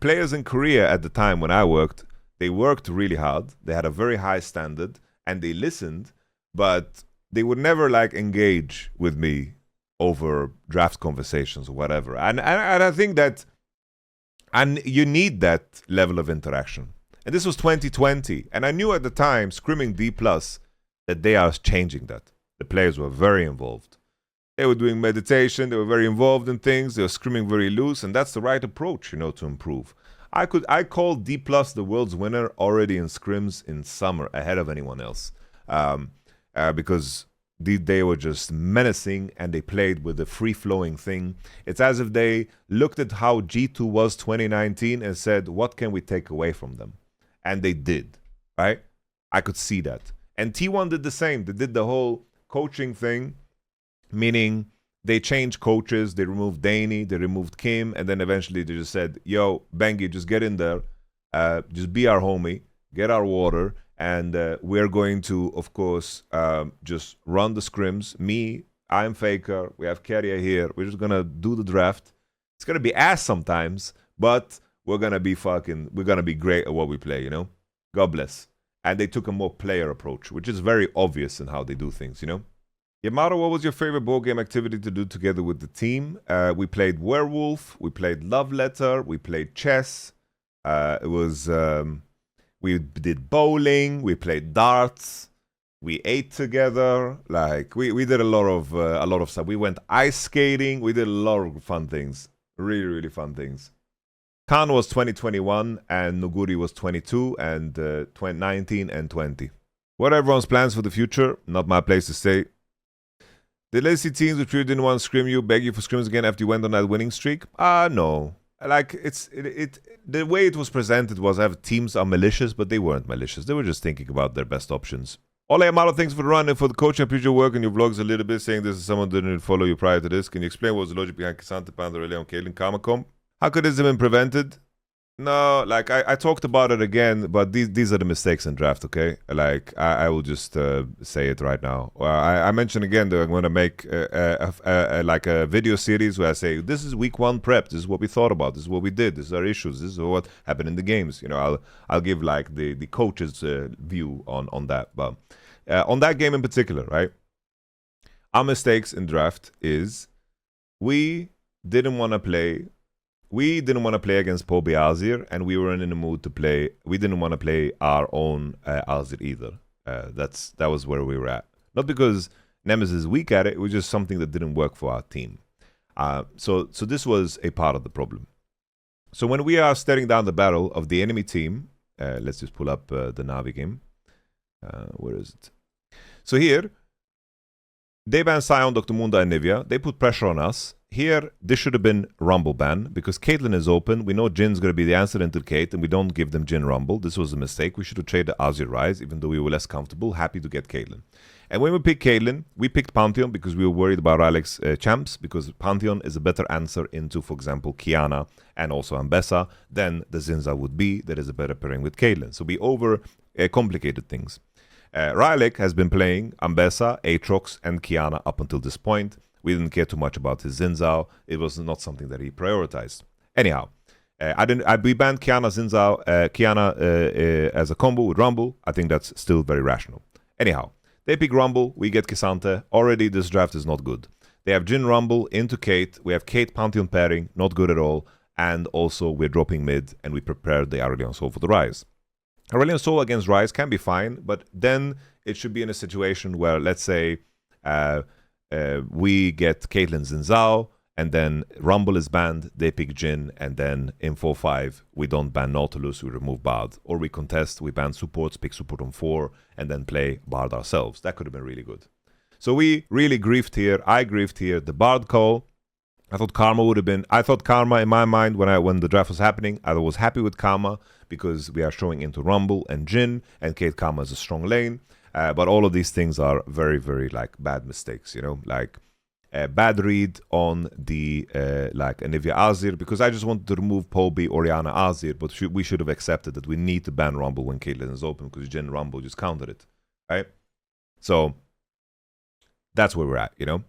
players in Korea at the time when I worked, they worked really hard. They had a very high standard and they listened, but they would never like engage with me over draft conversations or whatever. And I think that you need that level of interaction. And this was 2020. And I knew at the time, scrimming D+, that they are changing that. The players were very involved. They were doing meditation, they were very involved in things, they were screaming very loose, and that's the right approach, you know, to improve. I called D+ the world's winner already in scrims in summer, ahead of anyone else. Because they were just menacing, and they played with a free-flowing thing. It's as if they looked at how G2 was 2019 and said, what can we take away from them? And they did, right? I could see that. And T1 did the same. They did the whole coaching thing, meaning they changed coaches, they removed Danny, they removed Kim, and then eventually they just said, yo, Bengi, just get in there, just be our homie, get our water, and we're going to, of course, just run the scrims. Me, I'm Faker, we have Carrier here, we're just gonna do the draft. It's gonna be ass sometimes, but we're gonna be great at what we play, you know? God bless. And they took a more player approach, which is very obvious in how they do things, you know? Yamato, what was your favorite board game activity to do together with the team? We played Werewolf, we played Love Letter, we played chess. We did bowling, we played darts, we ate together. Like we did a lot of stuff. We went ice skating. We did a lot of fun things. Really, really fun things. Khan was 2021 and Nuguri was 22 and 2019 and 20. What are everyone's plans for the future? Not my place to say. Did LEC teams which really didn't want to scrim you beg you for scrims again after you went on that winning streak? No. Like the way it was presented was teams are malicious, but they weren't malicious. They were just thinking about their best options. Ole Amaro, thanks for the run and for the coaching. I appreciate your work and your vlogs a little bit. Saying this is someone who didn't follow you prior to this. Can you explain what was the logic behind Kisante Panda Relay on Kaelin Kamacom? How could this have been prevented? No, like I talked about it again, but these are the mistakes in draft, okay? Like I will just say it right now. I mentioned again that I'm going to make like a video series where I say this is week 1 prep. This is what we thought about. This is what we did. This is our issues. This is what happened in the games. You know, I'll give like the coach's view on that. But on that game in particular, right? Our mistakes in draft is we didn't want to play. We didn't want to play against Poby Azir, and we weren't in the mood to play. We didn't want to play our own Azir either. That was where we were at. Not because Nemesis is weak at it. It was just something that didn't work for our team. So this was a part of the problem. So when we are staring down the barrel of the enemy team, let's just pull up the Navi game. Where is it? So here, they ban Sion, Dr. Mundo, and Nivea. They put pressure on us. Here, this should have been Rumble ban, because Caitlyn is open. We know Jin's going to be the answer until Kate, and we don't give them Jin Rumble. This was a mistake. We should have traded Azir Rise, even though we were less comfortable. Happy to get Caitlyn. And when we picked Caitlyn, we picked Pantheon because we were worried about Alex champs, because Pantheon is a better answer into, for example, Kiana and also Ambessa than the Zinza would be. That is a better pairing with Caitlyn. So we over-complicated things. Rylek has been playing Ambessa, Aatrox, and Kiana up until this point. We didn't care too much about his Zinzao. It was not something that he prioritized. Anyhow, We banned Kiana Zinzao, as a combo with Rumble. I think that's still very rational. Anyhow, they pick Rumble, we get Kisante. Already this draft is not good. They have Jin Rumble into Kate. We have Kate Pantheon pairing, not good at all. And also we're dropping mid and we prepared the Aurelion Soul for the Rise. Aurelion Soul against Rise can be fine, but then it should be in a situation where, let's say, we get Caitlyn Zinzao, and then Rumble is banned, they pick Jin, and then in 4-5, we don't ban Nautilus, we remove Bard. Or we contest, we ban supports, pick support on 4, and then play Bard ourselves. That could have been really good. So we really griefed here. I griefed here. The Bard call, I thought Karma would have been... I thought Karma, in my mind, when the draft was happening, I was happy with Karma because we are showing into Rumble and Jin, and Kate Karma is a strong lane. But all of these things are very, very, like, bad mistakes, you know? Like, bad read on the, like, Anivia Azir, because I just wanted to remove Poby, Orianna, Azir, but we should have accepted that we need to ban Rumble when Caitlyn is open, because Jin Rumble just countered it, right? So, that's where we're at, you know?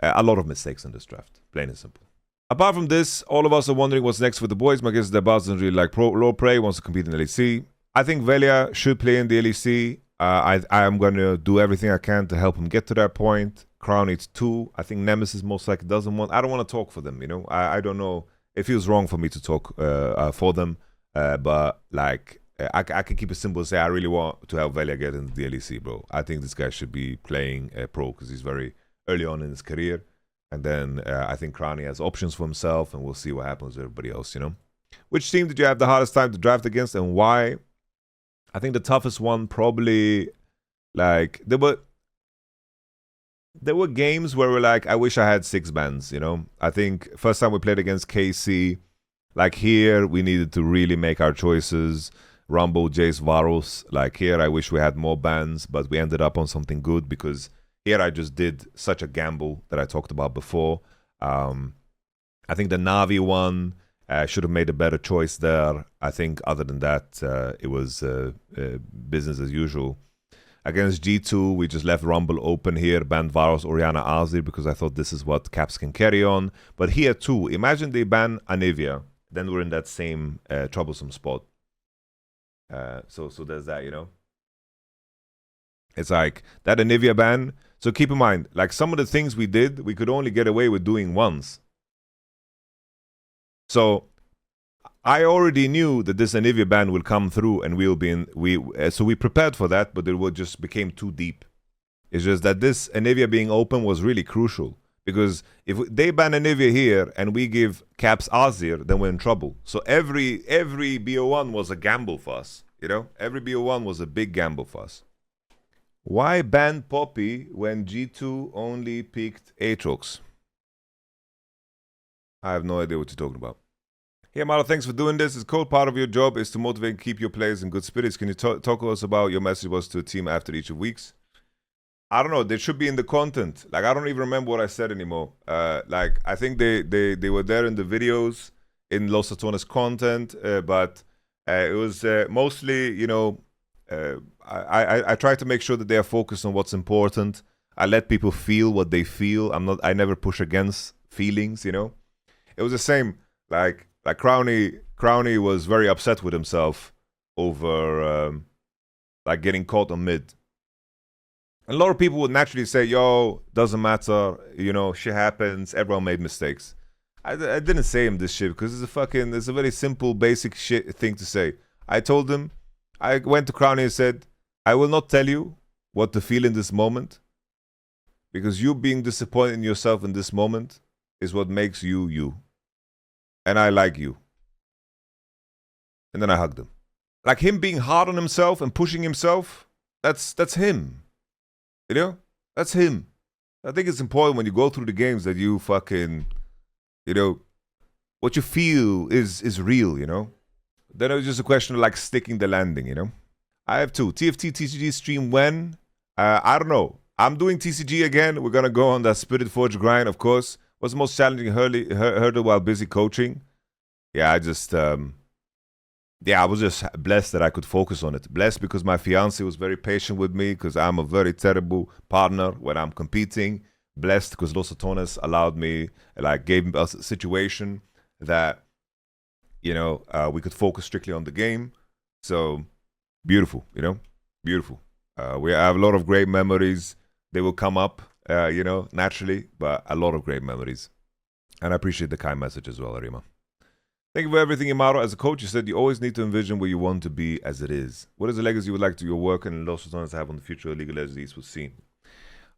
A lot of mistakes in this draft, plain and simple. Apart from this, all of us are wondering what's next for the boys. My guess is that Baus doesn't really like low prey, wants to compete in the LEC. I think Velia should play in the LEC. I am going to do everything I can to help him get to that point. Crown needs 2. I think Nemesis most likely doesn't want... I don't want to talk for them, you know? I don't know. It feels wrong for me to talk for them. But, like, I can keep it simple and say I really want to help Velia get into the LEC, bro. I think this guy should be playing pro because he's very early on in his career. And then I think Crowny has options for himself, and we'll see what happens with everybody else, you know? Which team did you have the hardest time to draft against, and why? I think the toughest one probably, like, there were games where we're like, I wish I had 6 bans, you know? I think first time we played against KC, like here, we needed to really make our choices. Rumble, Jace, Varus, like here, I wish we had more bans, but we ended up on something good because here I just did such a gamble that I talked about before. I think the Navi one... should have made a better choice there. I think other than that, it was business as usual. Against G2, we just left Rumble open here, banned Varus, Orianna, Azir, because I thought this is what Caps can carry on. But here too, imagine they ban Anivia, then we're in that same troublesome spot. So there's that, you know. It's like, that Anivia ban, so keep in mind, like some of the things we did, we could only get away with doing once. So I already knew that this Anivia ban will come through and we'll be in... so we prepared for that, but it would just became too deep. It's just that this Anivia being open was really crucial. Because if they ban Anivia here and we give Caps Azir, then we're in trouble. So every BO1 was a gamble for us. You know? Every BO1 was a big gamble for us. Why ban Poppy when G2 only picked Aatrox? I have no idea what you're talking about. Hey, Yamato, thanks for doing this. It's cool. Part of your job is to motivate and keep your players in good spirits. Can you talk to us about your message was to a team after each of weeks? I don't know. They should be in the content. Like, I don't even remember what I said anymore. Like, I think they were there in the videos, in Los Ratones content, but it was mostly, you know, I try to make sure that they are focused on what's important. I let people feel what they feel. I never push against feelings, you know. It was the same, like Crowny was very upset with himself over like getting caught on mid. And a lot of people would naturally say, yo, doesn't matter, you know, shit happens, everyone made mistakes. I didn't say him this shit because it's a very simple, basic shit thing to say. I told him, I went to Crowny and said, I will not tell you what to feel in this moment because you being disappointed in yourself in this moment is what makes you you. And I like you. And then I hugged him. Like him being hard on himself and pushing himself, that's him. You know? That's him. I think it's important when you go through the games that you fucking, you know, what you feel is real, you know? Then it was just a question of like sticking the landing, you know? I have 2. TFT, TCG stream when? I don't know. I'm doing TCG again. We're going to go on that Spirit Forge grind, of course. What's the most challenging hurdle while busy coaching? Yeah, I was just blessed that I could focus on it. Blessed because my fiance was very patient with me because I'm a very terrible partner when I'm competing. Blessed because Los Ratones allowed me, like gave us a situation that, you know, we could focus strictly on the game. So beautiful, you know, beautiful. We have a lot of great memories. They will come up, you know, naturally, but a lot of great memories. And I appreciate the kind message as well, Arima. Thank you for everything, Yamato. As a coach, you said you always need to envision where you want to be as it is. What is the legacy you would like to your work and Los Ratones have on the future of League of Legends esports scene?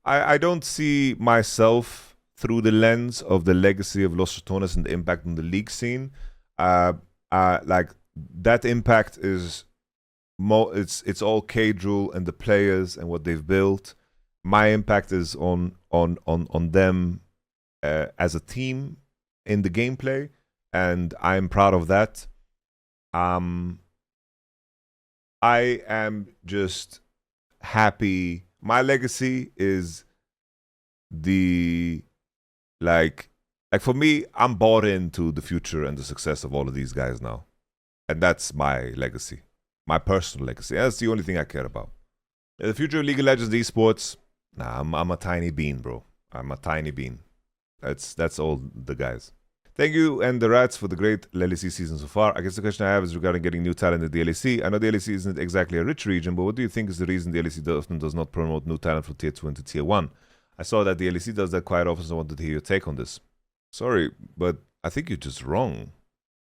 I don't see myself through the lens of the legacy of Los Ratones and the impact on the league scene. Like that impact is it's all Caedrel and the players and what they've built. My impact is on them as a team in the gameplay, and I'm proud of that. I am just happy. My legacy is the like for me, I'm bought into the future and the success of all of these guys now. And that's my legacy. My personal legacy. That's the only thing I care about. The future of League of Legends esports, nah, I'm a tiny bean, bro. I'm a tiny bean. That's all the guys. Thank you and the Rats for the great LEC season so far. I guess the question I have is regarding getting new talent at the LEC. I know the LEC isn't exactly a rich region, but what do you think is the reason the LEC often does not promote new talent from Tier 2 into Tier 1? I saw that the LEC does that quite often, so I wanted to hear your take on this. Sorry, but I think you're just wrong.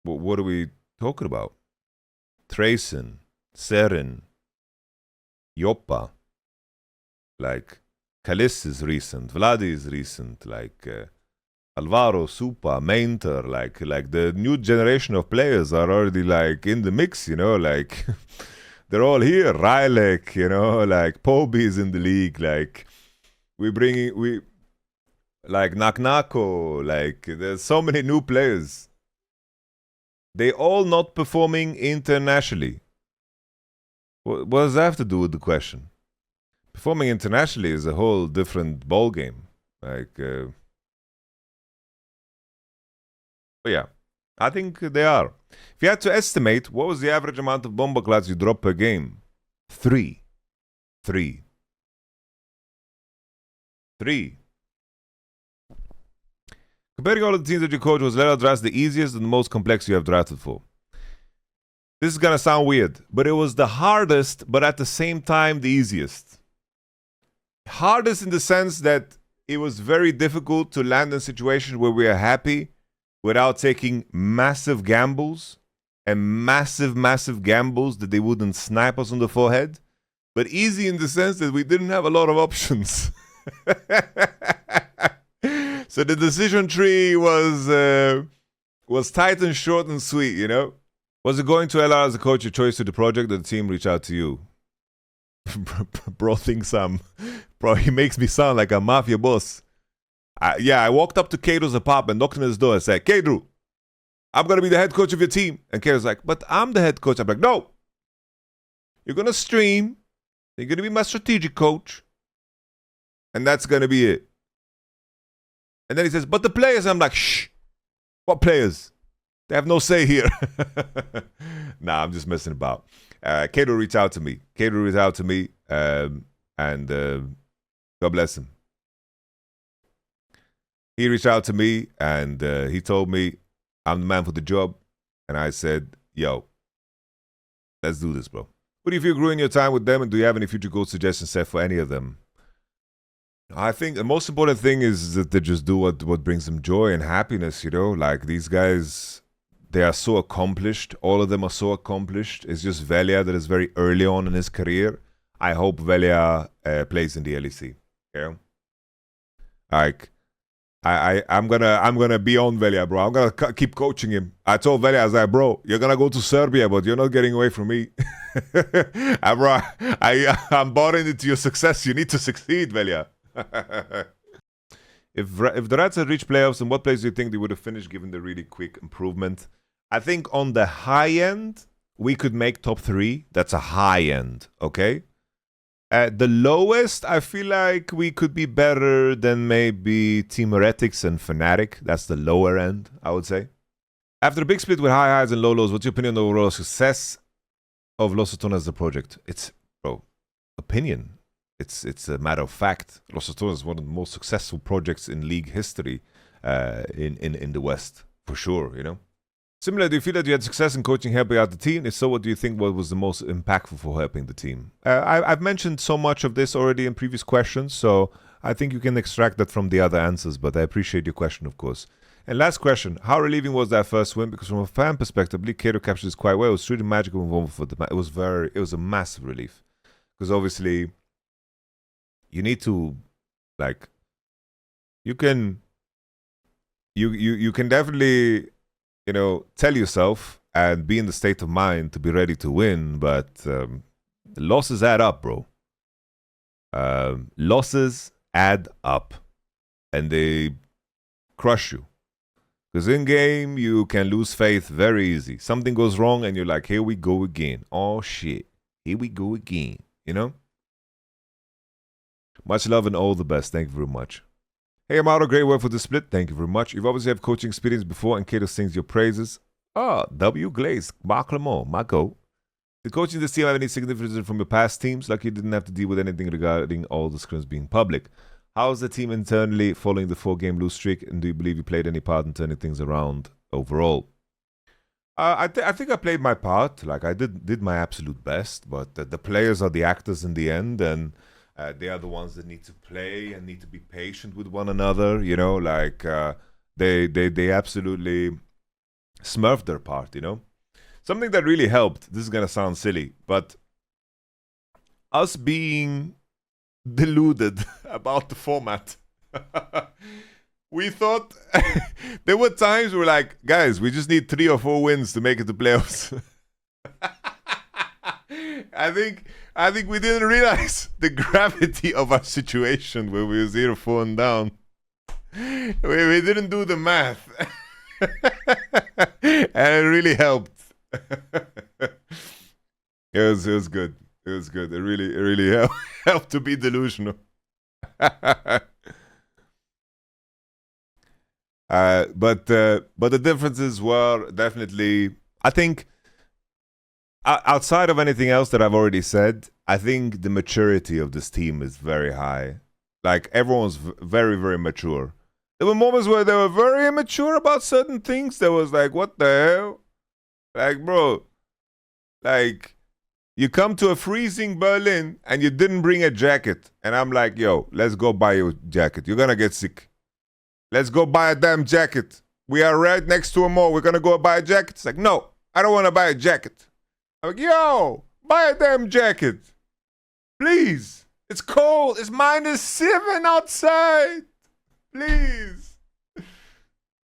What are we talking about? Tracen, Seren, Yoppa, like Kalis is recent, Vladi is recent, like Alvaro, Supa, Mainter, like the new generation of players are already like in the mix, you know, like they're all here. Rylek, you know, like Poby is in the league, like like Naknako, like there's so many new players. They all not performing internationally. What does that have to do with the question? Performing internationally is a whole different ball game. Like, but yeah, I think they are. If you had to estimate, what was the average amount of bomba clads you drop per game? 3. Comparing all of the teams that you coach, was Lela Draft the easiest and the most complex you have drafted for? This is gonna sound weird, but it was the hardest, but at the same time, the easiest. Hardest in the sense that it was very difficult to land in situations where we are happy without taking massive gambles and massive gambles that they wouldn't snipe us on the forehead. But easy in the sense that we didn't have a lot of options. So the decision tree was tight and short and sweet, you know? Was it going to LR as a coach your choice to the project, or the team reach out to you? Bro thinks bro, he makes me sound like a mafia boss. I walked up to Caedrel's apartment, knocked on his door and said, Caedrel, I'm going to be the head coach of your team. And Caedrel's like, but I'm the head coach. I'm like, no. You're going to stream. You're going to be my strategic coach. And that's going to be it. And then he says, but the players. I'm like, shh. What players? They have no say here. Nah, I'm just messing about. Caedrel reached out to me. And God bless him. He reached out to me and he told me I'm the man for the job. And I said, yo, let's do this, bro. What do you feel grew in your time with them, and do you have any future goal suggestions set for any of them? I think the most important thing is that they just do what brings them joy and happiness, you know? Like, these guys, they are so accomplished. All of them are so accomplished. It's just Velia that is very early on in his career. I hope Velia plays in the LEC, you know? Like, I'm gonna be on Velia, bro. I'm gonna keep coaching him. I told Velia, I was like, bro, you're gonna go to Serbia, but you're not getting away from me. Bro, I'm bought into your success. You need to succeed, Velia. If the Rats had reached playoffs, in what place do you think they would have finished given the really quick improvement? I think on the high end, we could make top 3. That's a high end, okay? At the lowest, I feel like we could be better than maybe Team Heretics and Fnatic. That's the lower end, I would say. After a big split with high highs and low lows, what's your opinion on the overall success of Los Ratones as a project? It's, bro, opinion. It's a matter of fact. Los Ratones is one of the most successful projects in league history in the West, for sure, you know? Similar, do you feel that you had success in coaching helping out the team? If so, what do you think what was the most impactful for helping the team? I've mentioned so much of this already in previous questions, so I think you can extract that from the other answers, but I appreciate your question, of course. And last question, how relieving was that first win? Because from a fan perspective, Caedrel captured this quite well. It was truly magical moment for the match. It was a massive relief. Because obviously, you need to, like, you can definitely, you know, tell yourself and be in the state of mind to be ready to win, but the losses add up, bro. Losses add up, and they crush you. Because in-game, you can lose faith very easy. Something goes wrong, and you're like, here we go again. Oh, shit. Here we go again. You know? Much love and all the best. Thank you very much. Hey, Yamato, great work for the split. Thank you very much. You've obviously had coaching experience before, and Caedrel sings your praises. W. Glaze, Mark Lemont, my goat. Did coaching this team have any significance from your past teams? Like you didn't have to deal with anything regarding all the scrims being public. How is the team internally following the 4-game lose streak, and do you believe you played any part in turning things around overall? I think I played my part. Like I did my absolute best, but the players are the actors in the end, and they are the ones that need to play and need to be patient with one another. You know, like they absolutely smurfed their part. You know, something that really helped. This is gonna sound silly, but us being deluded about the format. We thought there were times we were like, guys, we just need 3 or 4 wins to make it to playoffs. I think we didn't realize the gravity of our situation where we were 0-4 and down. We didn't do the math. And it really helped. It was good. It was good. It really helped to be delusional. But the differences were definitely, I think, outside of anything else that I've already said, I think the maturity of this team is very high. Like, everyone's very, very mature. There were moments where they were very immature about certain things. There was like, what the hell? Like, bro, like, you come to a freezing Berlin and you didn't bring a jacket. And I'm like, yo, let's go buy you a jacket. You're gonna get sick. Let's go buy a damn jacket. We are right next to a mall. We're gonna go buy a jacket. It's like, no, I don't wanna buy a jacket. I'm like, yo, buy a damn jacket. Please. It's cold. It's -7 outside. Please.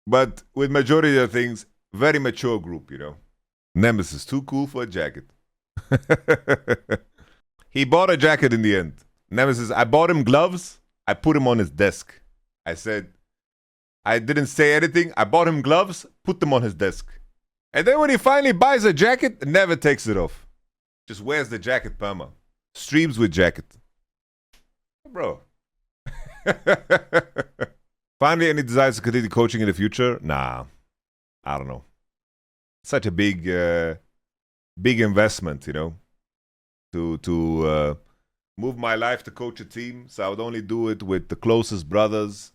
But with majority of things, very mature group, you know. Nemesis, too cool for a jacket. He bought a jacket in the end. Nemesis, I bought him gloves. I put him on his desk. I said, I didn't say anything. I bought him gloves, put them on his desk. And then when he finally buys a jacket, never takes it off. Just wears the jacket perma. Streams with jacket. Bro. Finally, any desires to continue coaching in the future? Nah. I don't know. Such a big investment, you know, to move my life to coach a team. So I would only do it with the closest brothers.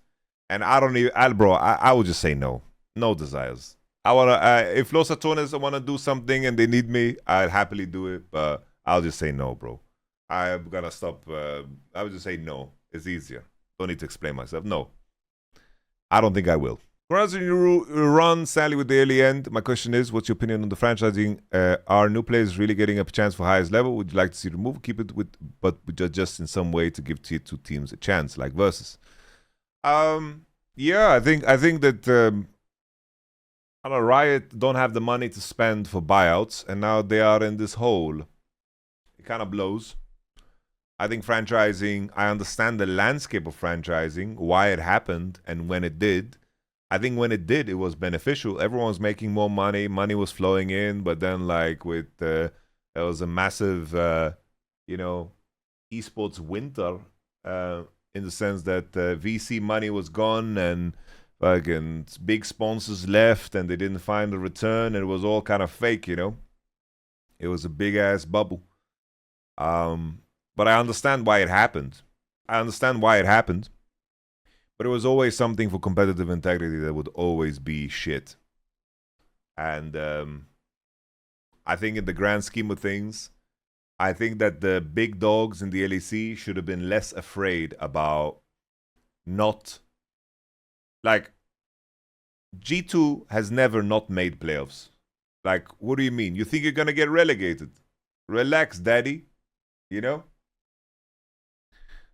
And I don't even, I would just say no. No desires. I want to, if Los Ratones want to do something and they need me, I'd happily do it. But I'll just say no, bro. I'm going to stop. I would just say no. It's easier. Don't need to explain myself. No. I don't think I will. Whereas you run sadly with the early end, my question is, what's your opinion on the franchising? Are new players really getting a chance for highest level? Would you like to see the move? Keep it with, but just in some way to give tier 2 teams a chance, like Versus. Yeah, I think that I don't know, Riot don't have the money to spend for buyouts, and now they are in this hole. It kind of blows. I think franchising, I understand the landscape of franchising, why it happened, and when it did. I think when it did, it was beneficial. Everyone was making more money. Money was flowing in. But then, like, with there was a massive, you know, esports winter in the sense that VC money was gone and fucking big sponsors left and they didn't find a return. And it was all kind of fake, you know. It was a big-ass bubble. But I understand why it happened. But it was always something for competitive integrity that would always be shit. And I think in the grand scheme of things, I think that the big dogs in the LEC should have been less afraid about not... Like, G2 has never not made playoffs. Like, what do you mean? You think you're going to get relegated? Relax, daddy. You know?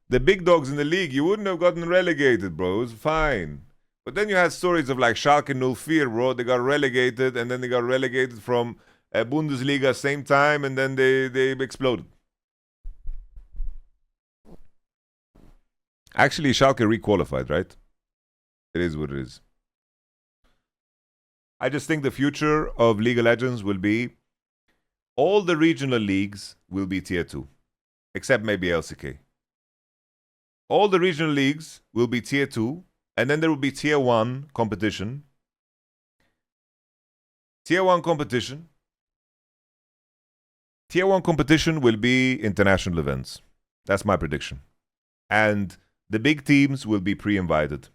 The big dogs in the league, you wouldn't have gotten relegated, bro. It was fine. But then you had stories of like Schalke 04, bro. They got relegated, and then they got relegated from Bundesliga same time, and then they exploded. Actually, Schalke requalified, right? It is what it is. I just think the future of League of Legends will be all the regional leagues will be tier 2, except maybe LCK. All the regional leagues will be tier 2, and then there will be tier 1 competition. Tier 1 competition. Tier 1 competition will be international events. That's my prediction. And the big teams will be pre-invited.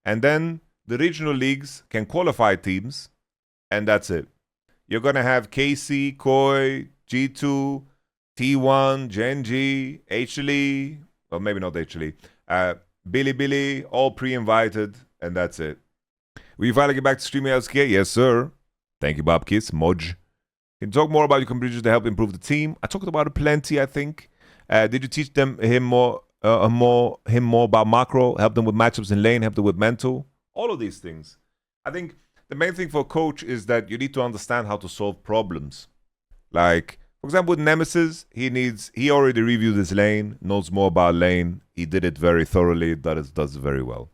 And then the regional leagues can qualify teams, and that's it. You're going to have KC, Koi, G2, T1, Genji, HLE, well, maybe not HLE, Billy, all pre-invited, and that's it. Will you finally get back to streaming LCK? Yes, sir. Thank you, Bob Kiss. Moj. Can you talk more about your competitions to help improve the team? I talked about it plenty, I think. Did you teach him more about macro, help them with matchups in lane, help them with mental? All of these things. I think the main thing for a coach is that you need to understand how to solve problems. Like, for example, with Nemesis, he already reviewed his lane, knows more about lane. He did it very thoroughly, does it very well.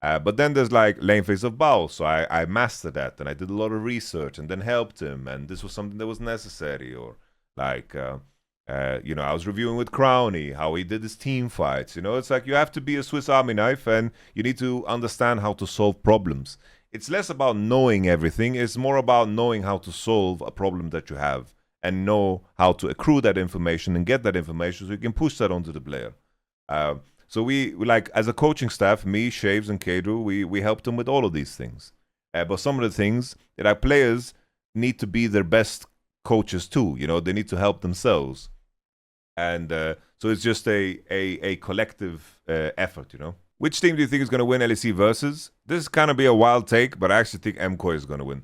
But then there's like lane phase of Baus, so I mastered that, and I did a lot of research, and then helped him, and this was something that was necessary. Or like, I was reviewing with Crowny, how he did his team fights. It's like you have to be a Swiss Army knife, and you need to understand how to solve problems. It's less about knowing everything, it's more about knowing how to solve a problem that you have, and know how to accrue that information and get that information so you can push that onto the player. So we like, as a coaching staff, me, Shaves, and Caedrel, we helped them with all of these things. But some of the things that our players need to be their best coaches too. They need to help themselves. And so it's just a collective effort, Which team do you think is going to win LEC Versus? This is kind of be a wild take, but I actually think MKOI is going to win.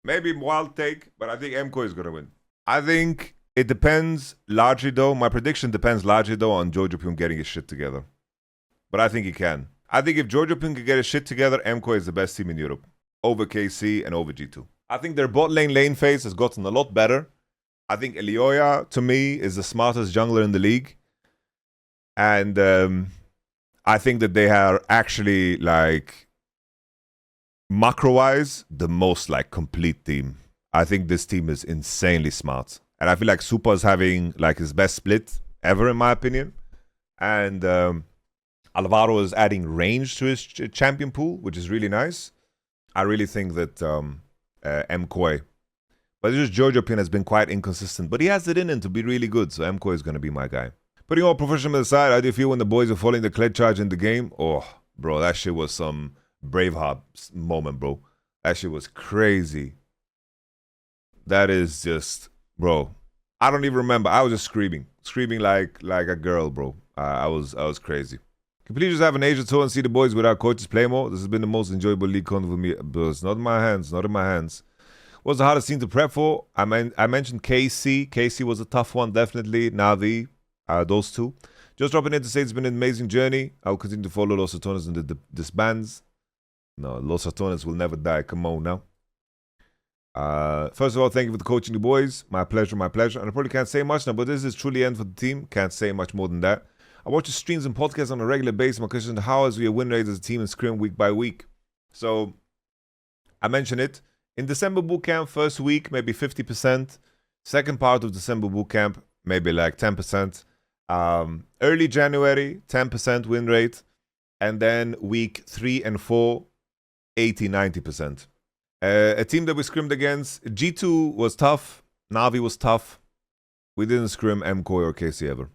Maybe wild take, but I think MKOI is going to win. I think it depends largely, though. My prediction depends largely, though, on Jojopyun getting his shit together. But I think he can. I think if Jojopyun can get his shit together, MKOI is the best team in Europe. Over KC and over G2. I think their bot lane phase has gotten a lot better. I think Elioya, to me, is the smartest jungler in the league. And I think that they are actually, like, macro-wise, the most, like, complete team. I think this team is insanely smart. And I feel like Super is having, like, his best split ever, in my opinion. And Alvaro is adding range to his champion pool, which is really nice. I really think that MKOI... But just Jojopyun has been quite inconsistent. But he has it in him to be really good. So MKOI is going to be my guy. Putting all professional aside, how do you feel when the boys are following the Kled charge in the game? Oh, bro, that shit was some Braveheart moment, bro. That shit was crazy. That is just, bro. I don't even remember. I was just screaming like a girl, bro. I was crazy. Can please just have an Asia tour and see the boys without coaches play more? This has been the most enjoyable league con for me, but it's not in my hands. Not in my hands. What's the hardest team to prep for? I mentioned KC. KC was a tough one, definitely. Navi, those two. Just dropping in to say it's been an amazing journey. I'll continue to follow Los Ratones and the disbands. No, Los Ratones will never die. Come on now. First of all, thank you for the coaching the boys. My pleasure, my pleasure. And I probably can't say much now, but this is truly end for the team. Can't say much more than that. I watch your streams and podcasts on a regular basis. My question is, how is your win rate as a team in Scrim week by week? So, I mentioned it. In December bootcamp, first week, maybe 50%. Second part of December bootcamp, maybe like 10%. Early January, 10% win rate. And then week 3 and 4, 80-90%. A team that we scrimmed against, G2 was tough. Navi was tough. We didn't scrim MKOI or KC ever.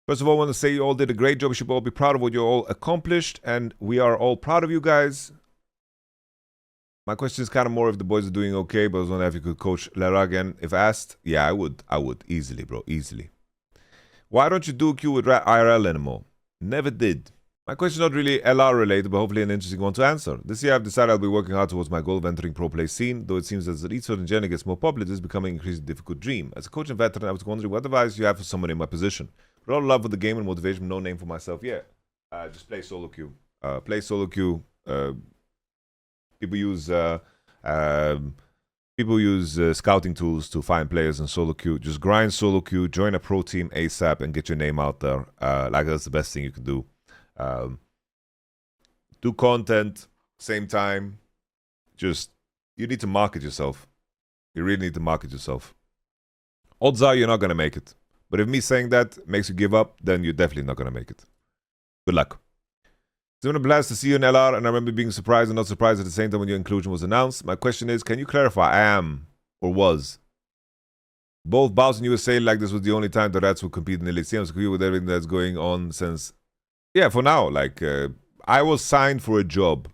First of all, I want to say you all did a great job. You should all be proud of what you all accomplished. And we are all proud of you guys. My question is kind of more if the boys are doing okay, but I was wondering if you could coach Lara again. If asked, yeah, I would. I would. Easily, bro. Easily. Why don't you do Q with IRL anymore? Never did. My question is not really LR related, but hopefully an interesting one to answer. This year I've decided I'll be working hard towards my goal of entering pro play scene, though it seems as the esports in general gets more popular, this is becoming an increasingly difficult dream. As a coach and veteran, I was wondering what advice you have for someone in my position. With all love for the game and motivation, no name for myself yet. Just play solo queue. Play solo queue. People use scouting tools to find players in solo queue. Just grind solo queue, join a pro team ASAP, and get your name out there. Like that's the best thing you can do. Do content, same time. Just you need to market yourself. You really need to market yourself. Odds are you're not gonna make it. But if me saying that makes you give up, then you're definitely not gonna make it. Good luck. It's been a blast to see you in LR, and I remember being surprised and not surprised at the same time when your inclusion was announced. My question is, can you clarify, I am, or was? Both Baus and you were saying like this was the only time the Rats would compete in the LEC. I'm agree with everything that's going on since, yeah, for now. Like, I was signed for a job.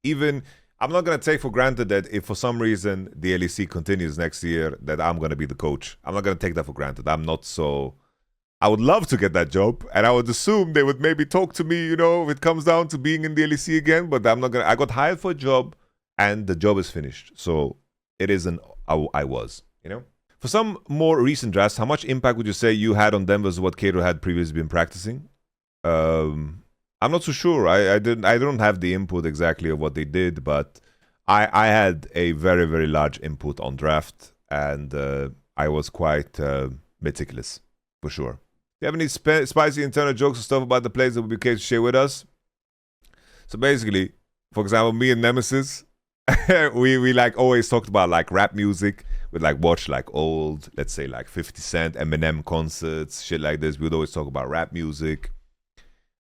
Even, I'm not going to take for granted that if for some reason the LEC continues next year, that I'm going to be the coach. I'm not going to take that for granted. I'm not so... I would love to get that job, and I would assume they would maybe talk to me, you know, if it comes down to being in the LEC again, but I'm not gonna. I got hired for a job, and the job is finished. So it isn't. I was, you know. For some more recent drafts, how much impact would you say you had on them versus what Caedrel had previously been practicing? I'm not so sure. I don't have the input exactly of what they did, but I had a very, very large input on draft, and I was quite meticulous, for sure. Do you have any spicy internal jokes or stuff about the players that would be okay to share with us? So basically, for example, me and Nemesis, we like always talked about like rap music. We'd like watch like old, let's say like 50 Cent, Eminem concerts, shit like this. We'd always talk about rap music.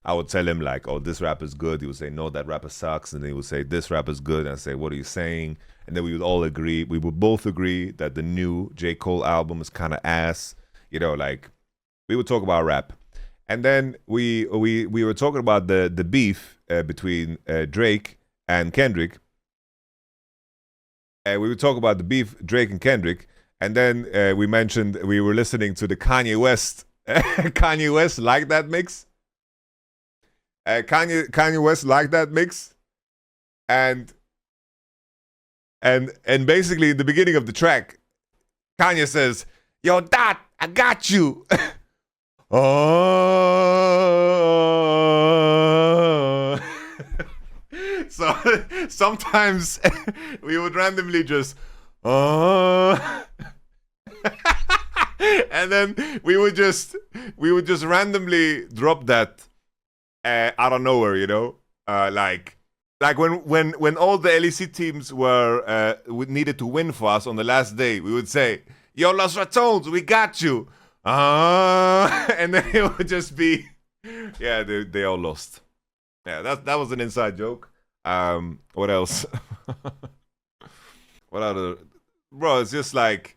I would tell him like, oh, this rapper's good. He would say, no, that rapper sucks. And then he would say, this rapper's good. And I'd say, what are you saying? And then we would all agree. We would both agree that the new J. Cole album is kind of ass. You know, like, we would talk about rap, and then we were talking about the beef between Drake and Kendrick. We would talk about the beef Drake and Kendrick, and then we mentioned we were listening to the Kanye West. Kanye West liked that mix. Kanye West liked that mix, and basically in the beginning of the track, Kanye says, "Yo, Dot, I got you." Oh. So sometimes we would randomly just and then we would just randomly drop that out of nowhere, you know, like when all the LEC teams were needed to win for us on the last day, we would say, "Yo, Los Ratones, we got you." And then it would just be, yeah, they all lost. Yeah, that was an inside joke. What else? What other? Bro, it's just like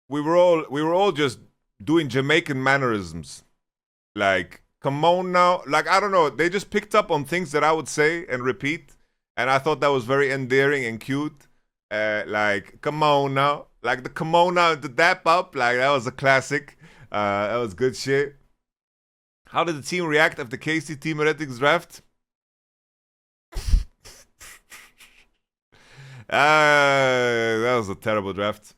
we were all just doing Jamaican mannerisms. Like, come on now. Like, I don't know. They just picked up on things that I would say and repeat, and I thought that was very endearing and cute. Like, come on now. Like the come on now, the dap up. Like, that was a classic. That was good shit. How did the team react after KC Team Heretics draft? That was a terrible draft.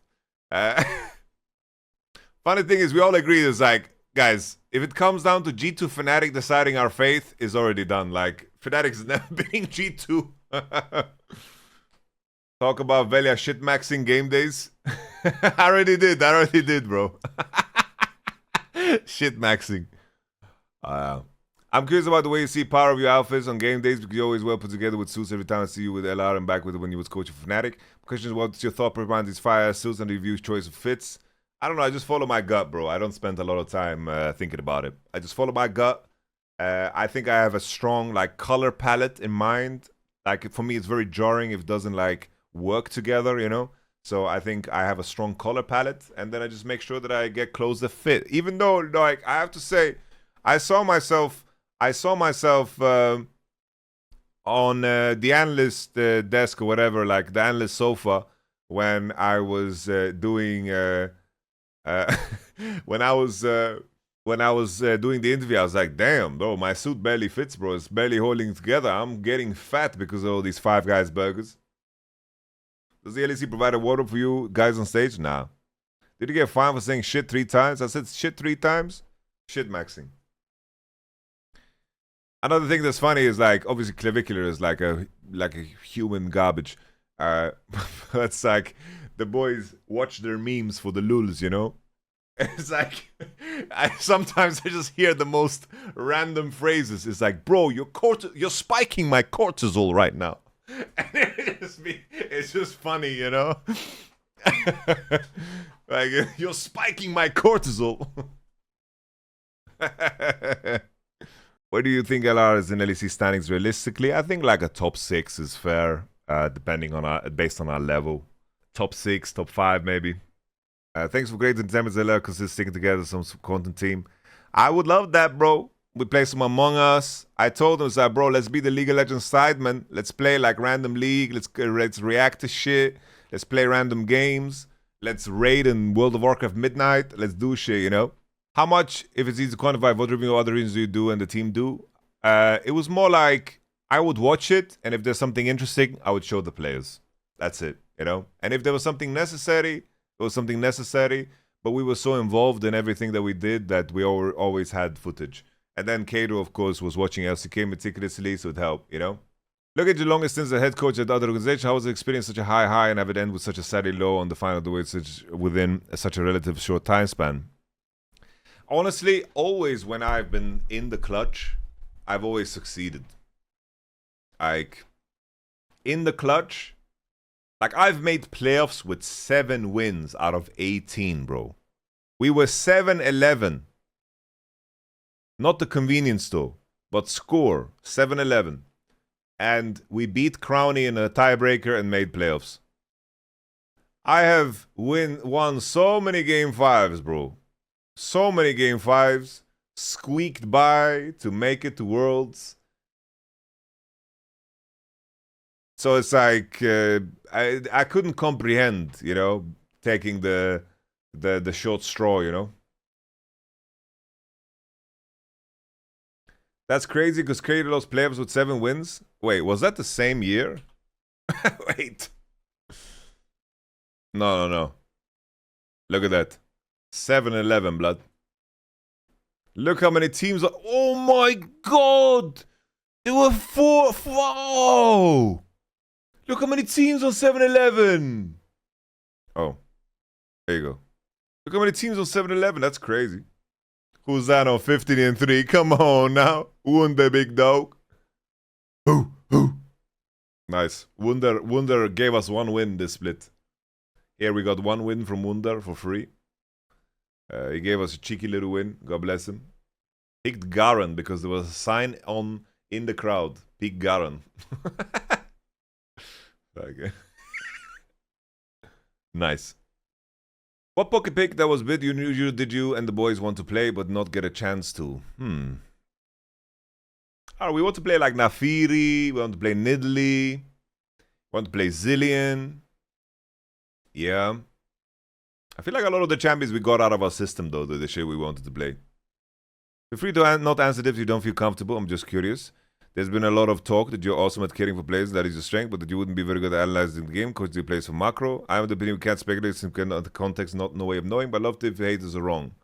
Funny thing is, we all agree is like, guys, if it comes down to G2 Fnatic deciding our fate, is already done. Like, Fnatic is never beating G2. Talk about Velia shit maxing game days. I already did, bro. Shit maxing. I'm curious about the way you see power of your outfits on game days, because you're always well put together with suits every time I see you with LR and back with it when you was coaching Fnatic. Question is, what's your thought behind these fire suits and review choice of fits? I don't know, I just follow my gut, bro. I don't spend a lot of time thinking about it. I just follow my gut. I think I have a strong like color palette in mind. Like, for me, it's very jarring if it doesn't like work together, you know? So I think I have a strong color palette, and then I just make sure that I get clothes that fit. Even though, like, I have to say, I saw myself on the analyst desk or whatever, like the analyst sofa, when I was doing when I was doing the interview. I was like, damn, bro, my suit barely fits, bro. It's barely holding together. I'm getting fat because of all these Five Guys burgers. Does the LEC provide a water for you guys on stage? Nah. Did you get fined for saying shit 3 times? I said shit 3 times? Shit maxing. Another thing that's funny is, like, obviously clavicular is like a human garbage. It's like the boys watch their memes for the lulz, you know? It's like sometimes I just hear the most random phrases. It's like, bro, you're spiking my cortisol right now. And it's just funny, you know? Like, you're spiking my cortisol. Where do you think LR is in LEC standings realistically? I think like a top 6 is fair, depending on based on our level. Top 6, top 5 maybe. Thanks for great entertainment, LR, because they're sticking together some content team. I would love that, bro. We play some Among Us. I told them, like, bro, let's be the League of Legends sidemen. Let's play like random league. Let's react to shit. Let's play random games. Let's raid in World of Warcraft Midnight. Let's do shit, you know? How much, if it's easy to quantify, what review or other reasons do you do and the team do? It was more like, I would watch it, and if there's something interesting, I would show the players. That's it, you know? And if there was something necessary, it was something necessary, but we were so involved in everything that we did that we always had footage. And then Caedrel, of course, was watching LCK meticulously, so it helped, you know? Look at your longest stints as head coach at the other organization. How was the experience such a high and have it end with such a sadly low on the final of the way within such a relative short time span? Honestly, always when I've been in the clutch, I've always succeeded. Like, in the clutch, like, I've made playoffs with 7 wins out of 18, bro. We were 7-11. Not the convenience store, but score, 7-11. And we beat Crowny in a tiebreaker and made playoffs. I have won so many game 5s, bro. So many game 5s, squeaked by to make it to Worlds. So it's like, I couldn't comprehend, you know, taking the short straw, you know. That's crazy because Caedrel lost playoffs with 7 wins. Wait, was that the same year? Wait. No. Look at that. 7-11, blood. Look how many teams are... Oh my god! There were 4... Whoa! Look how many teams on 7-11! Oh. There you go. Look how many teams on 7-11. That's crazy. Who's that on 15-3? Come on now. Wunder, big dog. Who? Nice. Wunder gave us 1 win this split. Here we got 1 win from Wunder for free. He gave us a cheeky little win. God bless him. Picked Garen because there was a sign on in the crowd. Pick Garen. Okay. Nice. What pocket pick that was bid did you and the boys want to play but not get a chance to? We want to play like Nafiri. We want to play Nidalee. We want to play Zillion. Yeah. I feel like a lot of the champions we got out of our system, though, the shit we wanted to play. Feel free to not answer if you don't feel comfortable. I'm just curious. There's been a lot of talk that you're awesome at caring for players, that is your strength, but that you wouldn't be very good at analyzing the game because you play some macro. I'm of the opinion we can't speculate since the context, not no way of knowing, but I love if haters are wrong.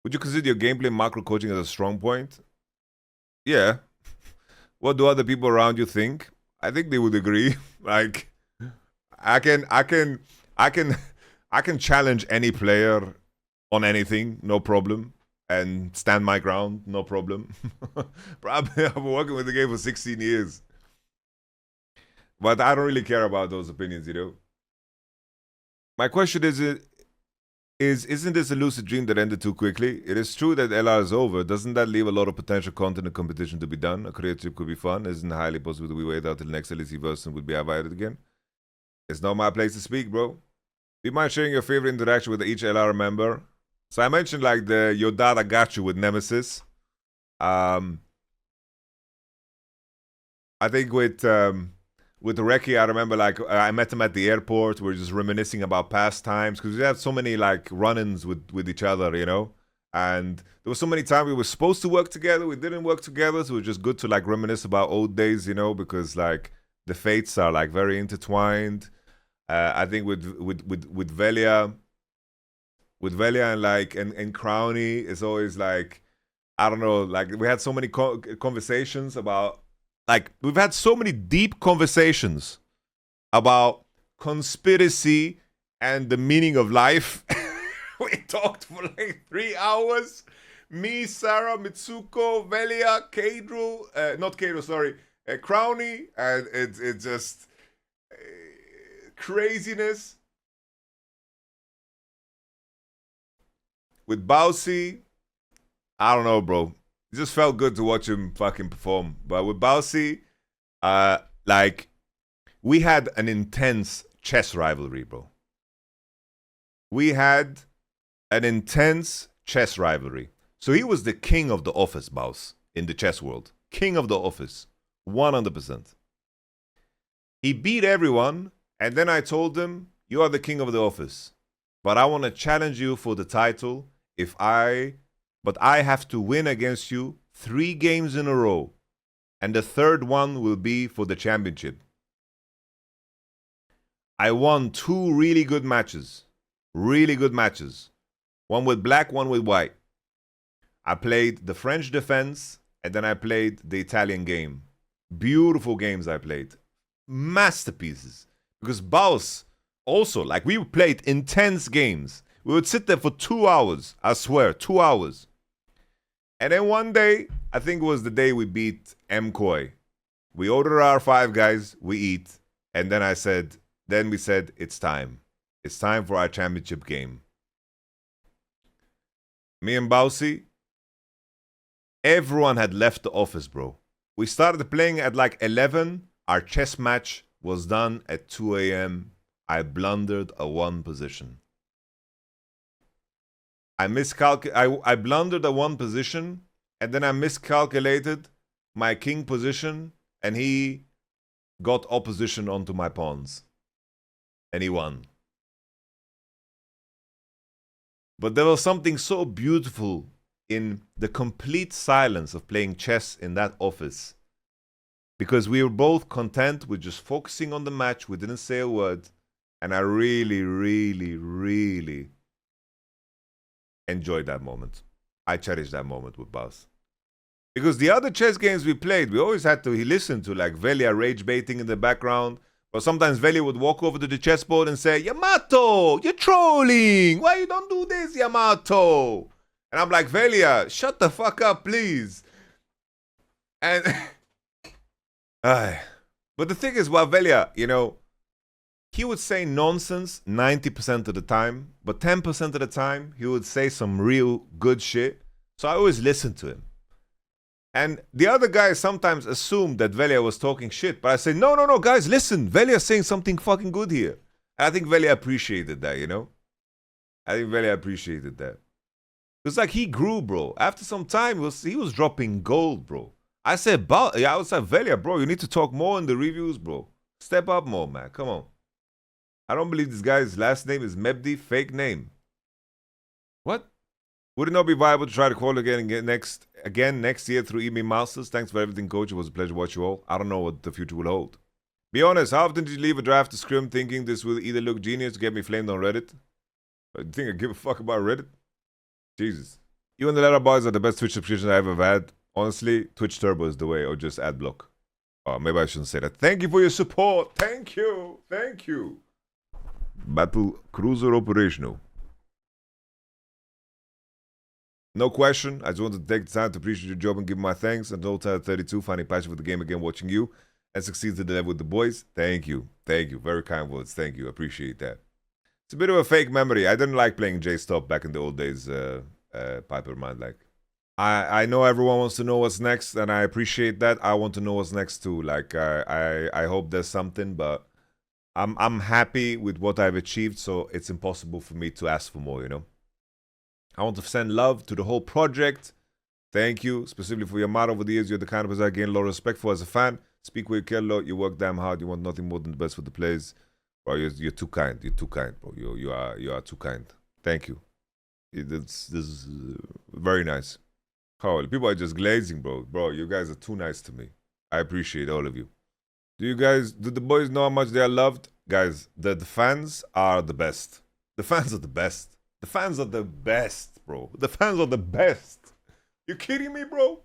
Would you consider your gameplay macro coaching as a strong point? Yeah. What do other people around you think? I think they would agree. Like, I can challenge any player on anything, no problem. And stand my ground, no problem. Probably I've been working with the game for 16 years. But I don't really care about those opinions, you know? My question isn't this a lucid dream that ended too quickly? It is true that LR is over. Doesn't that leave a lot of potential content and competition to be done? A career trip could be fun. Isn't it highly possible that we wait out till the next LEC Versus would be invited again? It's not my place to speak, bro. Do you mind sharing your favorite interaction with each LR member? So I mentioned like the Your Dada Got You with Nemesis. I think with Reki, I remember like I met him at the airport. We were just reminiscing about past times because we had so many like run-ins with each other, you know. And there was so many times we were supposed to work together, we didn't work together, so it was just good to like reminisce about old days, you know, because like the fates are like very intertwined. I think with Velia, and like and Crowny, it's always like I don't know, like we had so many conversations about like we've had so many deep conversations about conspiracy and the meaning of life. We talked for like 3 hours. Me, Sarah, Mitsuko, Velia, Caedrel, not Caedrel, sorry, Crowny, and it's just craziness. With Bausy, I don't know, bro. It just felt good to watch him fucking perform. But with Bausy, like, we had an intense chess rivalry, bro. We had an intense chess rivalry. So he was the king of the office, Baus, in the chess world. King of the office. 100%. He beat everyone, and then I told him, you are the king of the office. But I want to challenge you for the title but I have to win against you 3 games in a row. And the third one will be for the championship. I won 2 really good matches. Really good matches. One with black, one with white. I played the French defense, and then I played the Italian game. Beautiful games I played. Masterpieces. Because Baus also, like, we played intense games. We would sit there for 2 hours. I swear, 2 hours. And then one day, I think it was the day we beat MCoy. We ordered our 5 guys, we eat, and then we said, it's time. It's time for our championship game. Me and Bausy, everyone had left the office, bro. We started playing at like 11. Our chess match was done at 2 a.m. I blundered a 1 position. I blundered a 1 position, and then I miscalculated my king position, and he got opposition onto my pawns. And he won. But there was something so beautiful in the complete silence of playing chess in that office. Because we were both content with just focusing on the match. We didn't say a word. And I really, really, really enjoyed that moment. I cherished that moment with Baus. Because the other chess games we played, we always had to listen to like Velia rage baiting in the background. Or sometimes Velia would walk over to the chessboard and say, Yamato, you're trolling. Why you don't do this, Yamato? And I'm like, Velia, shut the fuck up, please. And but the thing is, well, Velia, you know, he would say nonsense 90% of the time, but 10% of the time, he would say some real good shit. So I always listened to him. And the other guys sometimes assumed that Velia was talking shit, but I say, no, guys, listen, Velia's saying something fucking good here. And I think Velia appreciated that, you know? I think Velia appreciated that. It's like he grew, bro. After some time, he was dropping gold, bro. I said, Velia, bro, you need to talk more in the reviews, bro. Step up more, man. Come on. I don't believe this guy's last name is Mebdi, fake name. What? Would it not be viable to try to call again next year through eBay Masters? Thanks for everything, coach. It was a pleasure to watch you all. I don't know what the future will hold. Be honest, how often did you leave a draft to Scrim thinking this will either look genius or get me flamed on Reddit? I think I give a fuck about Reddit? Jesus. You and the Letter Boys are the best Twitch subscriptions I've ever had. Honestly, Twitch Turbo is the way, or just ad block. Oh, maybe I shouldn't say that. Thank you for your support. Thank you. Thank you. Battle Cruiser Operational. No question. I just wanted to take the time to appreciate your job and give my thanks. And Old Tyler 32, finding passion for the game again, watching you, and succeed to the level with the boys. Thank you. Thank you. Very kind words. Thank you. Appreciate that. It's a bit of a fake memory. I didn't like playing J-Stop back in the old days, Piper Mind. Like, I know everyone wants to know what's next, and I appreciate that. I want to know what's next too. Like, I hope there's something, but I'm happy with what I've achieved, so it's impossible for me to ask for more, you know? I want to send love to the whole project. Thank you, specifically for Yamato over the years. You're the kind of person I gain a lot of respect for as a fan. Speak where you care a lot. You work damn hard. You want nothing more than the best for the players. Bro, you're too kind. You're too kind, bro. You are too kind. Thank you. This is very nice. Holy, people are just glazing, bro. Bro, you guys are too nice to me. I appreciate all of you. Do the boys know how much they are loved? Guys, the fans are the best. The fans are the best. The fans are the best, bro. The fans are the best. You kidding me, bro?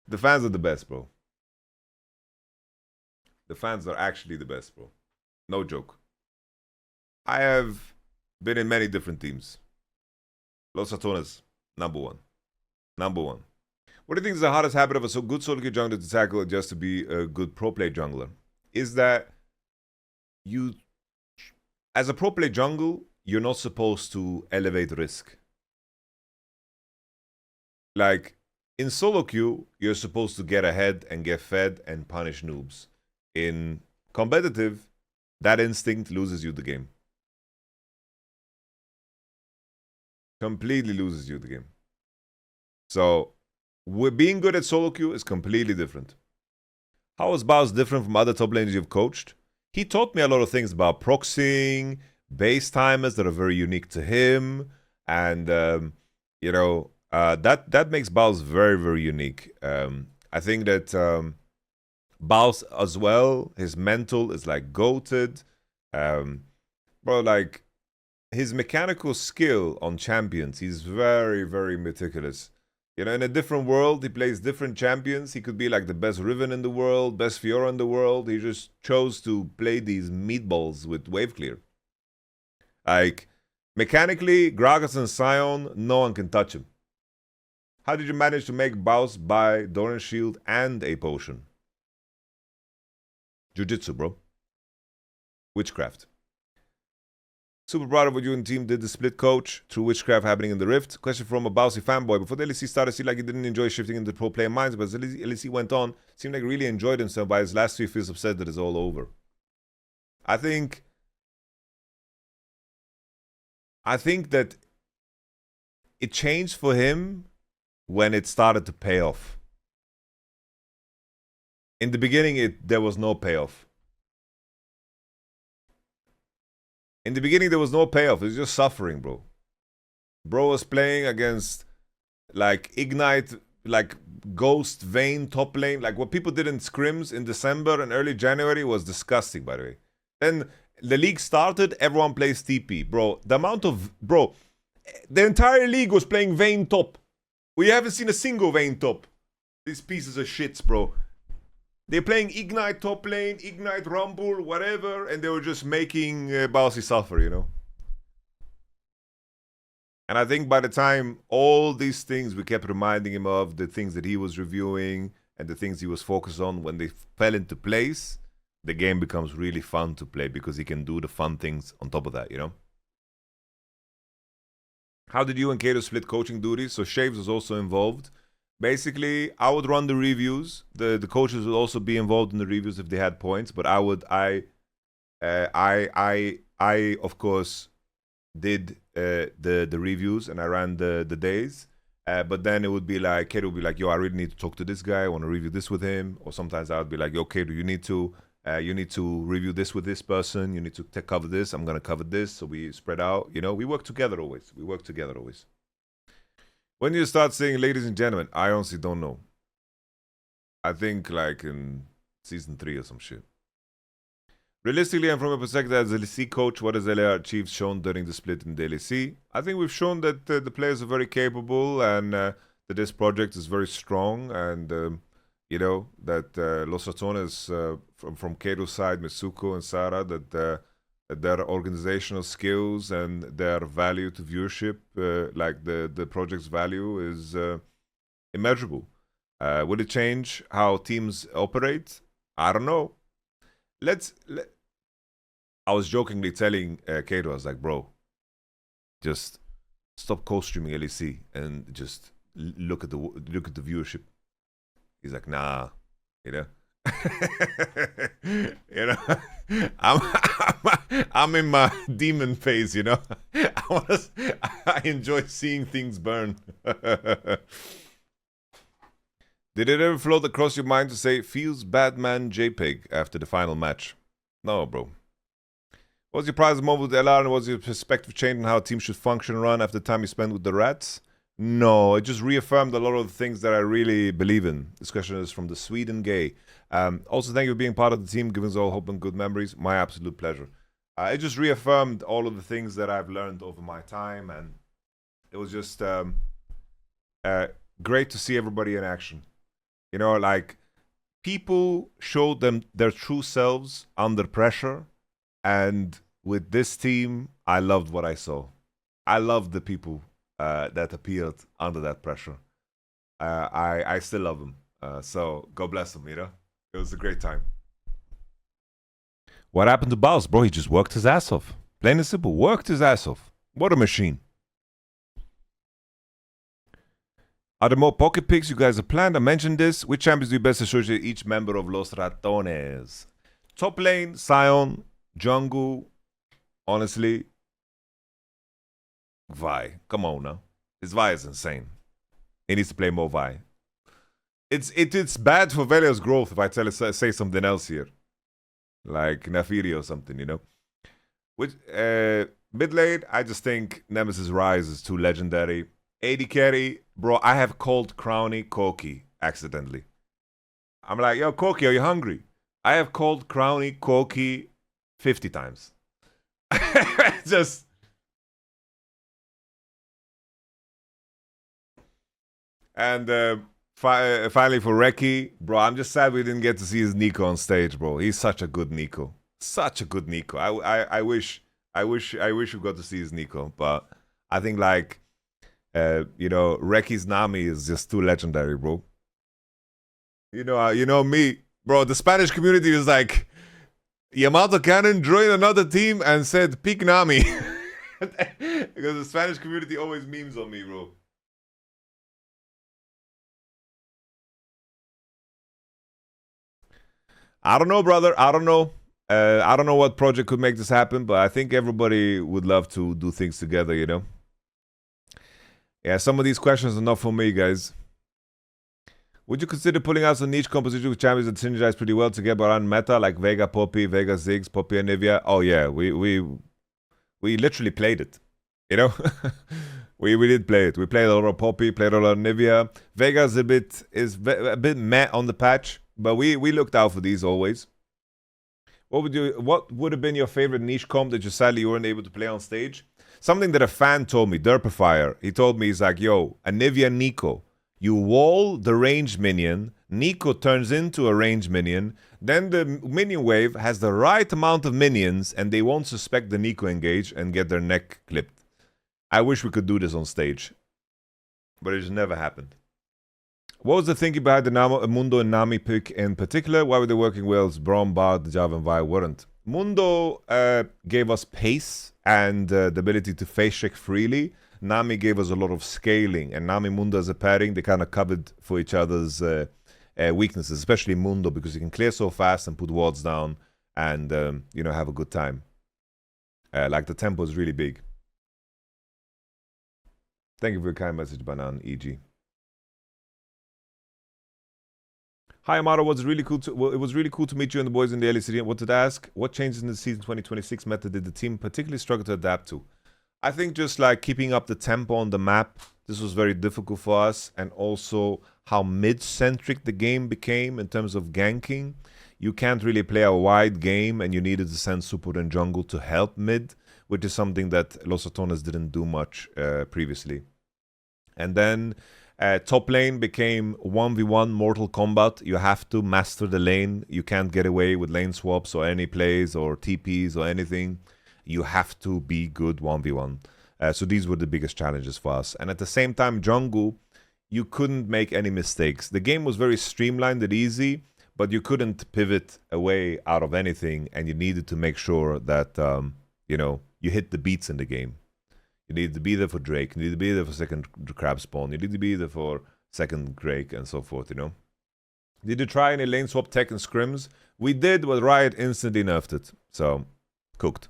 The fans are the best, bro. The fans are actually the best, bro. No joke. I have been in many different teams. Los Ratones, number one. Number one. What do you think is the hardest habit of a good solo queue jungler to tackle just to be a good pro play jungler? Is that you, as a pro play jungle, you're not supposed to elevate risk. Like, in solo queue, you're supposed to get ahead and get fed and punish noobs. In competitive, that instinct loses you the game. Completely loses you the game. So, being good at solo queue is completely different. How is Baus different from other top laners you've coached? He taught me a lot of things about proxying, base timers that are very unique to him, and that makes Baus very, very unique. I think that Baus as well, his mental is like goated. Bro, like his mechanical skill on champions, he's very, very meticulous. You know, in a different world, he plays different champions. He could be like the best Riven in the world, best Fiora in the world. He just chose to play these meatballs with wave clear. Like, mechanically, Gragas and Sion, no one can touch him. How did you manage to make Baus buy Doran Shield and a potion? Jiu-Jitsu, bro. Witchcraft. Super proud of what you and team did the split coach through witchcraft happening in the Rift. Question from a Bausy fanboy. Before the LEC started, it seemed like he didn't enjoy shifting into pro player minds, but as the LEC went on, it seemed like he really enjoyed himself. By his last 3 feels upset that it's all over. I think that it changed for him when it started to pay off. In the beginning, there was no payoff. In the beginning, there was no payoff. It was just suffering, bro. Bro was playing against, like, Ignite, like, Ghost, Vayne, top lane. Like, what people did in Scrims in December and early January was disgusting, by the way. Then the league started, everyone plays TP. Bro, the amount of... Bro, the entire league was playing Vayne top. We haven't seen a single Vayne top. These pieces of shits, bro. They're playing Ignite top lane, Ignite Rumble, whatever, and they were just making Bausy suffer, you know? And I think by the time all these things we kept reminding him of, the things that he was reviewing and the things he was focused on, when they fell into place, the game becomes really fun to play because he can do the fun things on top of that, you know? How did you and Caedrel split coaching duties? So Shaves was also involved. Basically, I would run the reviews. The coaches would also be involved in the reviews if they had points. But I of course did the reviews and I ran the days. But then it would be like, Caedrel would be like, yo, I really need to talk to this guy. I want to review this with him. Or sometimes I would be like, yo, Caedrel, you need to review this with this person. You need to cover this. I'm gonna cover this. So we spread out. You know, we work together always. When you start saying ladies and gentlemen, I honestly don't know. I think like in season 3 or some shit. Realistically, and from a perspective as a LEC coach, what has LAR achieved shown during the split in the LEC? I think we've shown that the players are very capable and that this project is very strong and you know, that Los Ratones from Caedrel's side, Mitsuko and Sarah, that their organizational skills and their value to viewership, like the project's value, is immeasurable. Will it change how teams operate? I don't know. I was jokingly telling Caedrel, I was like, bro, just stop co-streaming LEC and just look at the viewership. He's like, nah, you know. You know, I'm in my demon phase, you know. I enjoy seeing things burn. Did it ever float across your mind to say, feels Batman JPEG after the final match? No, bro. What was your prize moment with LR, and what was your perspective change on how a team should function and run after the time you spent with the Rats? No, it just reaffirmed a lot of the things that I really believe in. This question is from the Sweden Gay. Also, thank you for being part of the team, giving us all hope and good memories. My absolute pleasure. It just reaffirmed all of the things that I've learned over my time, and it was just great to see everybody in action. You know, like, people showed them their true selves under pressure, and with this team, I loved what I saw. I loved the people that appeared under that pressure. I still love them. So God bless them, you know? It was a great time. What happened to Baus, bro? He just worked his ass off. Plain and simple, worked his ass off. What a machine. Are there more pocket picks you guys have planned? I mentioned this. Which champions do you best associate each member of Los Ratones? Top lane, Sion, jungle, honestly, Vi. Come on now. This Vi is insane. He needs to play more Vi. It's bad for Velio's growth if I say something else here. Like Nafiri or something, you know. Which mid lane, I just think Nemesis Rise is too legendary. AD carry, bro, I have called Crowny Koki accidentally. I'm like, yo, Koki, are you hungry? I have called Crowny Koki 50 times. Just. And finally for Reki, bro, I'm just sad we didn't get to see his Nico on stage, bro. He's such a good Nico. Such a good Nico. I wish we got to see his Nico, but I think, like, you know, Reki's Nami is just too legendary, bro. You know me, bro. The Spanish community is like, YamatoCannon joined another team and said pick Nami. Because the Spanish community always memes on me, bro. I don't know, brother. I don't know. I don't know what project could make this happen, but I think everybody would love to do things together, you know? Yeah, some of these questions are not for me, guys. Would you consider pulling out some niche composition with champions that synergize pretty well together around meta, like Vega Poppy, Vega Ziggs, Poppy and Nivea? Oh yeah, we literally played it, you know? we did play it. We played a lot of Poppy, played a lot of Nivea. Vega's a bit meh on the patch, but we looked out for these always. What would have been your favorite niche comp that you sadly weren't able to play on stage? Something that a fan told me, Derpifier. He told me, he's like, yo, a Nivea Nico. You wall the ranged minion, Nico turns into a ranged minion, then the minion wave has the right amount of minions and they won't suspect the Nico engage and get their neck clipped. I wish we could do this on stage, but it just never happened. What was the thinking behind the Mundo and Nami pick in particular? Why were they working well as Braum, Bard, Java, and Vi weren't? Mundo gave us pace and the ability to face check freely. Nami gave us a lot of scaling, and Nami Mundo as a pairing, they kind of covered for each other's weaknesses, especially Mundo, because he can clear so fast and put wards down and, you know, have a good time. Like, the tempo is really big. Thank you for your kind message, Banan, EG. Hi, Amaro. It was really cool to meet you and the boys in the LEC. I wanted to ask, what changes in the season 2026 meta did the team particularly struggle to adapt to? I think just like keeping up the tempo on the map, this was very difficult for us, and also how mid-centric the game became in terms of ganking. You can't really play a wide game, and you needed to send support and jungle to help mid, which is something that Los Ratones didn't do much previously. And then top lane became 1v1 Mortal Kombat. You have to master the lane. You can't get away with lane swaps or any plays or TPs or anything. You have to be good 1v1. So these were the biggest challenges for us. And at the same time, jungle, you couldn't make any mistakes. The game was very streamlined and easy, but you couldn't pivot away out of anything, and you needed to make sure that, you know, you hit the beats in the game. You need to be there for Drake. You need to be there for second crab spawn. You need to be there for second Drake and so forth, you know. Did you try any lane swap tech and scrims? We did, but Riot instantly nerfed it. So, cooked.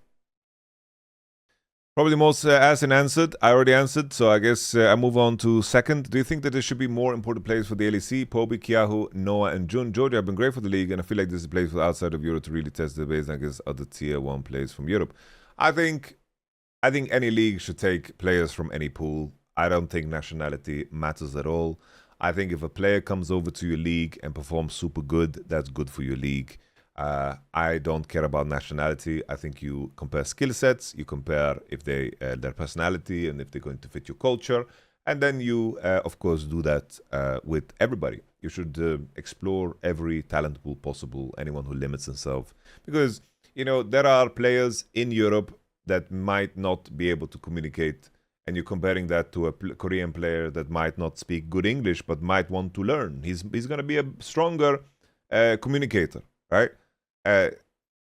Probably most asked and answered. I already answered, so I guess I move on to second. Do you think that there should be more important players for the LEC? Poby, Kiahu, Noah, and Jun. Georgia have been great for the league, and I feel like this is a place for outside of Europe to really test the base against other tier 1 players from Europe. I think any league should take players from any pool. I don't think nationality matters at all. I think if a player comes over to your league and performs super good, that's good for your league. I don't care about nationality. I think you compare skill sets, you compare if they their personality and if they're going to fit your culture, and then you, of course, do that with everybody. You should explore every talent pool possible, anyone who limits himself. Because, you know, there are players in Europe that might not be able to communicate, and you're comparing that to a Korean player that might not speak good English but might want to learn. He's going to be a stronger communicator, right?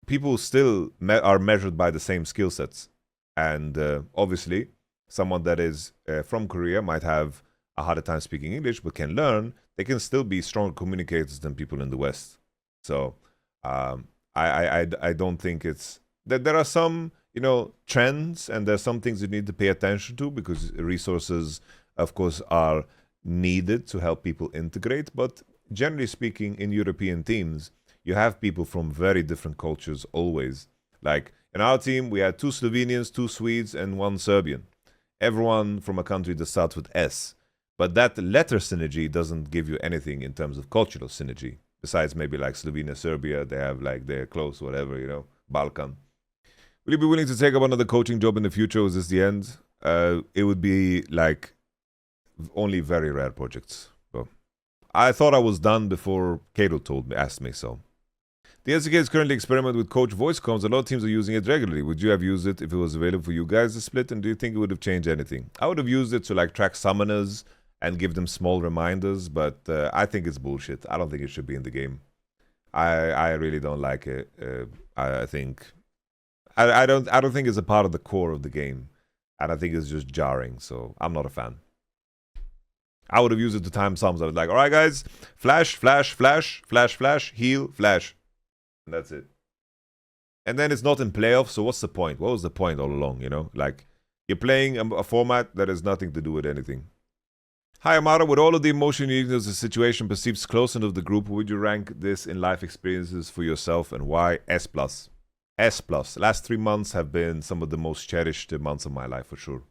People still are measured by the same skill sets, and obviously someone that is from Korea might have a harder time speaking English but can learn. They can still be stronger communicators than people in the West. So I don't think it's that there are some, you know, trends, and there's some things you need to pay attention to because resources, of course, are needed to help people integrate. But generally speaking, in European teams, you have people from very different cultures always. Like in our team, we had 2 Slovenians, 2 Swedes, and 1 Serbian. Everyone from a country that starts with S. But that letter synergy doesn't give you anything in terms of cultural synergy. Besides maybe like Slovenia, Serbia, they have like they're close, whatever, you know, Balkan. Will you be willing to take up another coaching job in the future, or is this the end? It would be like only very rare projects. But I thought I was done before Caedrel asked me so. The LEC is currently experimenting with coach voice comms. A lot of teams are using it regularly. Would you have used it if it was available for you guys to split? And do you think it would have changed anything? I would have used it to like track summoners and give them small reminders, but I think it's bullshit. I don't think it should be in the game. I really don't like it. I think I don't think it's a part of the core of the game, and I think it's just jarring. So I'm not a fan. I would have used it to time sums. I was like, all right, guys, flash, flash, flash, flash, flash, heal, flash. And that's it. And then it's not in playoffs, so what's the point? What was the point all along, you know? Like, you're playing a format that has nothing to do with anything. Hi, Amara. With all of the emotion you need as the situation perceives close enough the group, would you rank this in life experiences for yourself and why? S+. S+. Last 3 months have been some of the most cherished months of my life, for sure.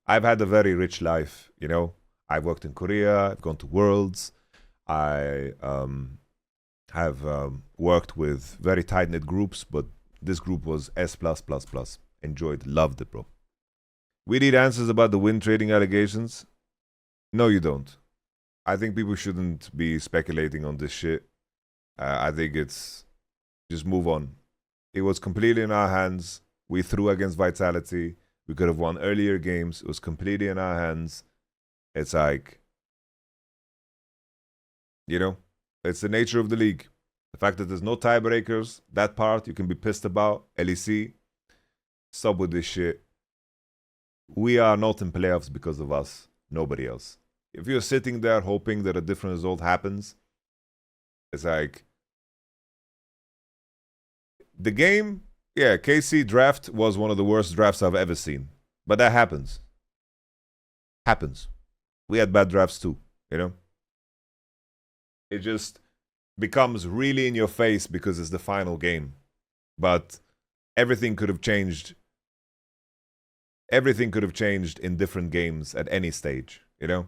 I've had a very rich life, you know? I've worked in Korea, I've gone to Worlds, I have worked with very tight-knit groups, but this group was S+++. Enjoyed, loved it, bro. We need answers about the wind trading allegations. No, you don't. I think people shouldn't be speculating on this shit. I think it's... just move on. It was completely in our hands. We threw against Vitality. We could have won earlier games. It was completely in our hands. It's like... you know? It's the nature of the league. The fact that there's no tiebreakers, that part you can be pissed about. LEC, stop with this shit. We are not in playoffs because of us. Nobody else. If you're sitting there hoping that a different result happens, it's like... the game, yeah, KC draft was one of the worst drafts I've ever seen. But that happens. Happens. We had bad drafts too, you know? It just becomes really in your face because it's the final game. But everything could have changed. Everything could have changed in different games at any stage, you know?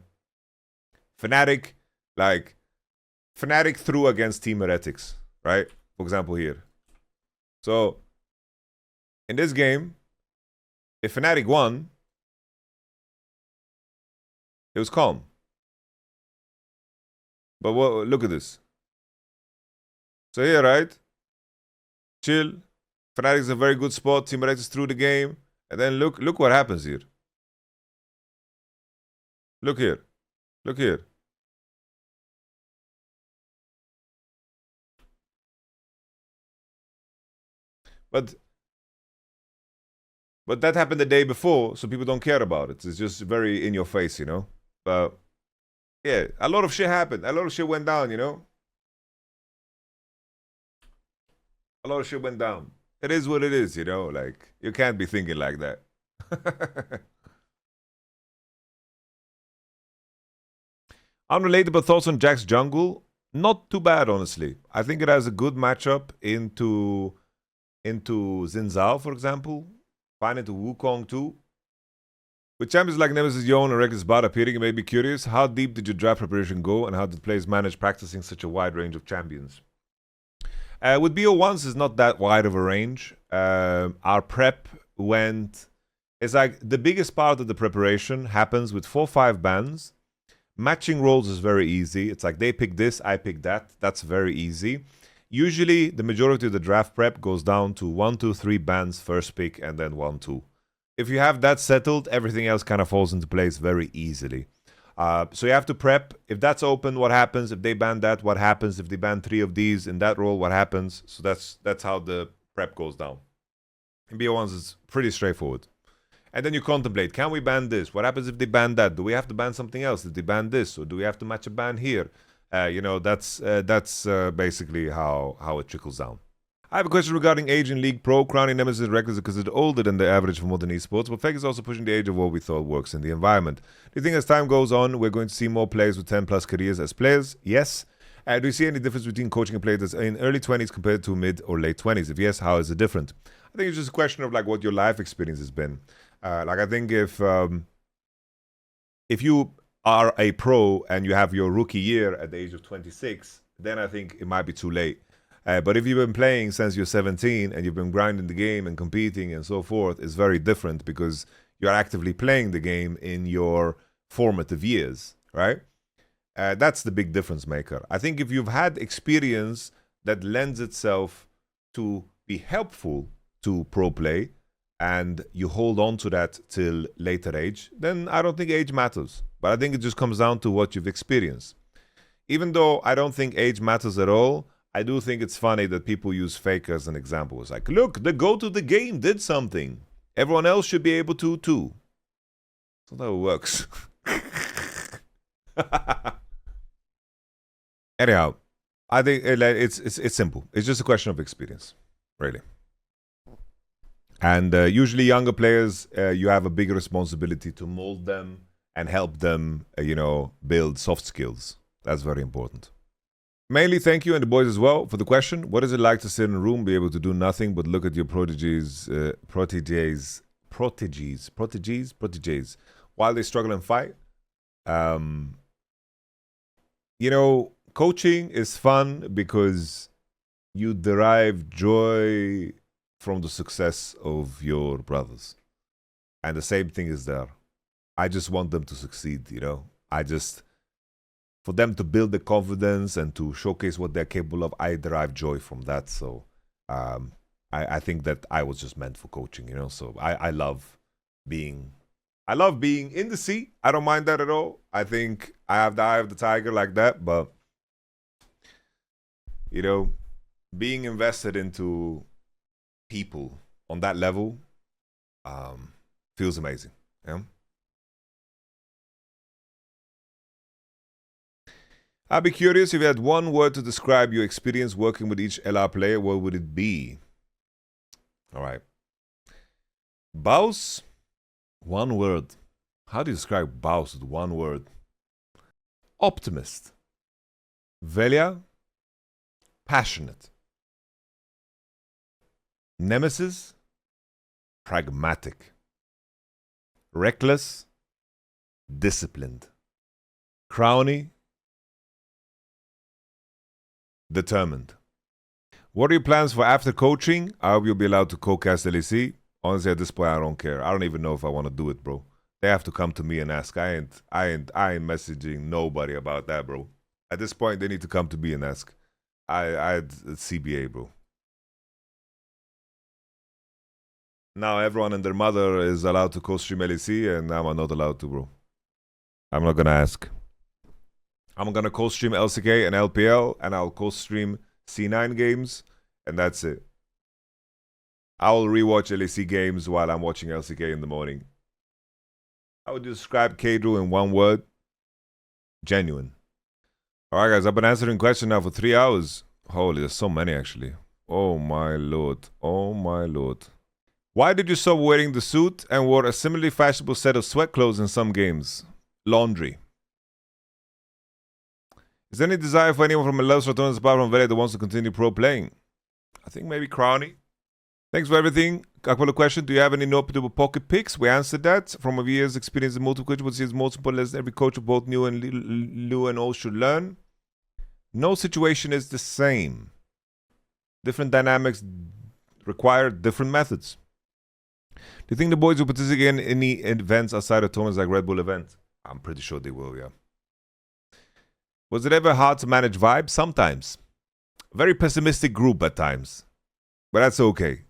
Fnatic, like, Fnatic threw against Team Heretics, right? For example, here. So, in this game, if Fnatic won, it was calm. But look at this. So here, right? Chill. Fnatic is a very good spot. Team Heretics through the game. And then look what happens here. Look here. Look here. But that happened the day before, so people don't care about it. It's just very in your face, you know? But yeah, a lot of shit happened. A lot of shit went down, you know? A lot of shit went down. It is what it is, you know? Like, you can't be thinking like that. Unrelated, but thoughts on Jack's jungle? Not too bad, honestly. I think it has a good matchup into Xin Zhao, for example. Fine into Wukong too. With champions like Nemesis, Yon, and Reckless Bard appearing, it made me curious. How deep did your draft preparation go, and how did players manage practicing such a wide range of champions? With BO1s, it's not that wide of a range. Our prep went... It's like the biggest part of the preparation happens with 4 or 5 bans. Matching roles is very easy. It's like they pick this, I pick that. That's very easy. Usually, the majority of the draft prep goes down to 1, 2, 3 bans, first pick, and then 1, 2. If you have that settled, everything else kind of falls into place very easily. So you have to prep. If that's open, what happens? If they ban that, what happens? If they ban 3 of these in that role, what happens? So that's how the prep goes down. In BO1s, it's pretty straightforward. And then you contemplate, can we ban this? What happens if they ban that? Do we have to ban something else? If they ban this? Or do we have to match a ban here? That's basically how it trickles down. I have a question regarding age in League Pro. Crowning Nemesis and Reckless because it's older than the average for modern esports, but Fake is also pushing the age of what we thought works in the environment. Do you think as time goes on, we're going to see more players with 10 plus careers as players? Yes. Do you see any difference between coaching a player that's in early 20s compared to mid or late 20s? If yes, how is it different? I think it's just a question of like what your life experience has been. I think if you are a pro and you have your rookie year at the age of 26, then I think it might be too late. But if you've been playing since you're 17 and you've been grinding the game and competing and so forth, it's very different because you're actively playing the game in your formative years, right? That's the big difference maker. I think if you've had experience that lends itself to be helpful to pro play and you hold on to that till later age, then I don't think age matters. But I think it just comes down to what you've experienced. Even though I don't think age matters at all, I do think it's funny that people use Fake as an example. It's like, look, the GOAT of the game did something. Everyone else should be able to too. That's not how it works. Anyhow, I think it's simple. It's just a question of experience, really. And usually younger players, you have a bigger responsibility to mold them and help them, build soft skills. That's very important. Mainly, thank you and the boys as well for the question. What is it like to sit in a room, be able to do nothing but look at your proteges, while they struggle and fight? Coaching is fun because you derive joy from the success of your brothers. And the same thing is there. I just want them to succeed, for them to build the confidence and to showcase what they're capable of, I derive joy from that. So I think that I was just meant for coaching, So I love being in the sea. I don't mind that at all. I think I have the eye of the tiger like that, but being invested into people on that level feels amazing. Yeah. I'd be curious if you had one word to describe your experience working with each LR player, what would it be? All right. Baus, one word. How do you describe Baus with one word? Optimist. Velia, passionate. Nemesis, pragmatic. Reckless, disciplined. Crowny, determined. What are your plans for after coaching? I hope you'll be allowed to co-cast LEC. Honestly, at this point, I don't care. I don't even know if I want to do it, bro. They have to come to me and ask. I ain't messaging nobody about that, bro. At this point, they need to come to me and ask. It's CBA, bro. Now everyone and their mother is allowed to co-stream LEC, and I'm not allowed to, bro. I'm not gonna ask. I'm gonna co-stream LCK and LPL, and I'll co-stream C9 games, and that's it. I will rewatch LEC games while I'm watching LCK in the morning. I would describe Caedrel in one word. Genuine. Alright guys, I've been answering questions now for 3 hours. Holy, there's so many actually. Oh my lord. Oh my lord. Why did you stop wearing the suit and wore a similarly fashionable set of sweat clothes in some games? Laundry. Is there any desire for anyone from LEC Ratones apart from Vape that wants to continue pro playing? I think maybe Crowny. Thanks for everything. Couple of question. Do you have any notable pocket picks? We answered that. From a year's experience in multiple coaches, what is most important lesson every coach of both new and old should learn? No situation is the same. Different dynamics require different methods. Do you think the boys will participate in any events outside of tournaments like Red Bull event? I'm pretty sure they will, yeah. Was it ever hard to manage Vibe? Sometimes. Very pessimistic group at times. But that's okay.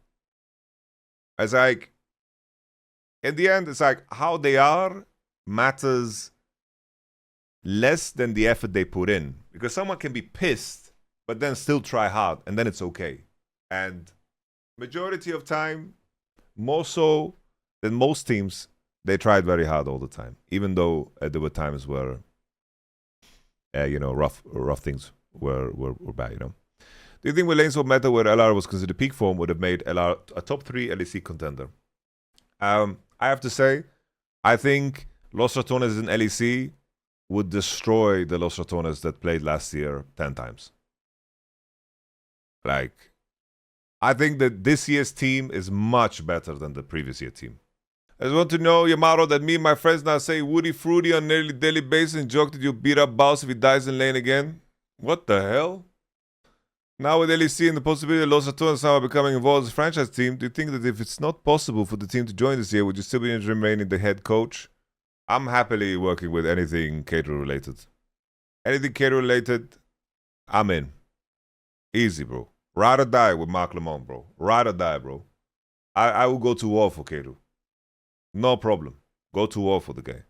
It's like, in the end, it's like how they are matters less than the effort they put in. Because someone can be pissed, but then still try hard, and then it's okay. And majority of time, more so than most teams, they tried very hard all the time. Even though there were times where, rough things were bad, you know. Do you think with lanes of meta where LR was considered peak form would have made LR a top 3 LEC contender? I have to say, I think Los Ratones in LEC would destroy the Los Ratones that played last year 10 times. Like, I think that this year's team is much better than the previous year team. I just want to know, Yamato, that me and my friends now say Woody Fruity on nearly daily basis and joke that you beat up Baus if he dies in lane again. What the hell? Now with LEC and the possibility of Los Ratones somehow becoming involved as a franchise team, do you think that if it's not possible for the team to join this year, would you still be interested in remaining the head coach? I'm happily working with anything Caedrel related. Anything Caedrel related, I'm in. Easy, bro. Ride or die with Mark Lamont, bro. Ride or die, bro. I will go to war for Caedrel. No problem. Go to war for the guy.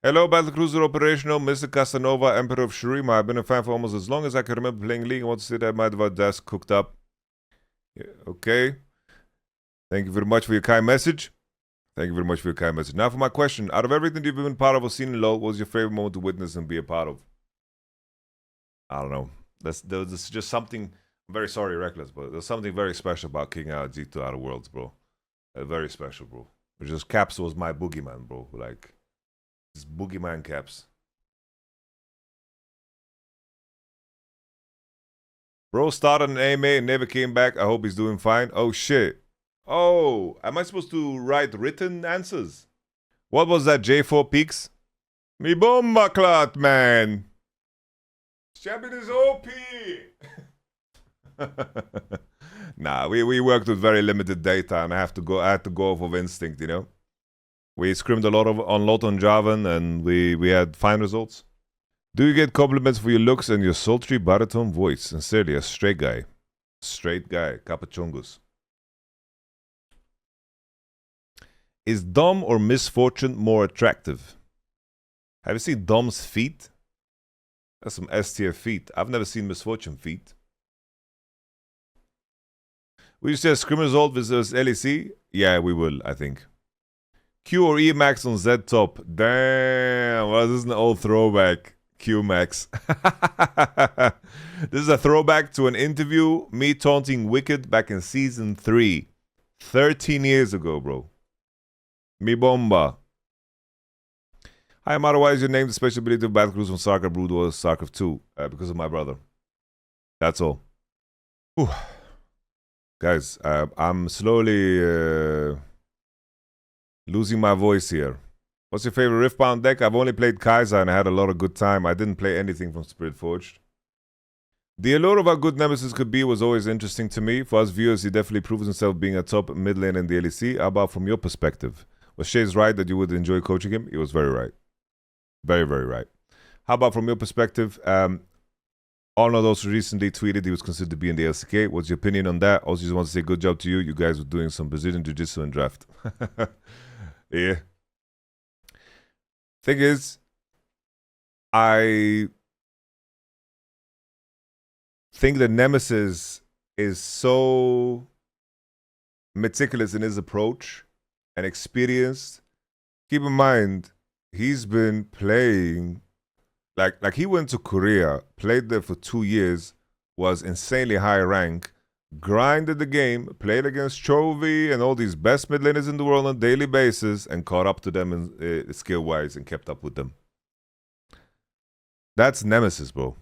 Hello, Battlecruiser Operational, Mr. Casanova, Emperor of Shurima. I've been a fan for almost as long as I can remember playing League. I want to say that I might have our desk cooked up. Yeah, okay. Thank you very much for your kind message. Thank you very much for your kind message. Now for my question. Out of everything you've been part of or seen in LoL, what was your favorite moment to witness and be a part of? I don't know. There's just something... I'm very sorry, Reckless, but there's something very special about King out G2 Outer Worlds, bro. Very special, bro. It's just Caps was my boogeyman, bro. Like... boogeyman Caps. Bro started an AMA and never came back. I hope he's doing fine. Oh shit. Oh, am I supposed to write written answers? What was that, J4 Peaks? Me bomba clot, man. Champion is OP. Nah, we worked with very limited data and I had to go off of instinct, you know. We scrimmed a lot on Javan and we had fine results. Do you get compliments for your looks and your sultry baritone voice? Sincerely, a straight guy. Straight guy. Capachungus. Is Dom or Misfortune more attractive? Have you seen Dom's feet? That's some S-tier feet. I've never seen Misfortune feet. Will you say a Scrim Result versus LEC? Yeah, we will, I think. Q or E Max on Z top. Damn, well, this is an old throwback. Q Max. This is a throwback to an interview, me taunting Wicked back in season 3. 13 years ago, bro. Mi bomba. Hi, Amado, why is your name the special ability of Battlecruise from StarCraft Brood or StarCraft 2? Because of my brother. That's all. Whew. Guys, I'm slowly losing my voice here. What's your favorite Riftbound deck? I've only played Kaiser and I had a lot of good time. I didn't play anything from Spirit Forged. The allure of how good Nemesis could be was always interesting to me. For us viewers, he definitely proves himself being a top mid lane in the LEC. How about from your perspective? Was Shays right that you would enjoy coaching him? He was very right. Very, very right. How about from your perspective? Arnold also recently tweeted he was considered to be in the LCK. What's your opinion on that? Also, just want to say good job to you. You guys were doing some Brazilian Jiu-Jitsu and draft. Yeah. Thing is, I think that Nemesis is so meticulous in his approach and experienced. Keep in mind, he's been playing, like he went to Korea, played there for 2 years, was insanely high rank, grinded the game, played against Chovy and all these best mid laners in the world on a daily basis, and caught up to them skill-wise and kept up with them. That's Nemesis, bro.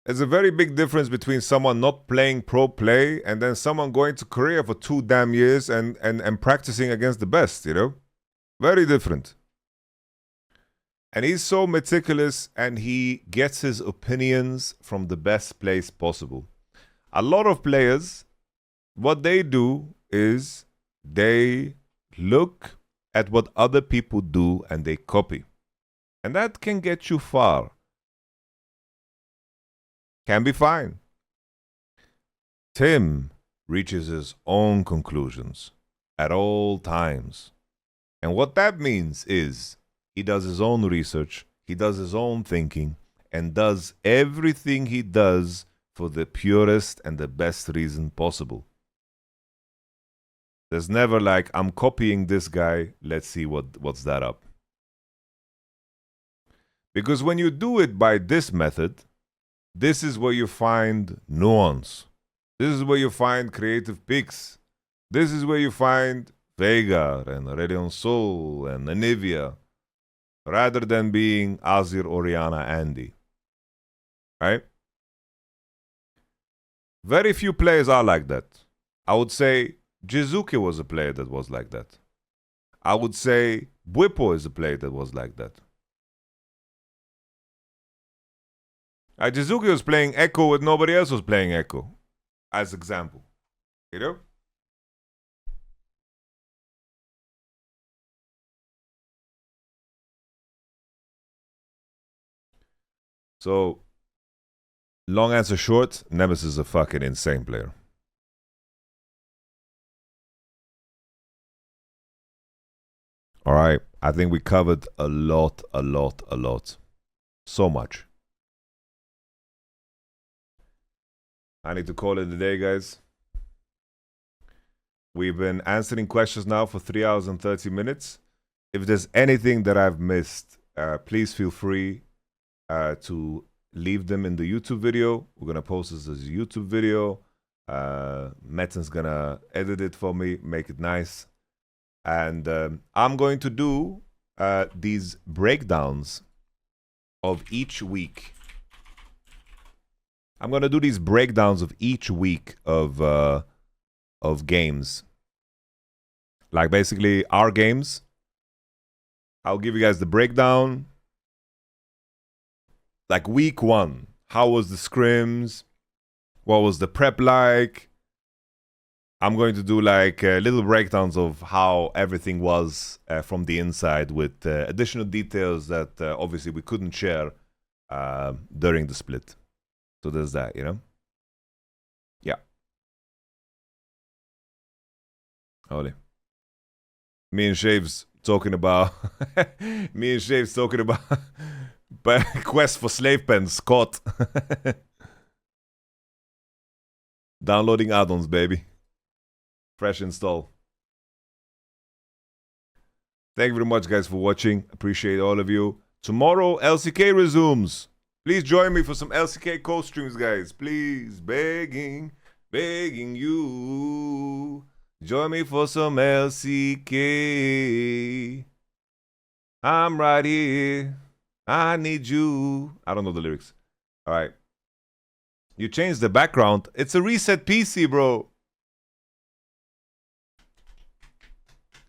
There's a very big difference between someone not playing pro play and then someone going to Korea for 2 damn years and practicing against the best, you know? Very different. And he's so meticulous and he gets his opinions from the best place possible. A lot of players, what they do is they look at what other people do and they copy. And that can get you far. Can be fine. Tim reaches his own conclusions at all times. And what that means is he does his own research, he does his own thinking, and does everything he does for the purest and the best reason possible. There's never like, I'm copying this guy, let's see what's that up. Because when you do it by this method, this is where you find nuance. This is where you find creative picks. This is where you find Veigar and Radiant Soul and Anivia, rather than being Azir, Orianna, Andy. Right? Very few players are like that. I would say Jizuke was a player that was like that. I would say Bwipo is a player that was like that. Jizuke was playing Echo when nobody else was playing Echo, as example. You know? So, long answer short, Nemesis is a fucking insane player. Alright, I think we covered a lot. So much. I need to call it a day, guys. We've been answering questions now for 3 hours and 30 minutes. If there's anything that I've missed, please feel free to leave them in the YouTube video. We're going to post this as a YouTube video. Metin's going to edit it for me, make it nice. And I'm going to do these breakdowns of each week. I'm going to do these breakdowns of each week of games. Like basically our games. I'll give you guys the breakdown. Like week 1, how was the scrims? What was the prep like? I'm going to do like little breakdowns of how everything was from the inside with additional details that obviously we couldn't share during the split. So there's that, you know? Yeah. Holy. Me and Shaves talking about quest for slave pens caught. Downloading add-ons, baby. Fresh install. Thank you very much, guys, for watching. Appreciate all of you. Tomorrow, LCK resumes. Please join me for some LCK co-streams, guys. Please, begging you. Join me for some LCK. I'm right here. I need you. I don't know the lyrics. All right. You changed the background. It's a reset PC, bro.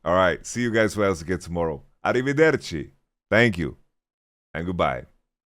All right. See you guys for LCK tomorrow. Arrivederci. Thank you. And goodbye.